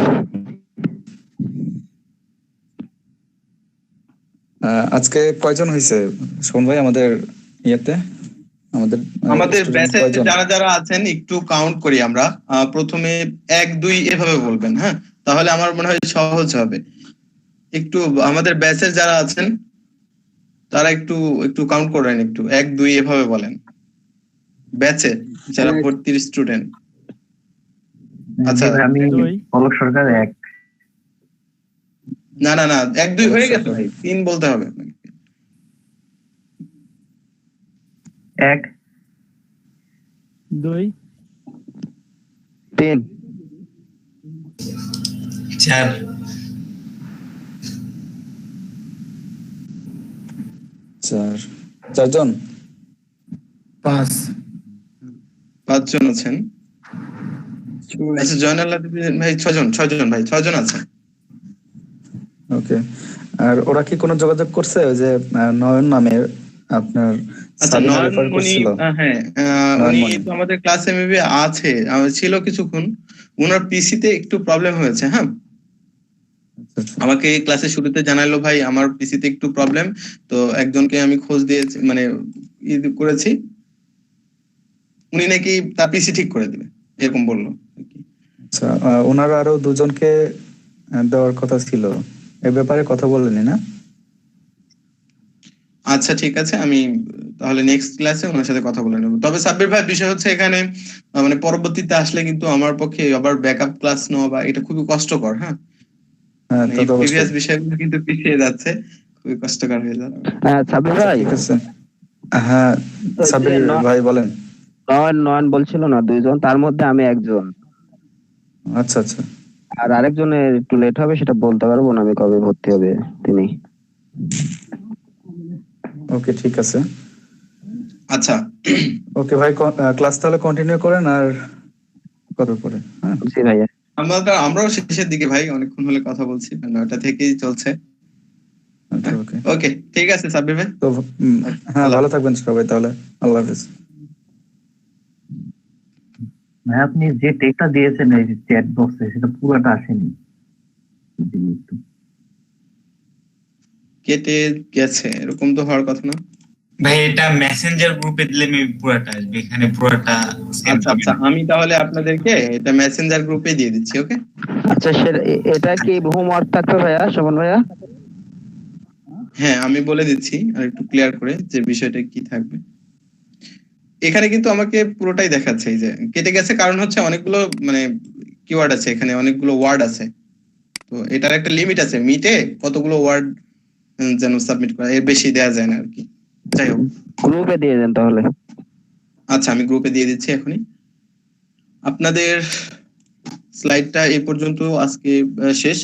Speaker 9: আজকে কয়জন হয়েছে শোন ভাই আমাদের ইয়েতে?
Speaker 2: আমাদের ব্যাচে যারা যারা আছেন একটু কাউন্ট করি আমরা। প্রথমে 1 2 এভাবে বলবেন, হ্যাঁ তাহলে আমার মনে হয় সহজ হবে। একটু আমাদের ব্যাচের যারা আছেন তারা একটু কাউন্ট করেন, একটু 1 2 এভাবে বলেন ব্যাচে যারা ভর্তির স্টুডেন্ট। আচ্ছা,
Speaker 6: আমি পলক সরকার 1।
Speaker 2: না না না, 1 2 হয়ে গেছে ভাই, 3 বলতে হবে।
Speaker 6: 1
Speaker 5: 2
Speaker 1: 3
Speaker 7: 4
Speaker 9: চারজন
Speaker 3: 5
Speaker 2: 5 জন আছেন। আচ্ছা জয়নাল ভাই 6 জন ভাই, 6 জন আছে।
Speaker 9: ওকে। আর ওরা কি কোনো যোগাযোগ করছে ওই যে নয়ন নামের আপনার
Speaker 2: আচ্ছা
Speaker 9: সাবিনা
Speaker 2: নয়ন
Speaker 9: রেফার
Speaker 2: উনি
Speaker 9: করছিল?
Speaker 2: হ্যাঁ
Speaker 9: নয়ন
Speaker 2: উনি
Speaker 9: মনি।
Speaker 2: তো আমাদের ক্লাসে মেবি আছে, ছিল কিছুক্ষণ। ওনার পিসিতে একটু প্রবলেম হয়েছে। হ্যাঁ,
Speaker 9: আচ্ছা।
Speaker 2: আমাকে ক্লাসের শুরুতে জানালো ভাই আমার পিসিতে একটু প্রবলেম, তো একজনকে আমি খোঁজ দিয়েছি, মানে করেছি, উনি নাকি তার পিসি ঠিক করে দিবে এরকম বললো।
Speaker 9: আচ্ছা, ওনারা আরো দুজনকে দেওয়ার কথা ছিল, এ ব্যাপারে কথা বললেনি না?
Speaker 2: আচ্ছা ঠিক আছে, আমি তাহলে নেক্সট ক্লাসে ওনার সাথে কথা বলে নেব। তবে সাব্বির ভাই বিষয় হচ্ছে এখানে মানে পরবর্তীতে আসলে কিন্তু আমার পক্ষে আবার ব্যাকআপ ক্লাস নেওয়া বা এটা খুবই কষ্টকর। হ্যাঁ,
Speaker 9: হ্যাঁ, তা তো
Speaker 2: প্রিভিয়াস
Speaker 9: অবশ্যই।
Speaker 2: বিষয়গুলো কিন্তু পিছিয়ে যাচ্ছে, খুবই কষ্টকর হয়ে যাবে।
Speaker 1: সাবির
Speaker 9: আচ্ছা,
Speaker 1: ভাই,
Speaker 9: ঠিক আছে। হ্যাঁ, সাবির ভাই বলেন।
Speaker 1: নয়ন বলছিল না 2 জন, তার মধ্যে আমি একজন।
Speaker 9: আচ্ছা আচ্ছা,
Speaker 1: আর আরেকজনের একটু লেট হবে, সেটা বলতে পারবো না আমি কবে ভর্তি হবে তিনি।
Speaker 9: ওকে, ঠিক আছে।
Speaker 2: আচ্ছা
Speaker 9: ওকে ভাই, ক্লাস তাহলে কন্টিনিউ করেন আর কত পরে। হ্যাঁ,
Speaker 1: জি ভাইয়া।
Speaker 2: আমরাও শেষের দিকে ভাই, অনেকক্ষণ হলে কথা বলছি, 9টা থেকেই চলছে।
Speaker 9: আচ্ছা, ওকে।
Speaker 2: ওকে ঠিক আছে সাব্বির ভাই।
Speaker 9: তো হ্যাঁ, ভালো থাকবেন সবাই তাহলে, আল্লাহ হাফেজ।
Speaker 6: ভাই আপনি যে টেকটা দিয়েছেন এই চ্যাট বক্সে, সেটা পুরোটা আসেনি।
Speaker 2: কেটে গেছে এরকম তো হওয়ার কথা না
Speaker 10: ভাই। এটা মেসেঞ্জার গ্রুপে দিলে পুরাটা আসবে, এখানে পুরাটা
Speaker 2: আচ্ছা আচ্ছা, আমি তাহলে আপনাদেরকে এটা মেসেঞ্জার গ্রুপে দিয়ে দিচ্ছি। ওকে
Speaker 1: আচ্ছা, এটা কি হোমওয়ার্ক থাকবে ভাইয়া, শোভন ভাইয়া?
Speaker 2: হ্যাঁ, আমি বলে দিচ্ছি আর একটু ক্লিয়ার করে যে বিষয়টা কি থাকবে। এখানে কিন্তু আমাকে পুরোটাই দেখাচ্ছে, এই যে কেটে গেছে কারণ হচ্ছে অনেকগুলো মানে কিওয়ার্ড আছে, এখানে অনেকগুলো ওয়ার্ড আছে, তো এটার একটা লিমিট আছে, মিটে কতগুলো ওয়ার্ড যেন সাবমিট করা, এর বেশি দেওয়া যায় না আর কি। যাই হোক,
Speaker 1: গ্রুপে দিয়ে দেন তাহলে।
Speaker 2: আচ্ছা আমি গ্রুপে দিয়ে দিচ্ছি এখনই। আপনাদের স্লাইডটা এই পর্যন্ত আজকে শেষ।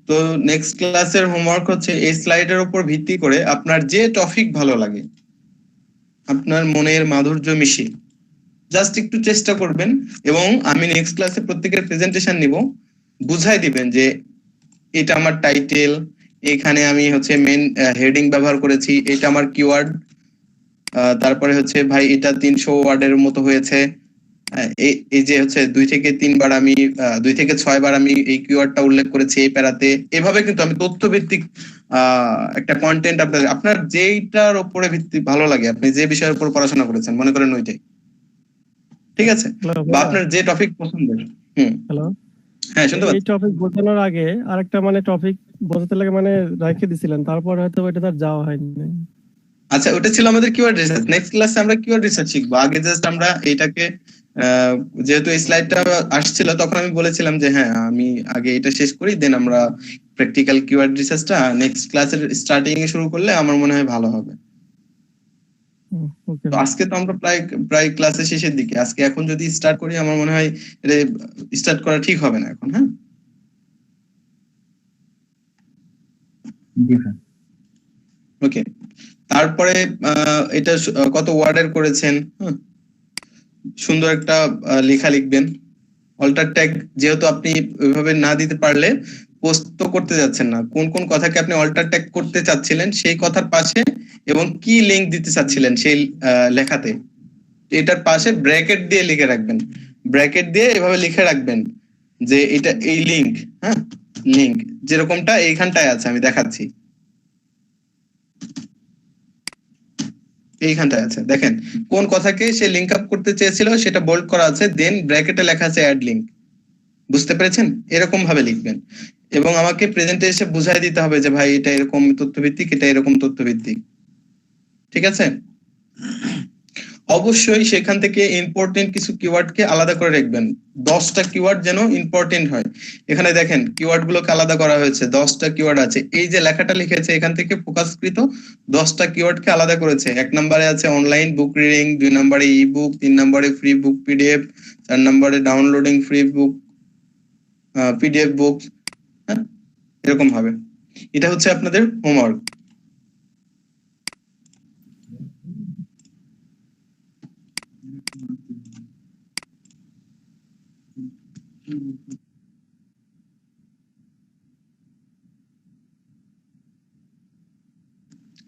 Speaker 2: তো নেক্সট ক্লাসের হোমওয়ার্ক হচ্ছে এই স্লাইডের উপর ভিত্তি করে আপনার যে টপিক ভালো লাগে, আপনার মনের মাধুর্য মিশিয়ে জাস্ট একটু চেষ্টা করবেন, এবং আমি নেক্সট ক্লাসে প্রত্যেকের প্রেজেন্টেশন নিব, বুঝাই দিবেন যে এটা আমার টাইটেল, এখানে আমি হচ্ছে মেন হেডিং ব্যবহার করেছি, এটা আমার কিওয়ার্ড, তারপরে হচ্ছে ভাই এটা 300 ওয়ার্ডের মতো হয়েছে, এই যে হচ্ছে 2 থেকে 3 বার আমি 2 থেকে 6 বার আমি এই কিওয়ার্ডটা উল্লেখ করেছি এই প্যারাতে। এভাবে কিন্তু আমি তথ্যভিত্তিক একটা কন্টেন্ট আপনার যেইটার উপরে ভিত্তি ভালো লাগে, আপনি যে বিষয়ের উপর পড়াশোনা করেছেন মনে করেন ওইটাই, ঠিক আছে, বা আপনার যে টপিক পছন্দের।
Speaker 5: হ্যালো,
Speaker 2: হ্যাঁ শুনতে পাচ্ছি।
Speaker 5: এই টপিক বোঝানোর আগে আরেকটা মানে টপিক বোঝাতে লাগে মানে রেখে দিছিলেন, তারপর হয়তো ওইটা তার যাওয়া হয়নি।
Speaker 2: আচ্ছা, ওটা ছিল আমাদের কিওয়ার্ড রিসার্চ। নেক্সট ক্লাসে আমরা কিওয়ার্ড রিসার্চ শিখবো। আগে জাস্ট আমরা এটাকে যেহেতু এই স্লাইডটা আসছিল তখন আমি বলেছিলাম যে হ্যাঁ আমি আগে এটা শেষ করি, দেন আমরা প্র্যাকটিক্যাল কিওয়ার্ড রিসার্চটা নেক্সট ক্লাসের স্টার্টিং এ শুরু করলে আমার মনে হয় ভালো হবে। তো আজকে তো আমরা প্রায় ক্লাসের শেষের দিকে, আজকে এখন যদি স্টার্ট করি আমার মনে হয় এটা স্টার্ট করা ঠিক হবে না এখন। হ্যাঁ, ওকে। তারপরে এটা কত ওয়ার্ডের করেছেন, সুন্দর একটা লেখা লিখবেন। অল্টার ট্যাগ যেহেতু আপনি ওইভাবে না দিতে পারলে পোস্ট তো করতে যাচ্ছেন না, কোন কোন কথাকে আপনি অল্টার ট্যাগ করতে চাচ্ছিলেন সেই কথার পাশে এবং কি লিংক দিতে চাচ্ছিলেন সেই লেখাতে, এটার পাশে ব্র্যাকেট দিয়ে লিখে রাখবেন। ব্র্যাকেট দিয়ে এভাবে লিখে রাখবেন যে এটা এই লিংক, হ্যাঁ লিংক যেরকমটা এইখানটায় আছে আমি দেখাচ্ছি, এইখানটায় আছে, দেখেন কোন কথাকে সে লিংক আপ করতে চেয়েছিল সেটা বোল্ড করা আছে, দেন ব্র্যাকেটে লেখা আছে অ্যাড লিংক। বুঝতে পেরেছেন? এরকম ভাবে লিখবেন এবং আমাকে প্রেজেন্টে এসে বুঝাই দিতে হবে যে ভাই এটা এরকম তথ্যভিত্তিক, এটা এরকম তথ্যভিত্তিক, ঠিক আছে? অবশ্যই সেখান থেকে ইম্পর্টেন্ট কিছু কিওয়ার্ডকে আলাদা করে রাখবেন। 10টা কিওয়ার্ড যেন ইম্পর্টেন্ট হয়। এখানে দেখেন কিওয়ার্ড গুলোকে আলাদা করা হয়েছে, 10টা কিওয়ার্ড আছে। এই যে লেখাটা লিখেছে এখান থেকে ফোকাসকৃত 10টা কিওয়ার্ডকে আলাদা করেছে। 1 নম্বরে আছে অনলাইন বুক রিডিং, 2 নম্বরে ই বুক, 3 নম্বরে ফ্রি বুক পিডিএফ, 4 নম্বরে ডাউনলোডিং ফ্রি বুক পিডিএফ বুক। হ্যাঁ, এরকম হবে। এটা হচ্ছে আপনাদের হোমওয়ার্ক।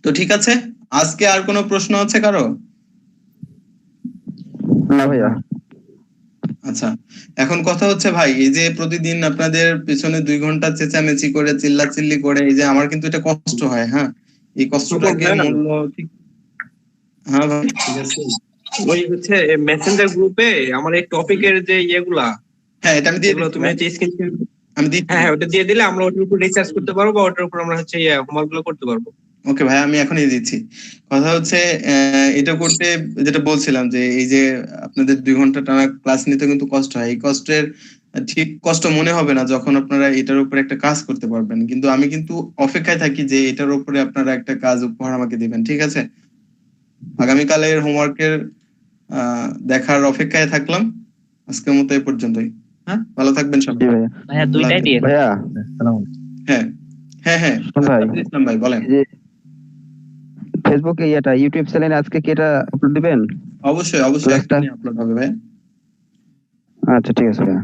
Speaker 2: তো ঠিক আছে, আজকে আর কোনো প্রশ্ন আছে কারো?
Speaker 1: না ভাইয়া।
Speaker 2: আচ্ছা, এখন কথা হচ্ছে ভাই, এই যে প্রতিদিন আপনাদের পিছনে 2 ঘন্টা চেঁচামেচি করে চিল্লাচিল্লি করে, এই যে আমার কিন্তু এটা কষ্ট হয়। হ্যাঁ, এই কষ্টটাকে মূল্য ঠিক। হ্যাঁ ভাই, ঠিক আছে।
Speaker 8: ওই হচ্ছে মেসেঞ্জার গ্রুপে আমার এই টপিকের যে ইয়েগুলা,
Speaker 2: হ্যাঁ এটা আমি দিয়ে
Speaker 8: এগুলো
Speaker 2: দিচ্ছি
Speaker 8: তুমি
Speaker 2: ভাই।
Speaker 8: হচ্ছে স্ক্রিন,
Speaker 2: আমি দিচ্ছি।
Speaker 8: হ্যাঁ ওটা দিয়ে দিলে আমরা ওটার উপর রিসার্চ করতে পারবো বা ওটার উপর আমরা হচ্ছে হোমওয়ার্ক গুলো করতে পারবো।
Speaker 2: ওকে ভাই, আমি এখনই দিচ্ছি। কথা হচ্ছে এটা করতে যেটা বলছিলাম যে এই যে আপনাদের 2 ঘন্টা টানা ক্লাস নিতে কিন্তু কষ্ট হয়। এই কষ্টের ঠিক কষ্ট মনে হবে না যখন আপনারা এটার উপরে একটা কাজ করতে পারবেন। কিন্তু আমি কিন্তু অপেক্ষায় থাকি যে এটার উপরে আপনারা একটা কাজ উপহার আমাকে দিবেন, ঠিক আছে? আগামীকালের হোমওয়ার্কের দেখার অপেক্ষায় থাকলাম। আজকের মতো এই পর্যন্তই। হ্যাঁ, ভালো থাকবেন
Speaker 1: জি
Speaker 2: সবাই।
Speaker 1: ভাইয়া।
Speaker 11: ভাইয়া দুইটাই দিয়ে
Speaker 1: ভাইয়া
Speaker 6: আসসালামু আলাইকুম।
Speaker 2: হ্যাঁ হ্যাঁ হ্যাঁ,
Speaker 1: শোন ভাই,
Speaker 2: ইসলাম ভাই বলেন।
Speaker 1: এই যে ফেসবুকে ইউটিউব চ্যানেলে আজকে কি এটা আপলোড দিবেন?
Speaker 2: অবশ্যই অবশ্যই
Speaker 1: ক্লাসটা?
Speaker 2: এখনই আপলোড হবে ভাই।
Speaker 1: আচ্ছা ঠিক আছে ভাইয়া।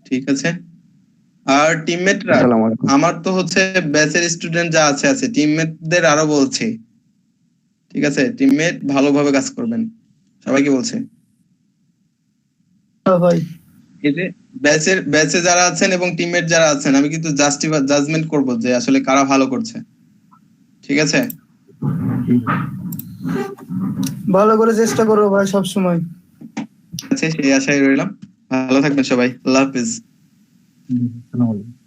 Speaker 2: ঠিক আছে। আর টিমমেটরা,
Speaker 1: আসসালামু আলাইকুম।
Speaker 2: আমার তো হচ্ছে ব্যাচের স্টুডেন্ট যা আছে টিমমেটদের আরো বলছি, ঠিক আছে? টিমমেট ভালোভাবে কাজ করবেন, সবাইকে বলছে।
Speaker 7: ভাই
Speaker 2: এই যে ব্যাচে যারা আছেন এবং টিমমেট যারা আছেন, আমি কিন্তু জাজমেন্ট করব যে আসলে কারা ভালো করছে, ঠিক আছে?
Speaker 7: ভালো করে চেষ্টা করো ভাই সব সময়।
Speaker 2: আচ্ছা, সেই আশায় রইলাম। ভালো থাকবেন সবাই, আল্লাহ হাফেজ।
Speaker 6: আসসালামু আলাইকুম।